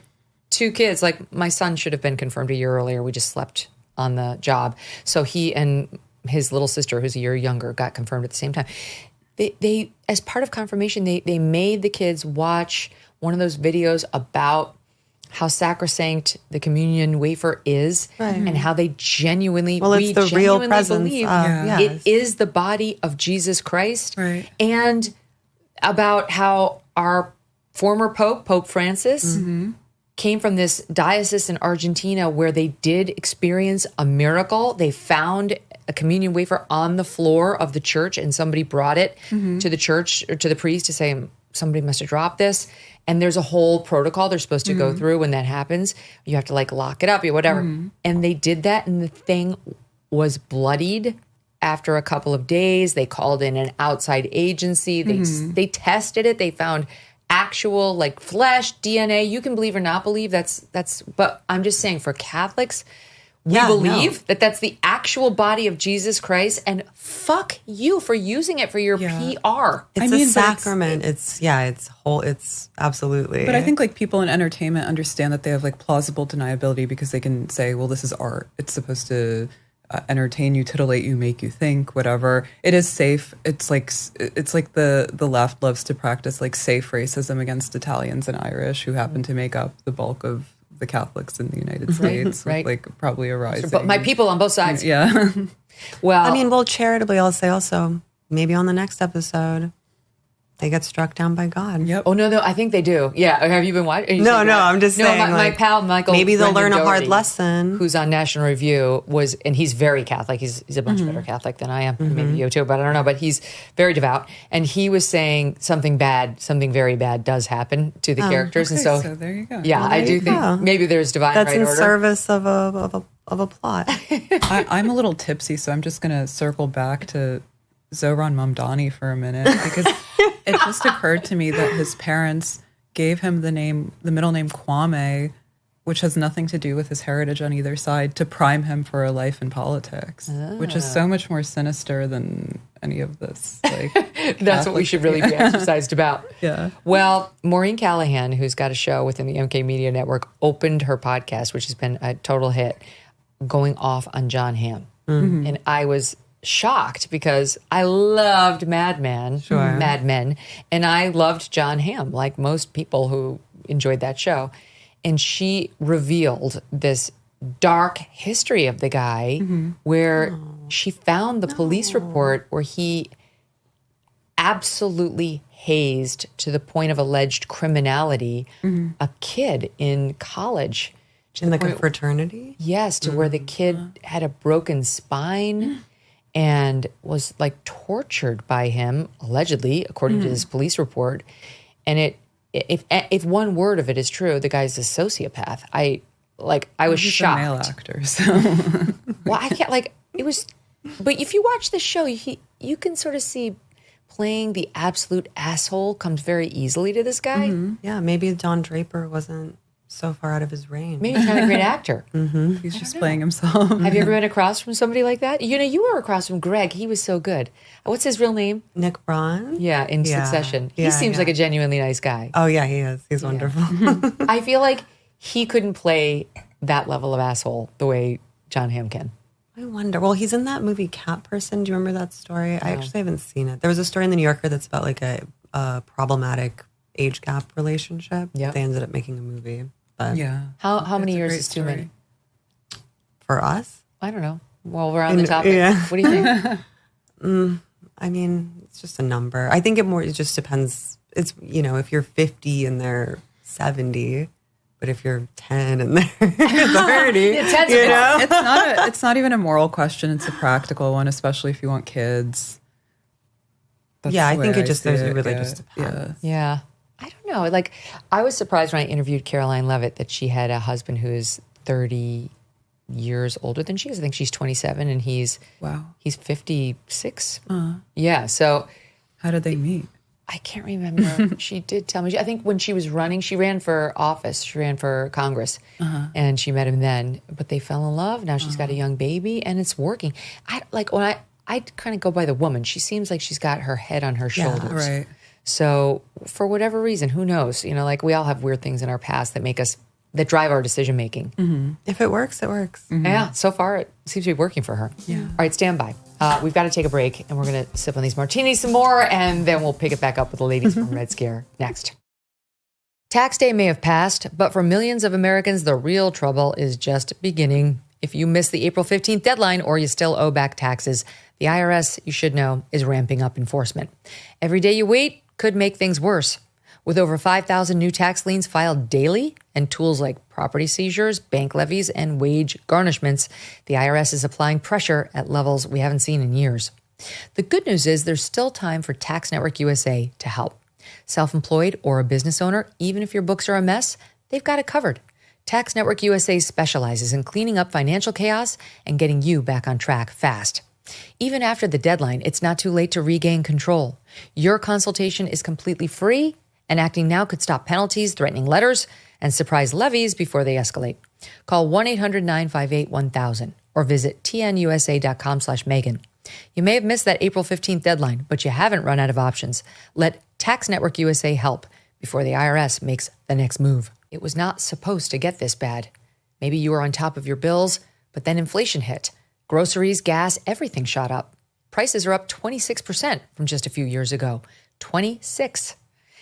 2 kids, like my son should have been confirmed a year earlier. We just slept on the job. So he and his little sister, who's a year younger, got confirmed at the same time. They as part of confirmation, they made the kids watch one of those videos about how sacrosanct the communion wafer is and how they genuinely, it's the real presence believe of, it is the body of Jesus Christ. And about how our former Pope, Pope Francis, came from this diocese in Argentina where they did experience a miracle. They found a communion wafer on the floor of the church, and somebody brought it to the church or to the priest to say, somebody must have dropped this. And there's a whole protocol they're supposed to go through when that happens. You have to like lock it up or whatever. And they did that, and the thing was bloodied after a couple of days. They called in an outside agency. They tested it. They found actual like flesh, DNA. You can believe or not believe. But I'm just saying, for Catholics, we believe that that's the actual body of Jesus Christ, and fuck you for using it for your PR. It's a sacrament. It's absolutely. But I think like people in entertainment understand that they have like plausible deniability because they can say, well, this is art. It's supposed to entertain you, titillate you, make you think, whatever. It is safe. It's like the left loves to practice like safe racism against Italians and Irish who happen to make up the bulk of the Catholics in the United States, like probably a rising. But my people on both sides. Yeah. Well, I mean, charitably, I'll say also, maybe on the next episode, they get struck down by God. Yep. Oh, no, I think they do. Yeah. Have you been watching? No, I'm just saying. My pal, Michael, maybe they'll learn a hard Doherty, lesson. Who's on National Review, and he's very Catholic. He's a much better Catholic than I am. Maybe you too, but I don't know. But he's very devout. And he was saying something very bad does happen to the characters. Okay, and so there you go. Yeah, well, I do think maybe there's divine That's right in order. service of a plot. I'm a little tipsy, so I'm just going to circle back to Zohran Mamdani for a minute because it just occurred to me that his parents gave him the middle name Kwame, which has nothing to do with his heritage on either side, to prime him for a life in politics, which is so much more sinister than any of this. Like, That's what we should really be exercised about. Yeah. Well, Maureen Callahan, who's got a show within the MK Media Network, opened her podcast, which has been a total hit, going off on John Hamm. Mm-hmm. And I was shocked because I loved Mad Men, and I loved John Hamm, like most people who enjoyed that show. And she revealed this dark history of the guy where she found the police report where he absolutely hazed to the point of alleged criminality a kid in college. In like a fraternity? Yes, to where the kid had a broken spine and was like tortured by him, allegedly, according to this police report. And if one word of it is true, the guy's a sociopath. I was shocked. He's a male actor, so. Well, I can't it was, but if you watch the show, you can sort of see playing the absolute asshole comes very easily to this guy. Yeah, maybe Don Draper wasn't so far out of his range. Maybe he's not a great actor. He's just playing himself. Have you ever been across from somebody like that? You were across from Greg. He was so good. What's his real name? Nick Braun? Yeah, in Succession. He seems like a genuinely nice guy. Oh, yeah, he is. He's wonderful. I feel like he couldn't play that level of asshole the way John Hamm can. I wonder. Well, he's in that movie Cat Person. Do you remember that story? I actually haven't seen it. There was a story in The New Yorker that's about like a problematic age gap relationship. Yep. They ended up making a movie. But How many years is too many? For us? I don't know. Well, we're on the topic. What do you think? I mean, it's just a number. I think it just depends. It's, if you're 50 and they're 70, but if you're 10 and they're 30, It's not even a moral question. It's a practical one, especially if you want kids. That's I think it just depends. Yeah. I don't know. I was surprised when I interviewed Caroline Levitt that she had a husband who's 30 years older than she is. I think she's 27 and he's 56. Yeah. So how did they meet? I can't remember. She did tell me. I think when she was running, she ran for office. She ran for Congress, and she met him then. But they fell in love. Now she's got a young baby, and it's working. I kind of go by the woman. She seems like she's got her head on her shoulders. Right. So for whatever reason, who knows? We all have weird things in our past that drive our decision making. If it works, it works. Yeah. So far, it seems to be working for her. Yeah. All right, stand by. We've got to take a break, and we're going to sip on these martinis some more, and then we'll pick it back up with the ladies from Red Scare next. Tax day may have passed, but for millions of Americans, the real trouble is just beginning. If you missed the April 15th deadline or you still owe back taxes, the IRS, you should know, is ramping up enforcement. Every day you wait could make things worse. With over 5,000 new tax liens filed daily and tools like property seizures, bank levies, and wage garnishments, the IRS is applying pressure at levels we haven't seen in years. The good news is there's still time for Tax Network USA to help. Self-employed or a business owner, even if your books are a mess, they've got it covered. Tax Network USA specializes in cleaning up financial chaos and getting you back on track fast. Even after the deadline, it's not too late to regain control. Your consultation is completely free, and acting now could stop penalties, threatening letters, and surprise levies before they escalate. Call 1-800-958-1000 or visit tnusa.com/Megyn. You may have missed that April 15th deadline, but you haven't run out of options. Let Tax Network USA help before the IRS makes the next move. It was not supposed to get this bad. Maybe you were on top of your bills, but then inflation hit. Groceries, gas, everything shot up. Prices are up 26% from just a few years ago. 26.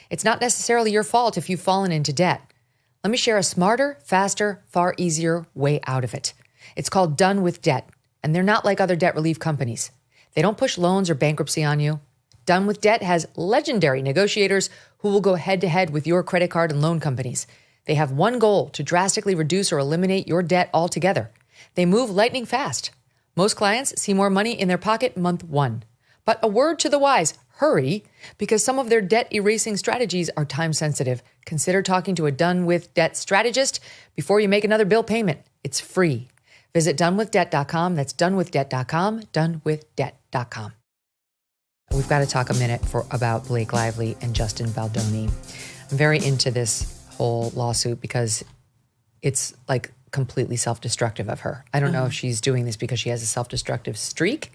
It's not necessarily your fault if you've fallen into debt. Let me share a smarter, faster, far easier way out of it. It's called Done with Debt, and they're not like other debt relief companies. They don't push loans or bankruptcy on you. Done with Debt has legendary negotiators who will go head-to-head with your credit card and loan companies. They have one goal: to drastically reduce or eliminate your debt altogether. They move lightning fast. Most clients see more money in their pocket month one. But a word to the wise: hurry, because some of their debt erasing strategies are time sensitive. Consider talking to a Done with Debt strategist before you make another bill payment. It's free. Visit donewithdebt.com. That's donewithdebt.com. Donewithdebt.com. We've got to talk a minute about Blake Lively and Justin Baldoni. I'm very into this whole lawsuit because it's like completely self-destructive of her. I don't know if she's doing this because she has a self-destructive streak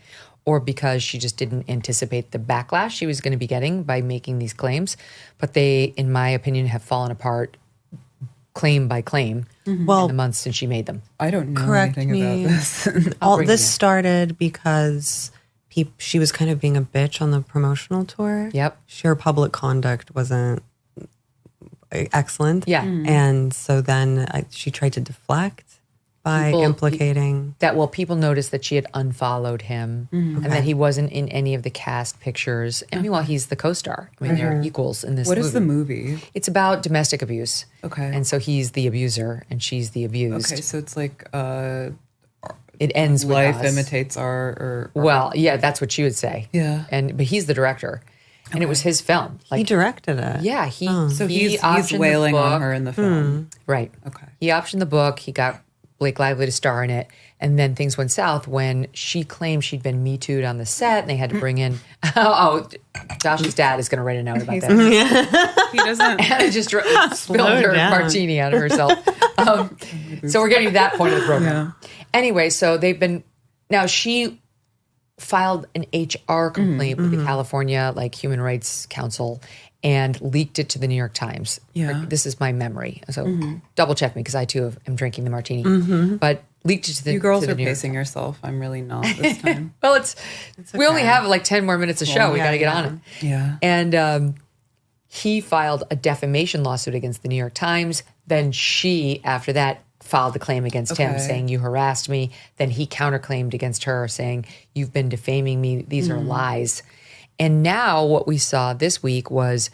or because she just didn't anticipate the backlash she was going to be getting by making these claims. But they, in my opinion, have fallen apart claim by claim in the months since she made them. I don't know Correct anything me. about this. All this started because she was kind of being a bitch on the promotional tour. Yep. Her public conduct wasn't excellent. Yeah. And so then she tried to deflect by implicating people noticed that she had unfollowed him and that he wasn't in any of the cast pictures. And meanwhile, he's the co-star. I mean, they're equals in this movie. What is the movie? It's about domestic abuse. Okay. And so he's the abuser and she's the abused. Okay, so it's like it ends with life us. imitates art. Well, yeah, that's what she would say. Yeah. But he's the director. And it was his film. he directed it. Yeah, So he's optioned wailing the book. on her in the film. Right. Okay. He optioned the book. He got Blake Lively to star in it. And then things went south when she claimed she'd been Me Too'd on the set and they had to bring in, Josh's dad is going to write a note about that. He doesn't. Hannah just spilled her martini on herself. So we're getting to that point of the program. Yeah. Anyway, so now she filed an HR complaint with the California Human Rights Council and leaked it to the New York Times. Yeah. This is my memory. So double check me because I too am drinking the martini. But leaked it to the You girls to the are New York pacing yourself. I'm really not this time. Well, we only have 10 more minutes of show. We got to get on it. Yeah. And he filed a defamation lawsuit against the New York Times. Then she, after that, filed a claim against him saying, you harassed me. Then he counterclaimed against her saying, you've been defaming me. These are lies. And now what we saw this week was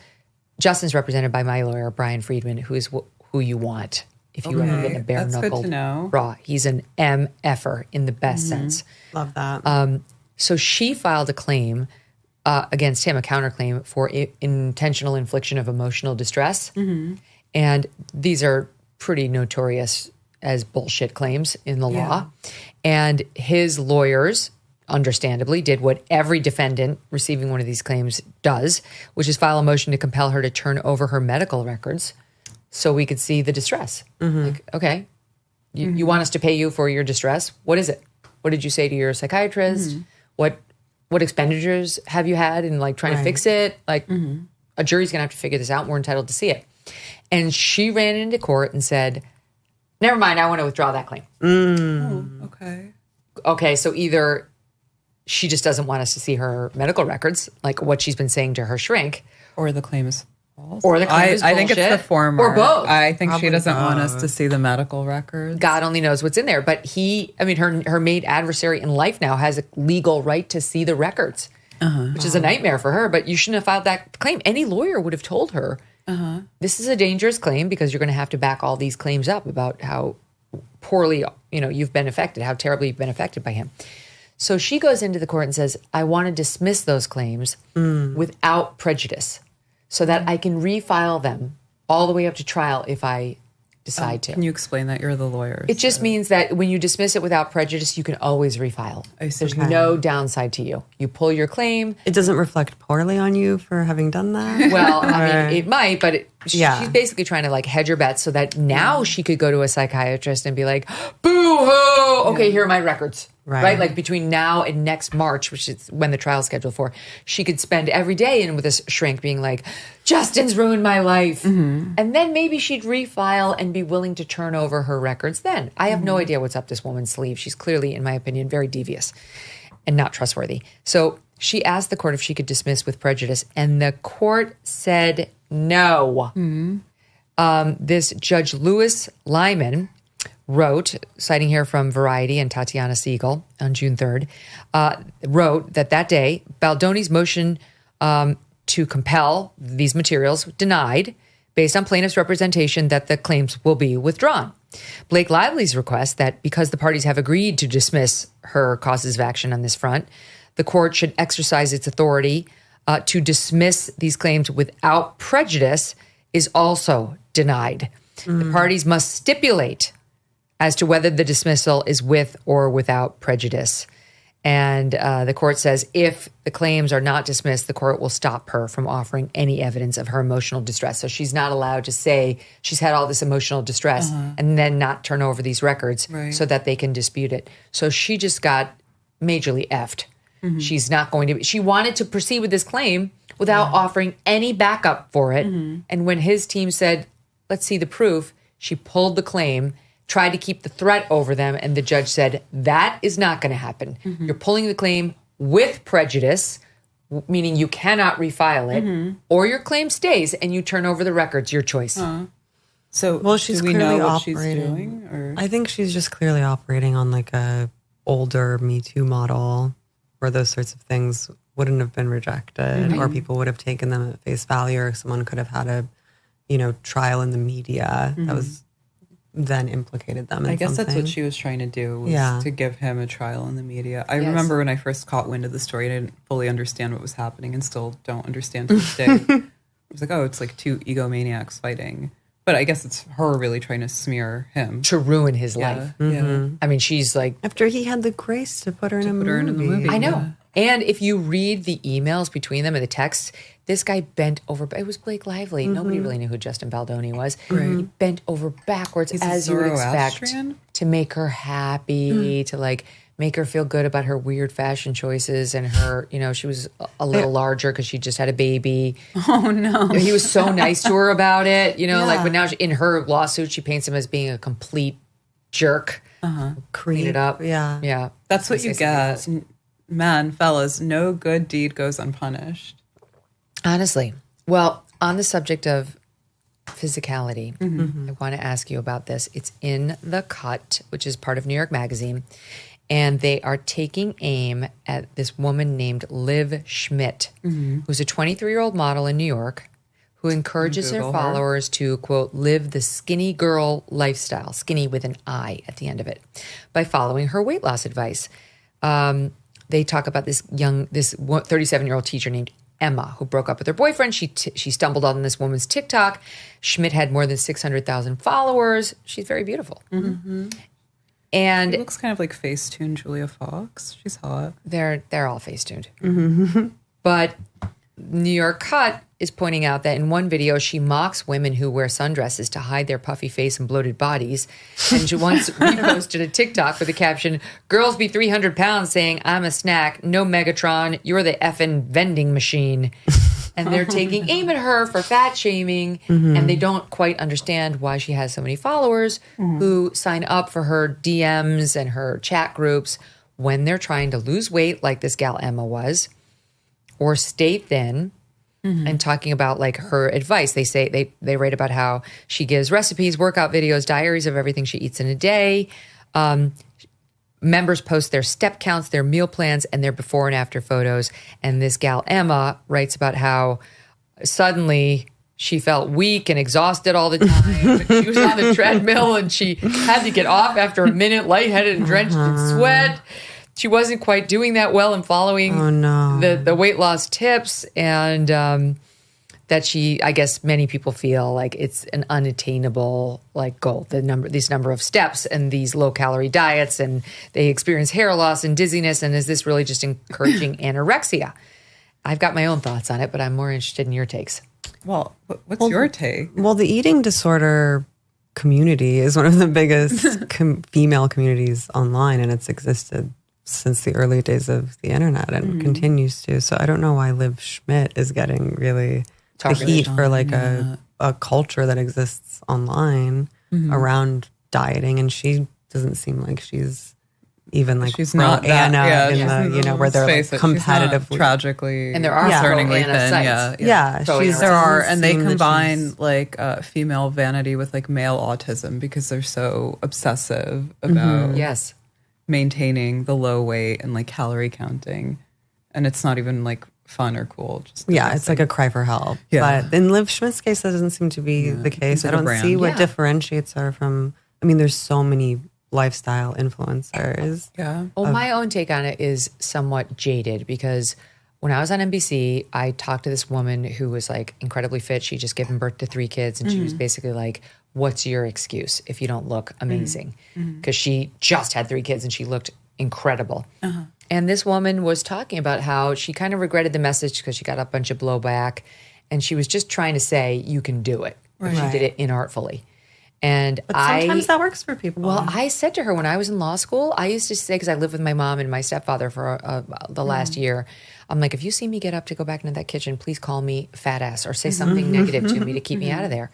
Justin's represented by my lawyer, Brian Friedman, who is who you want if you ever get in a bare That's knuckle good to know. raw. He's an MFer in the best sense. Love that. So she filed a claim against him, a counterclaim for intentional infliction of emotional distress. And these are pretty notorious as bullshit claims in the law. And his lawyers, understandably, did what every defendant receiving one of these claims does, which is file a motion to compel her to turn over her medical records so we could see the distress. Okay, you want us to pay you for your distress? What is it? What did you say to your psychiatrist? What expenditures have you had in trying to fix it? A jury's gonna have to figure this out and we're entitled to see it. And she ran into court and said, never mind, I want to withdraw that claim. Okay, so either she just doesn't want us to see her medical records, like what she's been saying to her shrink. Or the claim is false. Or the claim is I think it's the former. Or both. I think she doesn't want us to see the medical records. God only knows what's in there. But her main adversary in life now has a legal right to see the records, which is a nightmare for her. But you shouldn't have filed that claim. Any lawyer would have told her, this is a dangerous claim because you're going to have to back all these claims up about how poorly, you've been affected, how terribly you've been affected by him. So she goes into the court and says, I want to dismiss those claims without prejudice so that I can refile them all the way up to trial if I decide to. Can you explain that? You're the lawyer. It just means that when you dismiss it without prejudice, you can always refile. There's no downside to you. You pull your claim. It doesn't reflect poorly on you for having done that? Well, it might, but she's basically trying to hedge her bets so that now she could go to a psychiatrist and be like, boo-hoo, okay, here are my records. Right? Between now and next March, which is when the trial's scheduled for, she could spend every day in with this shrink being like, Justin's ruined my life. And then maybe she'd refile and be willing to turn over her records then. I have no idea what's up this woman's sleeve. She's clearly, in my opinion, very devious and not trustworthy. So she asked the court if she could dismiss with prejudice, and the court said no. This Judge Louis Lyman wrote, citing here from Variety and Tatiana Siegel on June 3rd, wrote that day, Baldoni's motion to compel these materials denied based on plaintiff's representation that the claims will be withdrawn. Blake Lively's request that because the parties have agreed to dismiss her causes of action on this front, the court should exercise its authority to dismiss these claims without prejudice is also denied. The parties must stipulate as to whether the dismissal is with or without prejudice. And the court says if the claims are not dismissed, the court will stop her from offering any evidence of her emotional distress. So she's not allowed to say she's had all this emotional distress and then not turn over these records so that they can dispute it. So she just got majorly effed. She's not going to. She wanted to proceed with this claim without offering any backup for it. And when his team said, "Let's see the proof," she pulled the claim, tried to keep the threat over them, and the judge said, "That is not going to happen. You're pulling the claim with prejudice." Meaning you cannot refile it, or your claim stays and you turn over the records, your choice. So, well, she's do we clearly know what operating. she's doing? Or? I think she's just clearly operating on like a older Me Too model, where those sorts of things wouldn't have been rejected, or people would have taken them at face value, or someone could have had a, trial in the media that was then implicated them in I guess that's something. what she was trying to do, was to give him a trial in the media. I remember when I first caught wind of the story, I didn't fully understand what was happening and still don't understand to this day. I was like, oh, it's like two egomaniacs fighting. But I guess it's her really trying to smear him. To ruin his life. Yeah. I mean, she's like... After he had the grace to put her in a movie. I know. And if you read the emails between them and the texts, this guy bent over. It was Blake Lively. Nobody really knew who Justin Baldoni was. He bent over backwards, as you would expect, to make her happy, to like make her feel good about her weird fashion choices and her, she was a little larger because she just had a baby. Oh no. He was so nice to her about it, like, but now in her lawsuit, she paints him as being a complete jerk. Clean it up. Yeah. That's what you get. Man, fellas, no good deed goes unpunished. Honestly. Well, on the subject of physicality, I want to ask you about this. It's in The Cut, which is part of New York Magazine, and they are taking aim at this woman named Liv Schmidt, who's a 23-year-old model in New York who encourages her followers to, quote, live the skinny girl lifestyle, skinny with an I at the end of it, by following her weight loss advice. They talk about this 37-year-old teacher named Emma, who broke up with her boyfriend. She stumbled on this woman's TikTok. Schmidt had more than 600,000 followers. She's very beautiful. And she looks kind of like Facetune Julia Fox. She's hot. They're all Facetuned. But New York Cut is pointing out that in one video, she mocks women who wear sundresses to hide their puffy face and bloated bodies. And she once reposted a TikTok with the caption, "Girls be 300 pounds saying, I'm a snack. No Megatron. You're the effing vending machine." And they're taking aim at her for fat shaming. And they don't quite understand why she has so many followers who sign up for her DMs and her chat groups when they're trying to lose weight, like this gal Emma was, or stay thin. And talking about like her advice. They say they write about how she gives recipes, workout videos, diaries of everything she eats in a day. Members post their step counts, their meal plans, and their before and after photos. And this gal Emma writes about how suddenly she felt weak and exhausted all the time. She was on the treadmill and she had to get off after a minute, lightheaded and drenched in sweat. She wasn't quite doing that well in following the weight loss tips, and that I guess many people feel like it's an unattainable like goal. This number of steps and these low calorie diets, and they experience hair loss and dizziness. And is this really just encouraging anorexia? I've got my own thoughts on it, but I'm more interested in your takes. Well, what's your take? Well, the eating disorder community is one of the biggest female communities online, and it's existed since the early days of the internet and continues to. So I don't know why Liv Schmidt is getting really the heat for like a culture that exists online around dieting. And she doesn't seem like she's even like she's not Anna in the, where they're like competitive. Tragically. And there are concerningly Anna sites. There are. And they combine like female vanity with like male autism because they're so obsessive about maintaining the low weight and like calorie counting, and it's not even like fun or cool. It's like a cry for help. But in Liv Schmidt's case, that doesn't seem to be the case. I don't see what differentiates her from. I mean, there's so many lifestyle influencers. Well, my own take on it is somewhat jaded because when I was on NBC, I talked to this woman who was like incredibly fit. She just given birth to 3 kids, and she was basically like, what's your excuse if you don't look amazing? Because she just had 3 kids and she looked incredible. And this woman was talking about how she kind of regretted the message because she got a bunch of blowback, and she was just trying to say, you can do it. But she did it inartfully. And But sometimes that works for people. Well, I said to her when I was in law school, I used to say, because I lived with my mom and my stepfather for the last year, I'm like, if you see me get up to go back into that kitchen, please call me fat ass or say something negative to me to keep me out of there.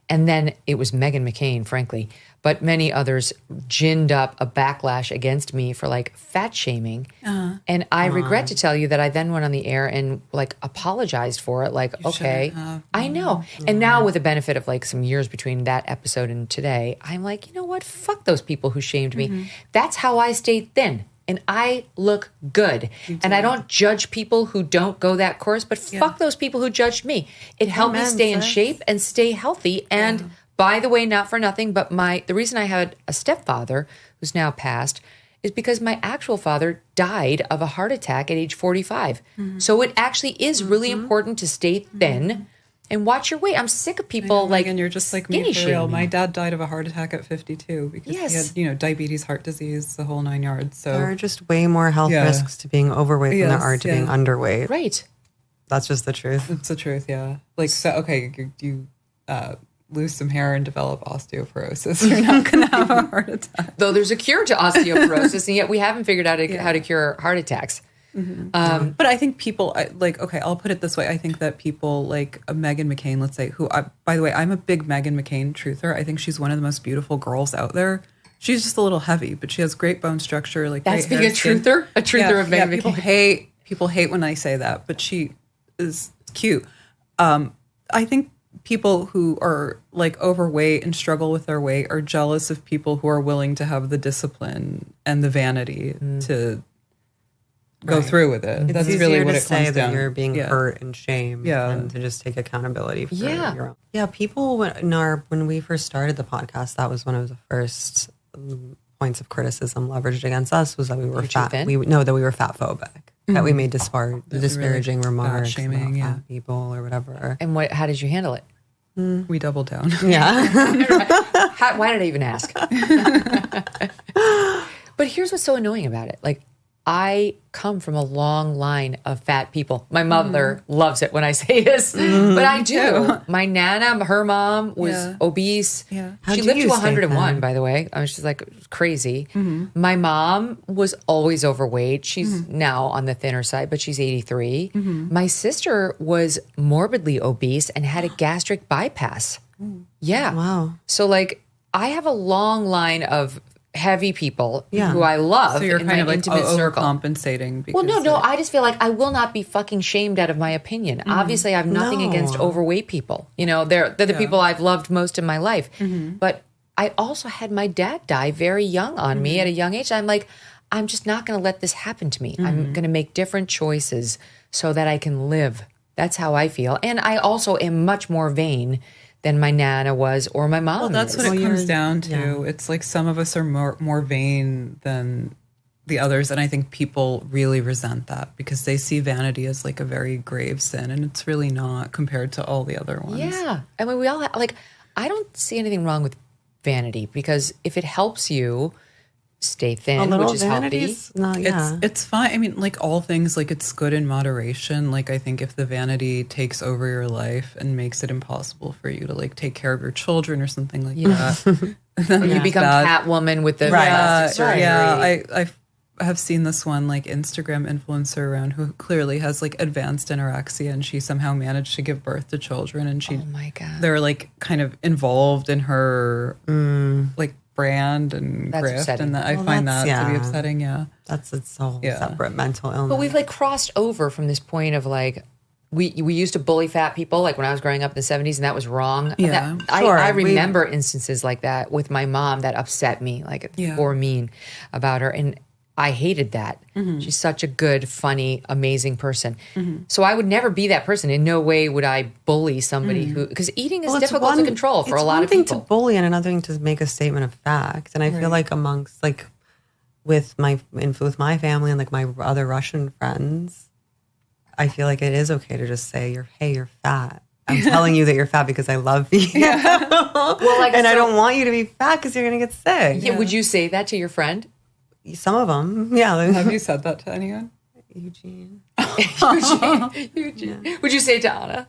And then it was Megyn McCain, frankly, but many others ginned up a backlash against me for like fat shaming. And I regret to tell you that I then went on the air and like apologized for it. Like, okay, I know. And now with the benefit of like some years between that episode and today, I'm like, you know what? Fuck those people who shamed me. That's how I stayed thin. And I look good. And I don't judge people who don't go that course, but fuck those people who judged me. It helped me stay in shape and stay healthy. And by the way, not for nothing, but the reason I had a stepfather who's now passed is because my actual father died of a heart attack at age 45. So it actually is really important to stay thin and watch your weight. I'm sick of people like, and you're just like me for real. My dad died of a heart attack at 52 because he had, diabetes, heart disease, the whole 9 yards. So there are just way more health risks to being overweight than there are to being underweight. Right. That's just the truth. It's the truth, yeah. Like, so, okay, you lose some hair and develop osteoporosis. You're not going to have a heart attack. Though there's a cure to osteoporosis, and yet we haven't figured out how to cure heart attacks. But I think people I'll put it this way. I think that people like Megyn McCain, let's say, by the way, I'm a big Megyn McCain truther. I think she's one of the most beautiful girls out there. She's just a little heavy, but she has great bone structure. Like that's being a truther of Megyn McCain. People hate when I say that, but she is cute. I think people who are like overweight and struggle with their weight are jealous of people who are willing to have the discipline and the vanity to go through with it. It's That's easier really to what it say comes that down. you're being hurt and shamed and to just take accountability for your own. Yeah, people when we first started the podcast, that was one of the first points of criticism leveraged against us was that we were fat. That we were fat phobic. That we made disparaging remarks, shaming fat people or whatever. And how did you handle it? We doubled down. Yeah. Why did I even ask? But here's what's so annoying about it. Like, I come from a long line of fat people. My mother loves it when I say this, but I do. My Nana, her mom was obese. Yeah. She lived to 101, by the way. I was just like crazy. My mom was always overweight. She's now on the thinner side, but she's 83. My sister was morbidly obese and had a gastric bypass. Yeah. Wow. So like, I have a long line of heavy people who I love. So you're in kind my of like intimate circle. overcompensating. Well, no. I just feel like I will not be fucking shamed out of my opinion. Obviously, I have nothing against overweight people. You know, they're the people I've loved most in my life. But I also had my dad die very young on me at a young age. I'm like, I'm just not going to let this happen to me. I'm going to make different choices so that I can live. That's how I feel. And I also am much more vain than my Nana was or my mom. Well, that's what it comes down to. Yeah. It's like some of us are more vain than the others. And I think people really resent that because they see vanity as like a very grave sin. And it's really not compared to all the other ones. Yeah. I mean, we all I don't see anything wrong with vanity because if it helps you stay thin, which is healthy. It's fine. I mean, like all things, like it's good in moderation. Like I think if the vanity takes over your life and makes it impossible for you to like take care of your children or something like that, then you become Catwoman with the plastic surgery. Yeah, I have seen this one like Instagram influencer around who clearly has like advanced anorexia and she somehow managed to give birth to children and oh my God, they're like kind of involved in her like brand and grift, and I find that to be upsetting. Yeah, that's its whole separate mental illness. But we've like crossed over from this point of like we used to bully fat people like when I was growing up in the 70s, and that was wrong. Yeah, I remember instances like that with my mom that upset me, like or mean about her, and I hated that. She's such a good, funny, amazing person. So I would never be that person. In no way would I bully somebody who, because eating is difficult to control for a lot of people. It's one thing to bully and another thing to make a statement of fact. And I feel like amongst like with my family and like my other Russian friends, I feel like it is okay to just say you're fat. I'm telling you that you're fat because I love you. I don't want you to be fat because you're going to get sick. Yeah. Would you say that to your friend? Some of them, yeah. Have you said that to anyone? Eugene. Eugene. Would you say it to Anna?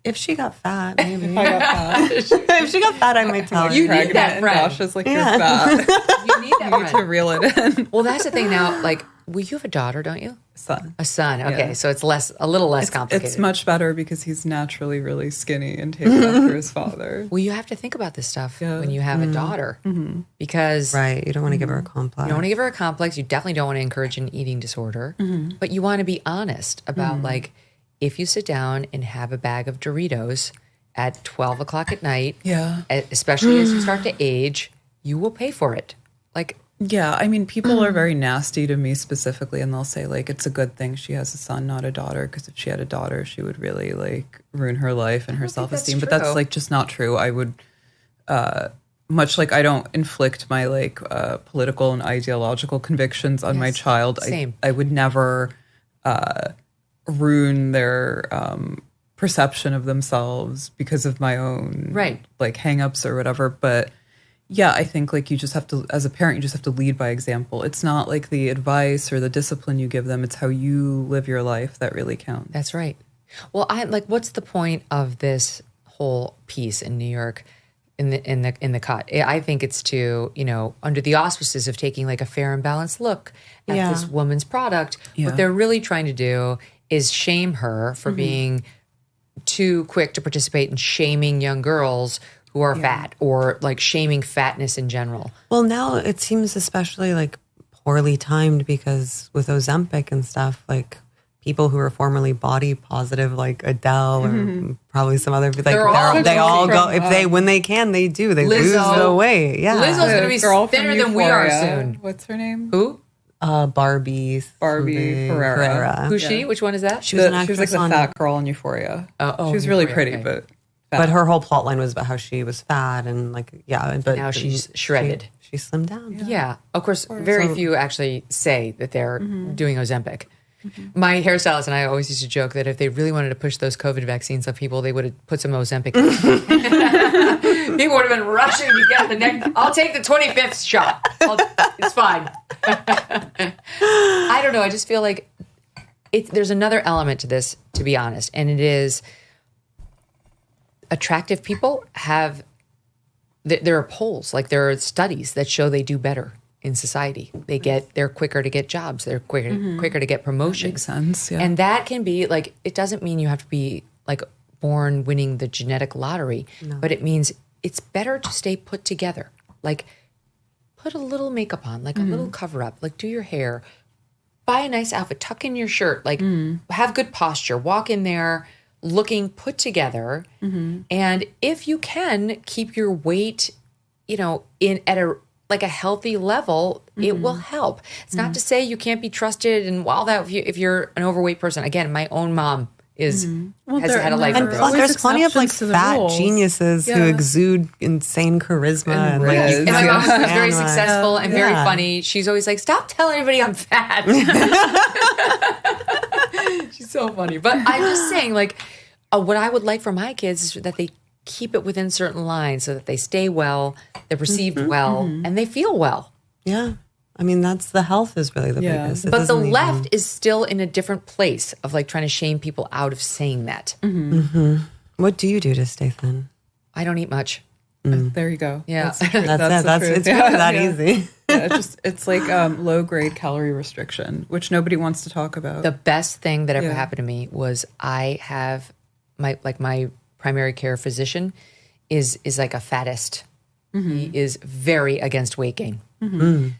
If she got fat, maybe. If I got fat. If she got fat, I might tell her. You need that friend. Josh is like, you're fat. You need that You need to friend. reel it in. Well, that's the thing now. Like, well, you have a daughter, don't you? Son. A son. Okay, Yeah. so it's a little less complicated. It's much better because he's naturally really skinny and takes after his father. Well, you have to think about this stuff when you have a daughter, because Right. You don't want to give her a complex. you don't want to give her a complex. You definitely don't want to encourage an eating disorder, but you want to be honest about like, if you sit down and have a bag of Doritos at 12 o'clock at night, especially as you start to age, you will pay for it. Like, Yeah, I mean, people are very nasty to me specifically, and they'll say, like, it's a good thing she has a son, not a daughter, because if she had a daughter, she would really, like, ruin her life and her self-esteem. But that's, like, just not true. I would, much like I don't inflict my, like, political and ideological convictions on my child, same. I would never ruin their perception of themselves because of my own, like, hang-ups or whatever. But yeah, I think like you just have to, as a parent, you just have to lead by example. It's not like the advice or the discipline you give them. It's how you live your life that really counts. That's right. Well, I like, what's the point of this whole piece in New York in the cut? I think it's to, you know, under the auspices of taking like a fair and balanced look at this woman's product. What they're really trying to do is shame her for being too quick to participate in shaming young girls who are fat, or like shaming fatness in general. Well, now it seems especially like poorly timed, because with Ozempic and stuff, like people who are formerly body positive, like Adele or probably some other, like they all go, if they, when they can, they do, they lose the weight. Yeah. Lizzo's going to be thinner than we are soon. What's her name? Who? Barbie Ferreira. Who's she? Which one is that? She was an She was actress like the on fat girl in Euphoria. Oh, she was really Euphoria, pretty, okay. but her whole plot line was about how she was fat and like, but now she's shredded. She slimmed down. Yeah. Of course, very few actually say that they're doing Ozempic. My hairstylist and I always used to joke that if they really wanted to push those COVID vaccines on people, they would have put some Ozempic in. People would have been rushing to get the next. I'll take the 25th shot. It's fine. I don't know. I just feel like there's another element to this, to be honest, and it is attractive people have. There are polls, like there are studies that show they do better in society. They're quicker to get jobs. They're quicker to get promotions. That makes sense. Yeah. And that can be like, it doesn't mean you have to be like born winning the genetic lottery, but it means it's better to stay put together. Like put a little makeup on, like a little cover up, like do your hair, buy a nice outfit, tuck in your shirt, like have good posture, walk in there looking put together. And if you can keep your weight, you know, at a healthy level, it will help. It's not to say you can't be trusted and all that if you're an overweight person. Again, my own mom has had a life. And there's plenty of like fat geniuses who exude insane charisma and like. And my mom was very successful and very funny. She's always like, "Stop telling everybody I'm fat." She's so funny. But I'm just saying, like, what I would like for my kids is that they keep it within certain lines so that they stay well, they're perceived well, and they feel well. Yeah. I mean, that's the health is really the biggest. But the left is still in a different place of like trying to shame people out of saying that. What do you do to stay thin? I don't eat much. There you go. Yeah. That's it's really that easy. It's like low grade calorie restriction, which nobody wants to talk about. The best thing that ever happened to me was I have my primary care physician is like a fattest. He is very against weight gain.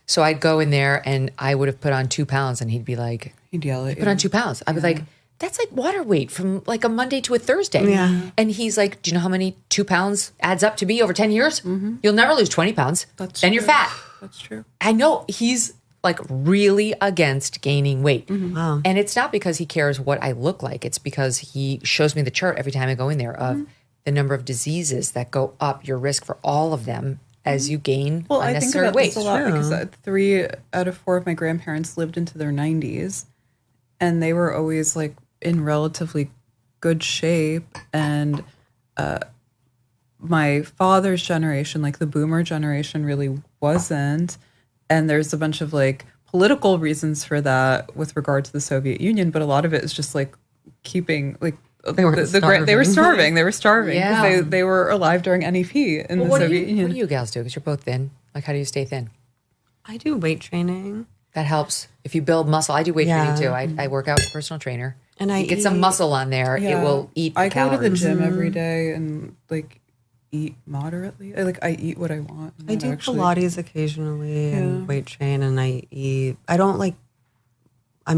So I'd go in there and I would have put on 2 pounds and he'd be like, he'd yell at you. Put on 2 pounds. I'd be like, that's like water weight from like a Monday to a Thursday. Yeah. And he's like, do you know how many 2 pounds adds up to be over 10 years? You'll never lose 20 pounds. Then you're fat. That's true. I know he's like really against gaining weight. Wow. And it's not because he cares what I look like. It's because he shows me the chart every time I go in there of the number of diseases that go up your risk for all of them as you gain unnecessary weight. I think about this a lot because 3 out of 4 of my grandparents lived into their 90s, and they were always like in relatively good shape. And my father's generation, like the boomer generation, really wasn't. And there's a bunch of like political reasons for that with regard to the Soviet Union, but a lot of it is just like keeping like They were starving. They were starving. Yeah. They were alive during NEP in the Soviet Union. What do you gals do? Because you're both thin. Like, how do you stay thin? I do weight training. That helps. If you build muscle, I do weight training too. I work out with a personal trainer. And I get some muscle on there. Yeah. It will eat the I calories. go to the gym every day and like eat moderately. I eat what I want. I do Pilates occasionally and weight train, and I'm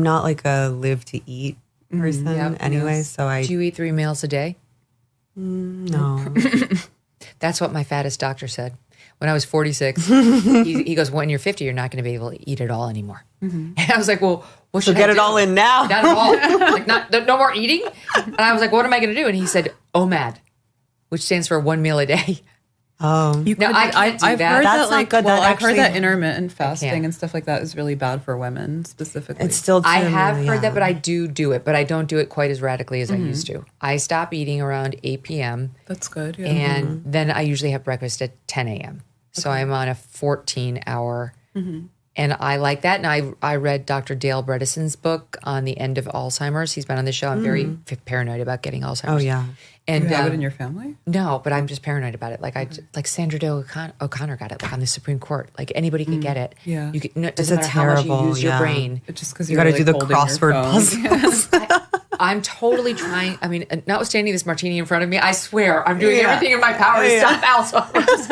not like a live to eat person anyway. So Do you eat 3 meals a day? No. That's what my fattest doctor said. When I was 46, he goes, when you're 50, you're not going to be able to eat it all anymore. And I was like, well, what should I do? Get it all in now. Not at all. Like, no more eating? And I was like, what am I going to do? And he said, OMAD, which stands for 1 meal a day. Oh. I can't do I've that. heard That's not good. That I've heard actually- that intermittent fasting and stuff like that is really bad for women specifically. It's still I have heard that, but I do it, but I don't do it quite as radically as I Mm-hmm. used to. I stop eating around 8 p.m. That's good. Yeah. And then I usually have breakfast at 10 a.m. So I'm on a 14-hour, and I like that. And I read Dr. Dale Bredesen's book on the end of Alzheimer's. He's been on the show. I'm very paranoid about getting Alzheimer's. Oh, yeah. And you have it in your family? No, but I'm just paranoid about it. Like Sandra Day O'Connor got it, like on the Supreme Court. Like anybody could get it. Yeah. You could, it doesn't matter how much you use your brain. It's just because You got to do the crossword puzzles. I'm totally trying. I mean, notwithstanding this martini in front of me, I swear I'm doing everything in my power to stop Alzheimer's.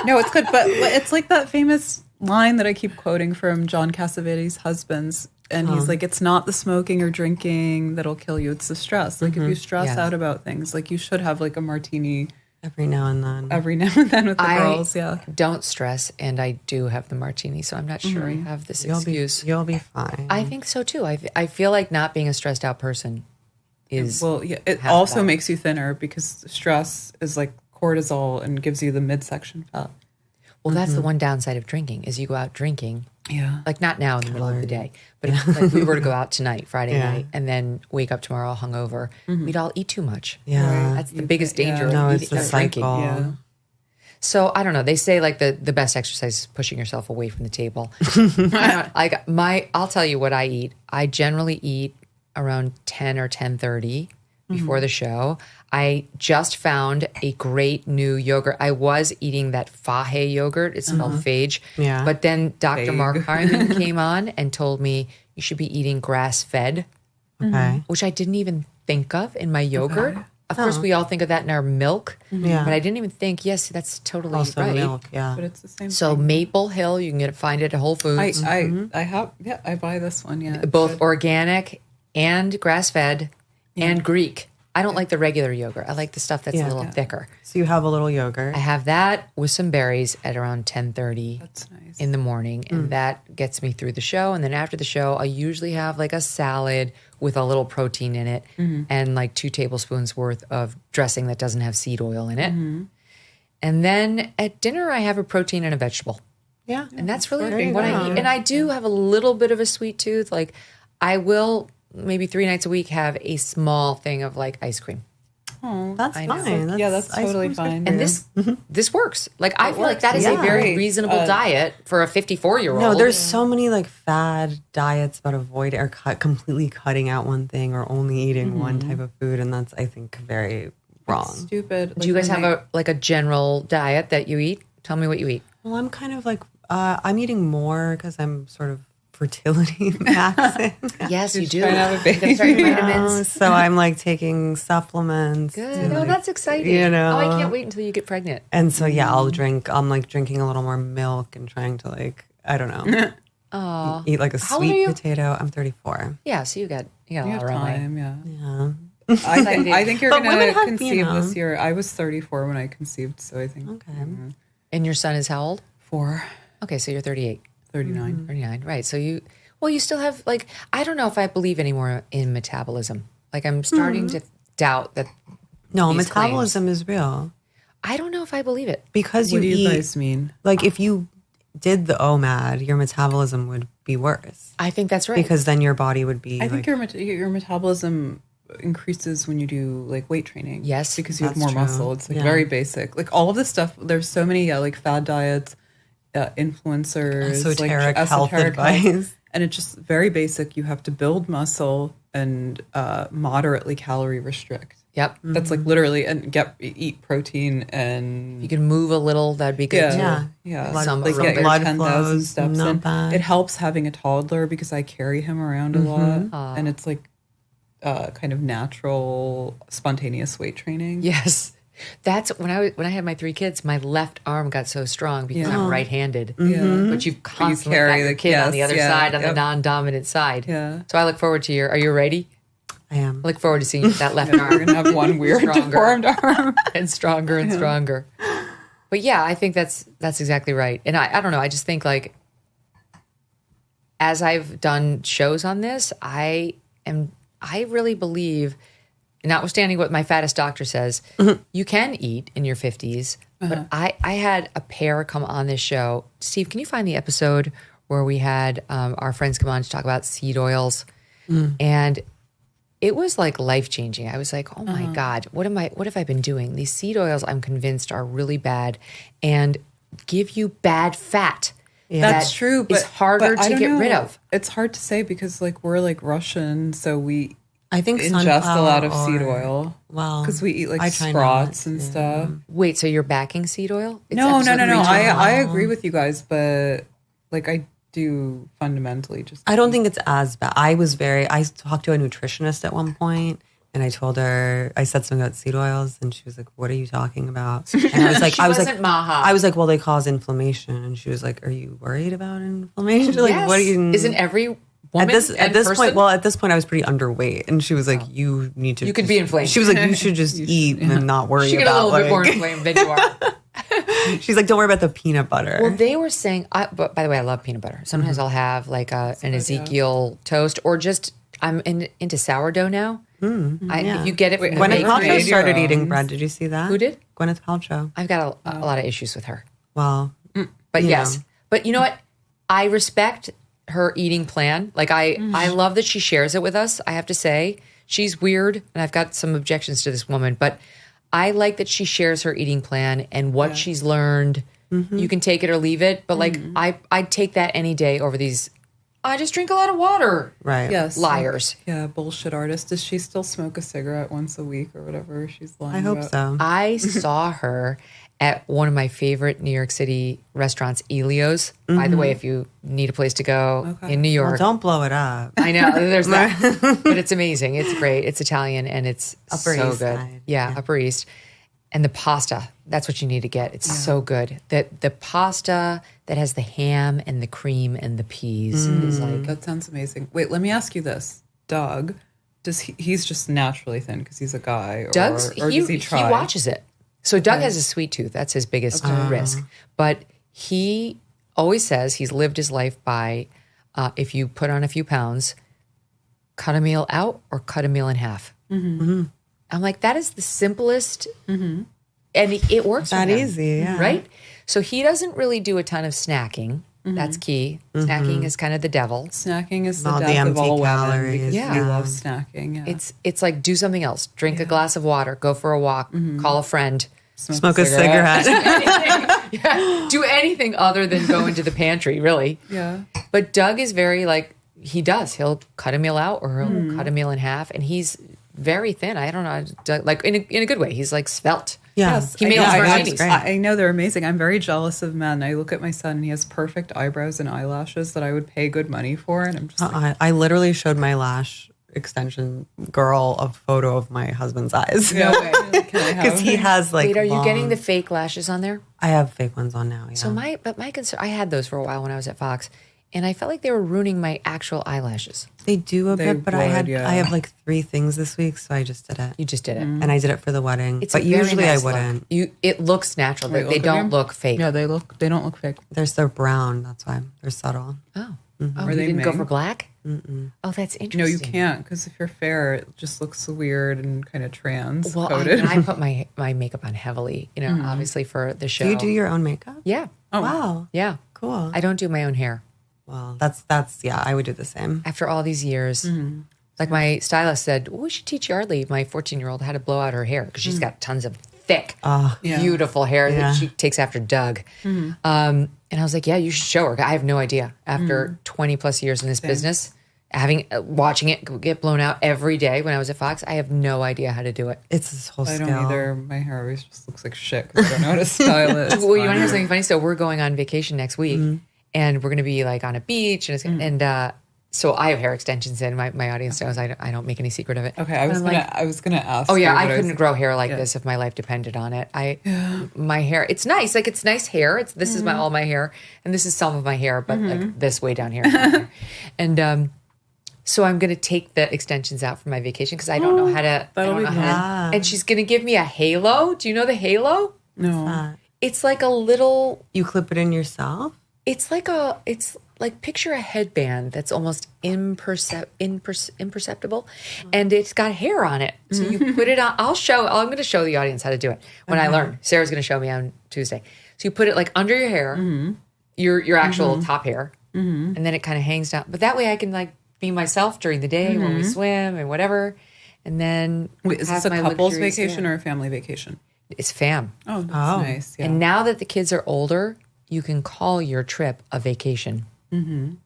No, it's good, but it's like that famous line that I keep quoting from John Cassavetes' Husbands. And he's like, it's not the smoking or drinking that'll kill you. It's the stress. Like if you stress out about things, like you should have like a martini every now and then with the girls. Yeah. Don't stress. And I do have the martini. So I'm not sure I have this excuse. You'll be fine. I think so too. I feel like not being a stressed out person is. Well, yeah. It also makes you thinner because stress is like cortisol and gives you the midsection fat. Well, that's the one downside of drinking is you go out drinking. Yeah. Like not now in the middle of the day, but if like we were to go out tonight, Friday night, and then wake up tomorrow all hungover, we'd all eat too much. Yeah. Right? That's the biggest danger No, of it's the drinking. cycle. Yeah. So I don't know. They say like the best exercise is pushing yourself away from the table. I'll tell you what I eat. I generally eat around 10 or 10:30 before the show. I just found a great new yogurt. I was eating that Fahe yogurt. It's spelled phage. Yeah. But then Dr. Mark Hyman came on and told me you should be eating grass-fed, which I didn't even think of in my yogurt. Of course, we all think of that in our milk. Yeah. But I didn't even think, yes, that's totally Also right. milk, yeah. But it's the same So thing. Maple Hill, you can find it at Whole Foods. I buy this one, yeah. Both organic and grass-fed and Greek. I don't like the regular yogurt. I like the stuff that's a little thicker. So you have a little yogurt. I have that with some berries at around 10:30 That's nice. in the morning, and that gets me through the show. And then after the show, I usually have like a salad with a little protein in it and like 2 tablespoons worth of dressing that doesn't have seed oil in it. And then at dinner, I have a protein and a vegetable. Yeah. And that's really what I eat. And I do have a little bit of a sweet tooth. Like I will maybe 3 nights a week have a small thing of like ice cream. Oh, that's I know. fine. That's totally fine. And this works. Like I feel like that is a very reasonable diet for a 54-year-old. No, there's so many like fad diets about avoiding or completely cutting out one thing or only eating one type of food, and that's I think very wrong. It's stupid. Do you guys have a general diet that you eat? Tell me what you eat. Well, I'm kind of like I'm eating more because I'm sort of fertility maxing. Yes, you do. trying to have a baby. Vitamins. So I'm like taking supplements. Good. Oh, that's exciting. You know. Oh, I can't wait until you get pregnant. And so I'm like drinking a little more milk and trying to like I don't know. Eat like a How old are sweet you? potato. I'm 34. Yeah, so you got a lot have of runway. time, yeah. Yeah. I think you're But going women to have, conceive this year. I was 34 when I conceived, so I think. Okay. And your son is how old? 4. Okay, so you're 38. 39. 39, right. So you still have like, I don't know if I believe anymore in metabolism. Like I'm starting to doubt that. No, these metabolism is real. I don't know if I believe it. Because What do you eat, guys mean? Like if you did the OMAD, your metabolism would be worse. I think that's right. Because then your body would be I think like, your metabolism increases when you do like weight training. Yes, because you have that's more true. muscle. It's like Yeah. very basic. Like all of this stuff. There's so many like fad diets, influencers, Esoteric like health advice. and it's just very basic. You have to build muscle and moderately calorie restrict. Yep. That's like literally, and eat protein, and you can move a little. That'd be good. Yeah. Some Like get your blood 10,000 flows, steps not in. bad. It helps having a toddler because I carry him around a lot, and it's like kind of natural, spontaneous weight training. Yes. That's when I had my 3 kids, my left arm got so strong because I'm right-handed. But you've constantly got your kid on the other side, on the non-dominant side. Yeah. So I look forward to are you ready? I am. I look forward to seeing that left arm. You're going to have one weird deformed arm. And stronger and stronger. But yeah, I think that's exactly right. And I don't know, I just think like, as I've done shows on this, I really believe, notwithstanding what my fattest doctor says, you can eat in your 50s. But I had a pair come on this show. Steve, can you find the episode where we had our friends come on to talk about seed oils? And it was like life-changing. I was like, oh my God, what have I been doing? These seed oils, I'm convinced, are really bad and give you bad fat. Yeah. That's true, but it's harder to get rid of. It's hard to say because like we're like Russian, so we ingest a lot of seed oil. Well, because we eat like sprouts and stuff. Wait, so you're backing seed oil? No. I agree with you guys, but like I do fundamentally just. I don't think it's as bad. I talked to a nutritionist at one point, and I told her, I said something about seed oils, and she was like, "What are you talking about?" And I was like, I was like, well, they cause inflammation, and she was like, "Are you worried about inflammation? Like, yes. what are you?" Isn't every woman at this point? Well, at this point, I was pretty underweight, and she was like, "You need to. You could be inflamed." She was like, "You should just eat and not worry she about." She get a little bit more inflamed than you are. She's like, don't worry about the peanut butter. Well, they were saying, but by the way, I love peanut butter. Sometimes I'll have like an Ezekiel toast, or just I'm into sourdough now. If you get it, Gwyneth Paltrow started eating bread. Did you see that? Who did? Gwyneth Paltrow. I've got a lot of issues with her. Well, but yes, but you know what? I respect her eating plan. Like I love that she shares it with us. I have to say, she's weird, and I've got some objections to this woman, but I like that she shares her eating plan and what she's learned. You can take it or leave it, but like I'd take that any day over these. I just drink a lot of water. Right. Yes. Liars. Yeah. Bullshit artist. Does she still smoke a cigarette once a week or whatever she's lying I hope about? so. I saw her at one of my favorite New York City restaurants, Elio's. By the way, if you need a place to go in New York. Well, don't blow it up. I know. There's that. But it's amazing. It's great. It's Italian and it's Upper so East good. Side. Yeah, Upper East. And the pasta, that's what you need to get. It's so good. The pasta that has the ham and the cream and the peas is like. That sounds amazing. Wait, let me ask you this. Doug, he's just naturally thin because he's a guy? Or does he try? He watches it. So Doug has a sweet tooth. That's his biggest risk. But he always says he's lived his life by, if you put on a few pounds, cut a meal out or cut a meal in half. I'm like, that is the simplest, and it works that for him, easy, yeah. Right? So he doesn't really do a ton of snacking. That's key. Snacking is kind of the devil. Snacking is all the the death of empty all calories. Women because Yeah. we love snacking. Yeah. It's like do something else. Drink a glass of water. Go for a walk. Call a friend. Smoke a cigarette. Do anything other than go into the pantry, really. Yeah. But Doug is very like, he'll cut a meal out or he'll cut a meal in half, and he's very thin. I don't know, Doug, like in a good way. He's like svelte. Yeah. Yes, he made martinis. I know they're amazing. I'm very jealous of men. I look at my son and he has perfect eyebrows and eyelashes that I would pay good money for, and I'm just like, I literally showed my lash extension girl a photo of my husband's eyes. No way. Because he has like. Wait, are you getting the fake lashes on there? I have fake ones on now. Yeah. So my concern, I had those for a while when I was at Fox, and I felt like they were ruining my actual eyelashes. They do a bit, but I have like 3 things this week, so I just did it. You just did it, and I did it for the wedding. It's but a very usually nice I wouldn't. It looks natural. They don't look fake. Yeah, they don't look fake. They're brown. That's why they're subtle. Oh, Are you they didn't go mink? for black? Mm-mm. Oh, that's interesting. No, you can't, because if you're fair, it just looks weird and kind of trans Well, coded. I put my makeup on heavily, obviously for the show. Do you do your own makeup? Yeah. Oh, wow. Yeah. Cool. I don't do my own hair. Well, that's yeah, I would do the same. After all these years, like my stylist said, we should teach Yardley, my 14-year-old, how to blow out her hair because she's got tons of thick, beautiful hair that she takes after Doug. And I was like, yeah, you should show her. I have no idea. After 20 plus years in this business, watching it get blown out every day when I was at Fox, I have no idea how to do it. It's this whole I skill. don't either. My hair always just looks like shit because I don't know how to style it. Well, you want to hear something funny? So we're going on vacation next week, and we're going to be like on a beach, and so I have hair extensions in. My audience knows I don't make any secret of it. Okay, I was gonna ask. Oh yeah, I couldn't grow hair like this if my life depended on it. My hair, it's nice. Like it's nice hair. This is all my hair, and this is some of my hair, but like this way down here. And so I'm gonna take the extensions out for my vacation because I don't know how to. And she's gonna give me a halo. Do you know the halo? No. It's like a little. You clip it in yourself. It's like picture a headband that's almost imperceptible, and it's got hair on it. So you put it on. I'm going to show the audience how to do it when I learn. Sarah's going to show me on Tuesday. So you put it like under your hair, your actual top hair, and then it kind of hangs down. But that way I can like be myself during the day when we swim and whatever. And then is this a couple's vacation or a family vacation? It's fam. Oh, that's nice. Yeah. And now that the kids are older, you can call your trip a vacation.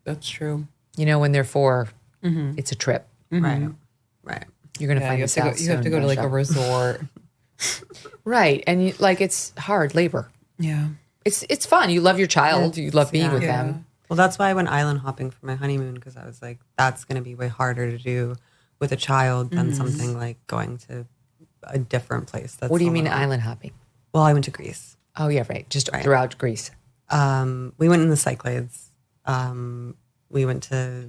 That's true. You know, when they're 4, it's a trip. Right. You're going to find this out. You have to go to like a resort. Right. And it's hard labor. Yeah. It's fun. You love your child. You love being with them. Well, that's why I went island hopping for my honeymoon, because I was like, that's going to be way harder to do with a child than something like going to a different place. What do you mean island hopping? Well, I went to Greece. Oh, yeah, right. Just throughout Greece. We went in the Cyclades. We went to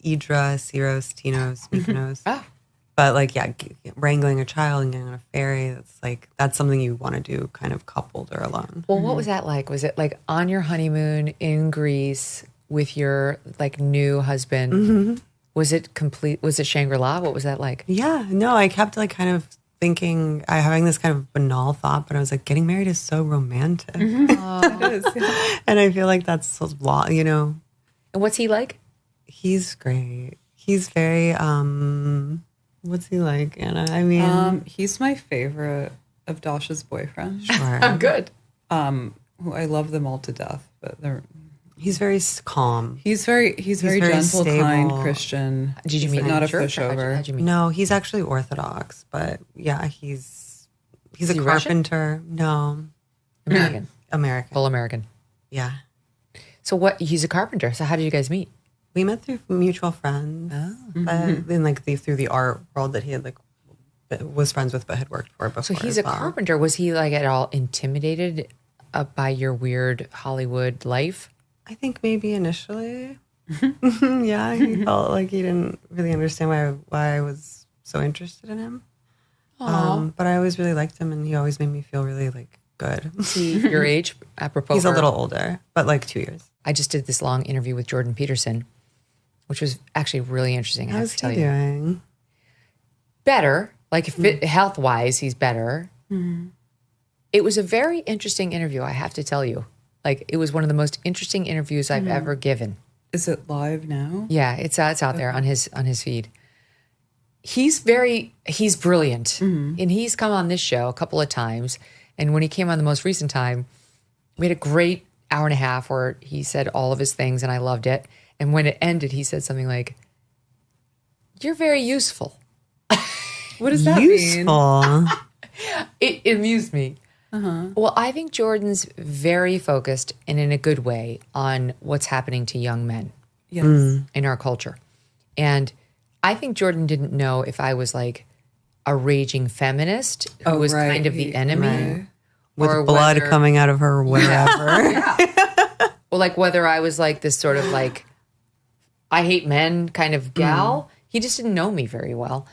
Idra, Syros, Tinos, Mykonos. But like, wrangling a child and getting on a ferry, that's something you want to do kind of coupled or alone. Well, what was that like? Was it like on your honeymoon in Greece with your like new husband? Was it complete? Was it Shangri-La? What was that like? Yeah, no, I kept like kind of thinking, having this kind of banal thought, but I was like, getting married is so romantic. It is. Yeah. And I feel like that's so, you know. And what's he like? He's great. He's very, what's he like, Anna? I mean. He's my favorite of Dasha's boyfriends. Sure. Good. Who I love them all to death, but he's very calm. He's very gentle, stable. Kind, Christian. Did you meet him not a church, pushover? how'd you meet? No, he's actually Orthodox, but yeah, he's a carpenter. Russian? No. American. Full American. Yeah. So he's a carpenter. So how did you guys meet? We met through mutual friends. Then through the art world that he had was friends with but had worked for before. So he's a carpenter. Was he like at all intimidated by your weird Hollywood life? I think maybe initially. Yeah, he felt like he didn't really understand why I was so interested in him. But I always really liked him, and he always made me feel really like good. Is he your age? Apropos, he's a little older, but like 2 years. I just did this long interview with Jordan Peterson, which was actually really interesting. I have to tell you. How's he doing? Better, like health wise, he's better. It was a very interesting interview. I have to tell you, like it was one of the most interesting interviews I've ever given. Is it live now? Yeah, it's out there on his feed. He's brilliant, and he's come on this show a couple of times. And when he came on the most recent time, we had a great hour and a half where he said all of his things, and I loved it. And when it ended, he said something like, "You're very useful." What does that mean? It amused me. Well, I think Jordan's very focused and in a good way on what's happening to young men in our culture. And I think Jordan didn't know if I was like a raging feminist who was kind of the enemy. With blood coming out of her wherever. Well, like whether I was like this sort of like, I hate men kind of gal. He just didn't know me very well.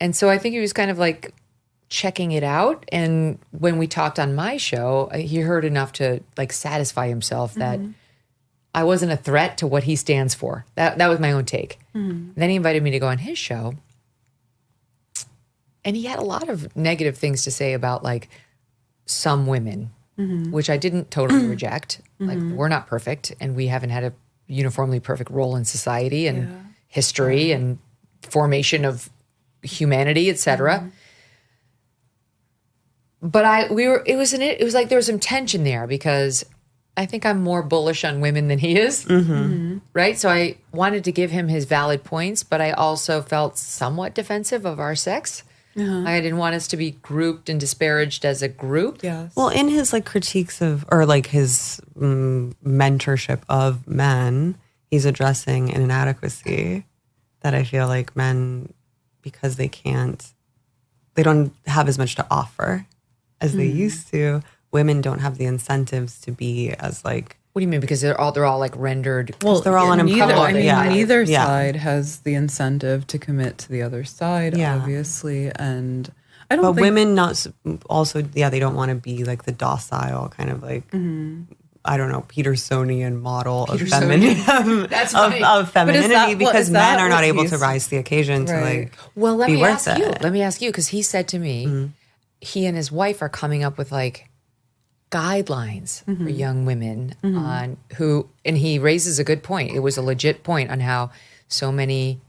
And so I think he was kind of like checking it out. And when we talked on my show, he heard enough to like satisfy himself that I wasn't a threat to what he stands for. That was my own take. Then he invited me to go on his show. And he had a lot of negative things to say about like some women, which I didn't totally reject. Like we're not perfect, and we haven't had a uniformly perfect role in society and history and formation of humanity, etc. But it was like there was some tension there because I think I'm more bullish on women than he is. right? So I wanted to give him his valid points, but I also felt somewhat defensive of our sex. I didn't want us to be grouped and disparaged as a group. Yes. Well, in his like critiques of, or like his mentorship of men, he's addressing an inadequacy that I feel like men, because they don't have as much to offer as they used to. Women don't have the incentives to be as like. What do you mean? Because they're all like rendered. Well, they're all unemployed. Neither side has the incentive to commit to the other side, obviously, and I don't. But women they don't want to be like the docile kind of like. I don't know, Petersonian model of femininity, That's of femininity, because men are not able to rise to the occasion to like. Well, let be me worth ask you. it. Let me ask you, because he said to me, he and his wife are coming up with like guidelines for young women on who, and he raises a good point. It was a legit point on how so many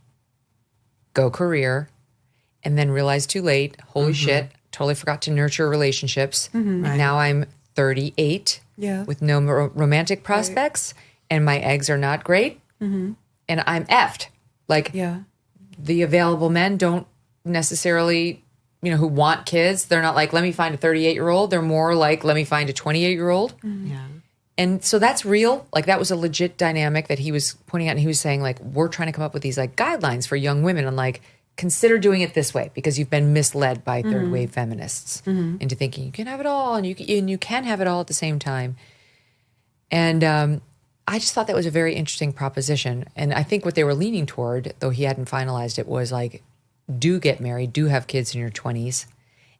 go career and then realize too late, holy shit, totally forgot to nurture relationships. Right. Now I'm 38 with no romantic prospects and my eggs are not great and I'm effed. Like the available men don't necessarily, who want kids. They're not like, let me find a 38-year-old. They're more like, let me find a 28-year-old. Yeah. And so that's real. Like that was a legit dynamic that he was pointing out. And he was saying like, we're trying to come up with these like guidelines for young women. And like, consider doing it this way because you've been misled by third wave feminists into thinking you can have it all and you can have it all at the same time. And I just thought that was a very interesting proposition. And I think what they were leaning toward, though he hadn't finalized it, was like, do get married, do have kids in your 20s,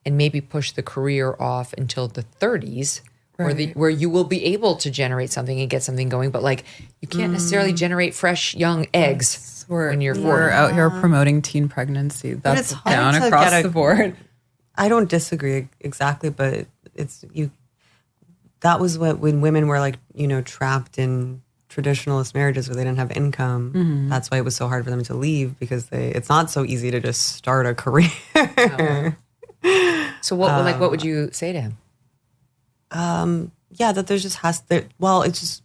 and maybe push the career off until the 30s, where you will be able to generate something and get something going. But like, you can't necessarily generate fresh young eggs when you're 40. We're out here promoting teen pregnancy. That's down across the board. I don't disagree exactly, but it's you. That was when women were like, trapped in traditionalist marriages where they didn't have income. That's why it was so hard for them to leave because it's not so easy to just start a career. So what would you say to him? That there just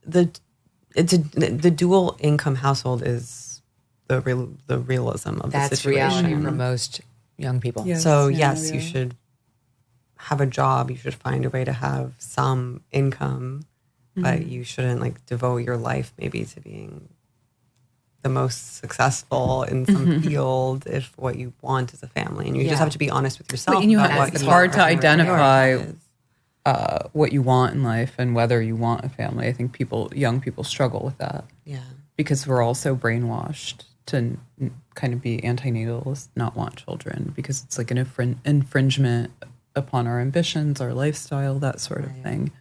the dual income household is the realism of the situation. That's reality for most young people. You should have a job. You should find a way to have some income. But you shouldn't like devote your life maybe to being the most successful in some field if what you want is a family. And you just have to be honest with yourself. It's hard to identify what you want in life and whether you want a family. I think young people struggle with that. Yeah. Because we're all so brainwashed to kind of be antinatalists, not want children, because it's like an infringement upon our ambitions, our lifestyle, that sort of thing.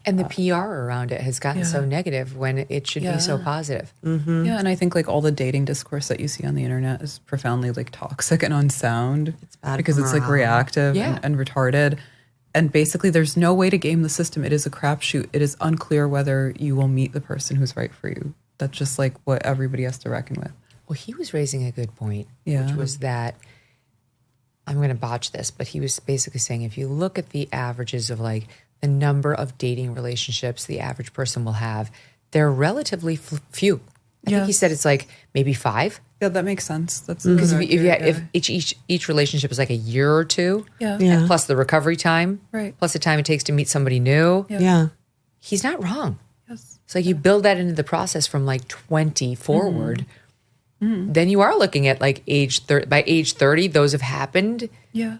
And the PR around it has gotten so negative when it should be so positive. Yeah, and I think like all the dating discourse that you see on the internet is profoundly like toxic and unsound. It's bad because it's like reactive and retarded. And basically there's no way to game the system. It is a crapshoot. It is unclear whether you will meet the person who's right for you. That's just like what everybody has to reckon with. Well, he was raising a good point, which was that, I'm going to botch this, but he was basically saying if you look at the averages of like the number of dating relationships the average person will have, they're relatively few. I think he said it's like maybe 5. Yeah, that makes sense. That's because if each relationship is like a year or two, and plus the recovery time, plus the time it takes to meet somebody new, he's not wrong. Yes, it's like you build that into the process from like 20 forward. Then you are looking at like by age 30, those have happened. Yeah.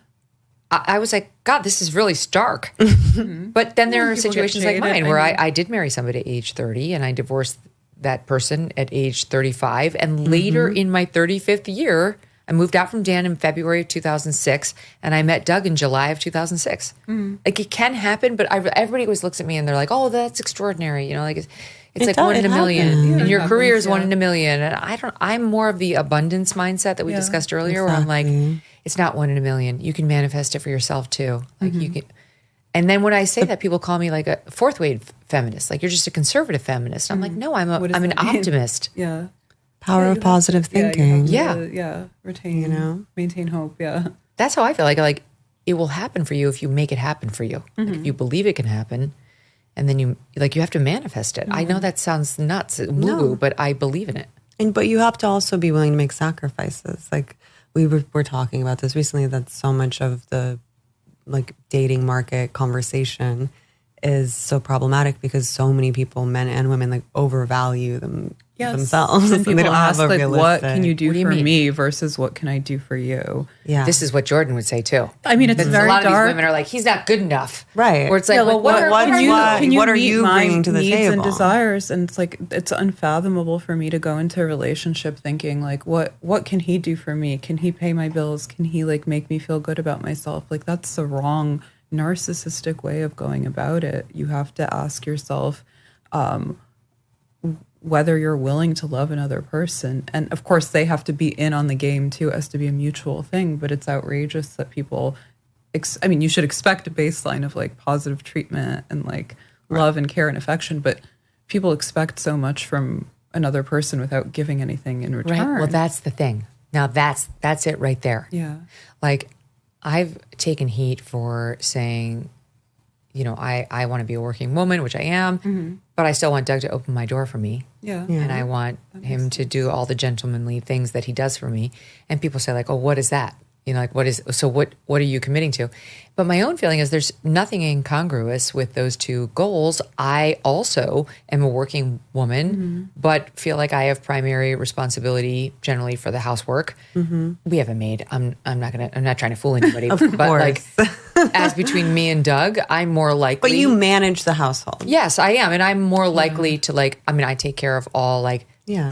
I was like, God, this is really stark. But then there are situations like mine where I did marry somebody at age 30 and I divorced that person at age 35. And later in my 35th year, I moved out from Dan in February of 2006 and I met Doug in July of 2006. Like it can happen, but everybody always looks at me and they're like, oh, that's extraordinary. Like it's like 1 in a million. And your career is 1 in a million. And I'm more of the abundance mindset that we discussed earlier where I'm like, it's not 1 in a million. You can manifest it for yourself too. Like you can. And then when I say that, people call me like a fourth wave feminist. Like you're just a conservative feminist. I'm like, no, I'm an optimist. Yeah. Power of positive thinking. Retain, maintain hope. Yeah. That's how I feel. Like it will happen for you if you make it happen for you. Like if you believe it can happen And then you have to manifest it. I know that sounds nuts, woo-woo, but I believe in it. But you have to also be willing to make sacrifices. Like we were talking about this recently, that so much of the like dating market conversation is so problematic because so many people, men and women, like overvalue themselves. And people they don't ask have a like, what can you What do do you for mean? me versus what can I do for you? Yeah. This is what Jordan would say too. I mean, it's very a lot of dark. these women are like, he's not good enough. Right. Or it's like, well, what are you? bringing to the needs table? and desires? And it's like, it's unfathomable for me to go into a relationship thinking like, what can he do for me? Can he pay my bills? Can he like make me feel good about myself? Like that's the wrong narcissistic way of going about it. You have to ask yourself whether you're willing to love another person. And of course they have to be in on the game too, as to be a mutual thing, but it's outrageous that people, you should expect a baseline of like positive treatment and like love and care and affection, but people expect so much from another person without giving anything in return. Right. Well, that's the thing. Now that's it right there. Yeah. Like I've taken heat for saying, I want to be a working woman, which I am, but I still want Doug to open my door for me. Yeah. And I want him to do all the gentlemanly things that he does for me. And people say like, oh, what is that? What are you committing to? But my own feeling is there's nothing incongruous with those two goals. I also am a working woman, but feel like I have primary responsibility generally for the housework. We have a maid. I'm not trying to fool anybody. Of but course. as between me and Doug, I'm more likely. But you manage the household. Yes, I am. And I'm more likely to I take care of all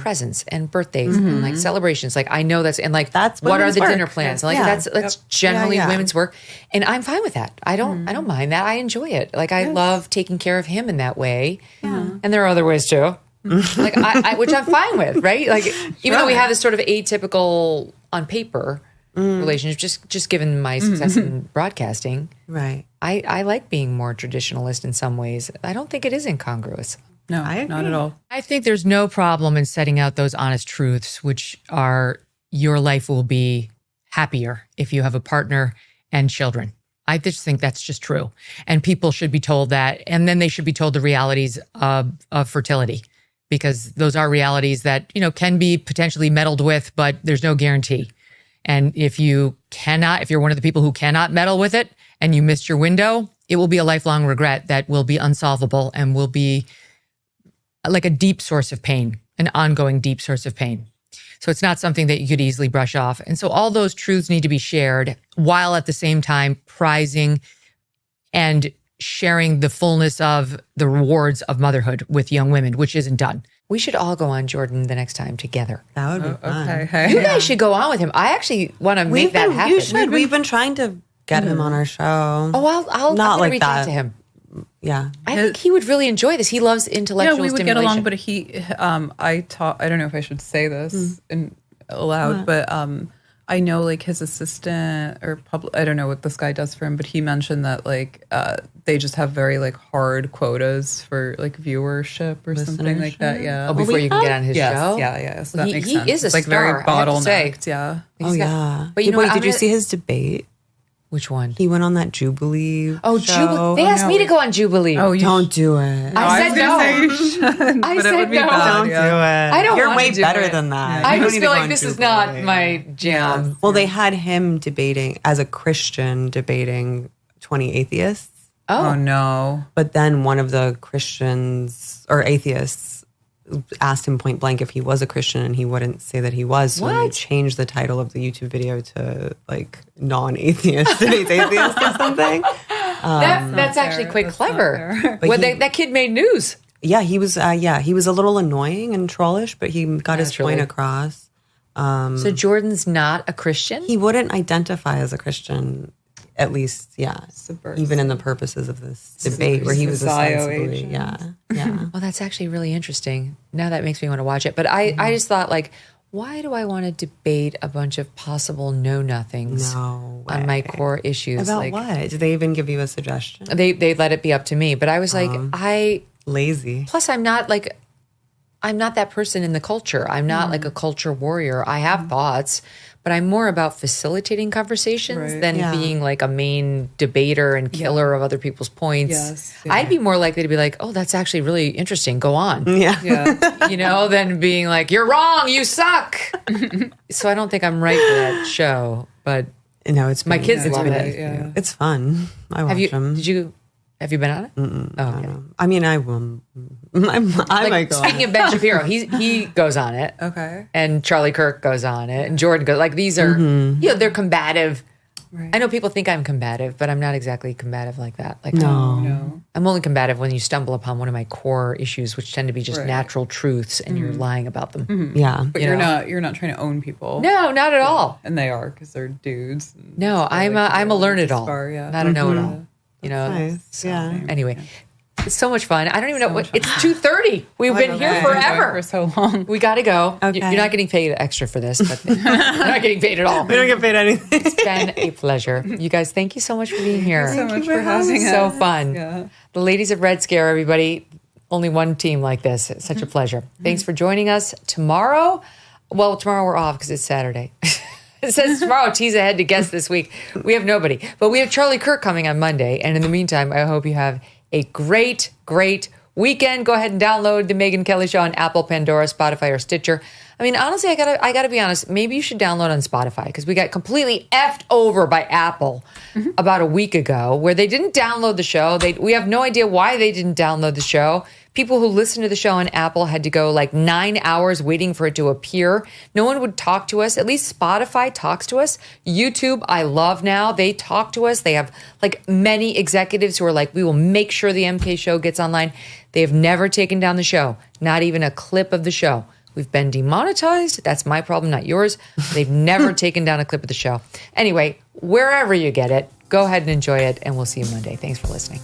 presents and birthdays and celebrations. Like I know that's what are the dinner plans? That's generally women's work. And I'm fine with that. I don't mind that. I enjoy it. Like I love taking care of him in that way. Yeah. And there are other ways too. Like which I'm fine with, right? Like even though we have this sort of atypical on paper relationship, just given my success in broadcasting. Right. I like being more traditionalist in some ways. I don't think it is incongruous. No, not at all. I think there's no problem in setting out those honest truths, which are your life will be happier if you have a partner and children. I just think that's just true. And people should be told that. And then they should be told the realities of fertility, because those are realities that, can be potentially meddled with, but there's no guarantee. And if you're one of the people who cannot meddle with it and you missed your window, it will be a lifelong regret that will be unsolvable and will be like a deep source of pain, an ongoing deep source of pain. So it's not something that you could easily brush off. And so all those truths need to be shared while at the same time prizing and sharing the fullness of the rewards of motherhood with young women, which isn't done. We should all go on, Jordan, the next time together. That would be fun. Okay. You guys should go on with him. I actually want to make that happen. You should. We've been trying to get him on our show. Oh, I'm gonna reach out to him. Yeah. I think he would really enjoy this. He loves intellectual we would stimulation. get along, but I don't know if I should say this aloud, but I know like his assistant or I don't know what this guy does for him, but he mentioned that like they just have very like hard quotas for like viewership or something like that. Yeah. Oh, before you can get on his show? Yeah. So that makes sense. He is a it's like star, very I have to say. bottlenecked. Yeah. Oh, yeah. But Wait, did you see his debate? Which one? He went on that Jubilee show. Jubilee. They asked me to go on Jubilee. Oh, don't do it. I said no. I said no. Don't do it. I don't You're want way to do better it. than that. I You just don't feel need to like go this on is not Jubilee. my jam. Yeah. Well, they had him debating as a Christian, debating 20 atheists. Oh no. But then one of the Christians or atheists asked him point blank if he was a Christian, and he wouldn't say that he was. So they changed the title of the YouTube video to like non-atheist debates atheist or something. That's actually quite clever. But that kid made news. Yeah, he was. He was a little annoying and trollish, but he got his point across. So Jordan's not a Christian? He wouldn't identify as a Christian. At least, even in the purposes of this debate where he was ostensibly, yeah. Well, that's actually really interesting. Now that makes me want to watch it. But I just thought, like, why do I want to debate a bunch of possible know-nothings on my core issues? About like, what? Did they even give you a suggestion? They let it be up to me. But I was like, lazy. Plus, I'm not that person in the culture. I'm not like a culture warrior. I have thoughts, but I'm more about facilitating conversations Right. than Yeah. being like a main debater and killer of other people's points. Yes, I'd be more likely to be like, oh, that's actually really interesting. Go on. Yeah. You know, than being like, you're wrong, you suck. So I don't think I'm right for that show, but No, it's my been- kids it's love been- it. Yeah. It's fun. I watch them. Have you been on it? Mm-mm, Oh, okay. I mean, I will. I might go. Speaking of Ben Shapiro, he goes on it. Okay. And Charlie Kirk goes on it. And Jordan goes. Like, these are, they're combative. Right. I know people think I'm combative, but I'm not exactly combative like that. Like, No. I'm only combative when you stumble upon one of my core issues, which tend to be just Right. natural truths, and you're lying about them. Yeah. But You you're know? not trying to own people. No, not at all. And they are because they're dudes. And No, I'm a learn-it-all, yeah. not a know-it-all. You know. Nice. So, Yeah. Anyway, it's so much fun. I don't even know what it's 2:30. We've been here Okay. forever. For so long. We got to go. Okay. You're not getting paid extra for this, but you're not getting paid at all. We don't get paid anything. It's been a pleasure. You guys, thank you so much for being here. Thank you so much for having us. So fun. Yeah. The ladies of Red Scare, everybody. Only one team like this. It's such a pleasure. Thanks for joining us. Tomorrow we're off because it's Saturday. It says tomorrow, tease ahead to guess this week. We have nobody. But we have Charlie Kirk coming on Monday. And in the meantime, I hope you have a great, great weekend. Go ahead and download the Megyn Kelly Show on Apple, Pandora, Spotify, or Stitcher. I mean, honestly, I gotta be honest. Maybe you should download on Spotify because we got completely effed over by Apple about a week ago, where they didn't download the show. We have no idea why they didn't download the show. People who listen to the show on Apple had to go like 9 hours waiting for it to appear. No one would talk to us. At least Spotify talks to us. YouTube, I love now. They talk to us. They have like many executives who are like, we will make sure the MK show gets online. They have never taken down the show, not even a clip of the show. We've been demonetized. That's my problem, not yours. They've never taken down a clip of the show. Anyway, wherever you get it, go ahead and enjoy it, and we'll see you Monday. Thanks for listening.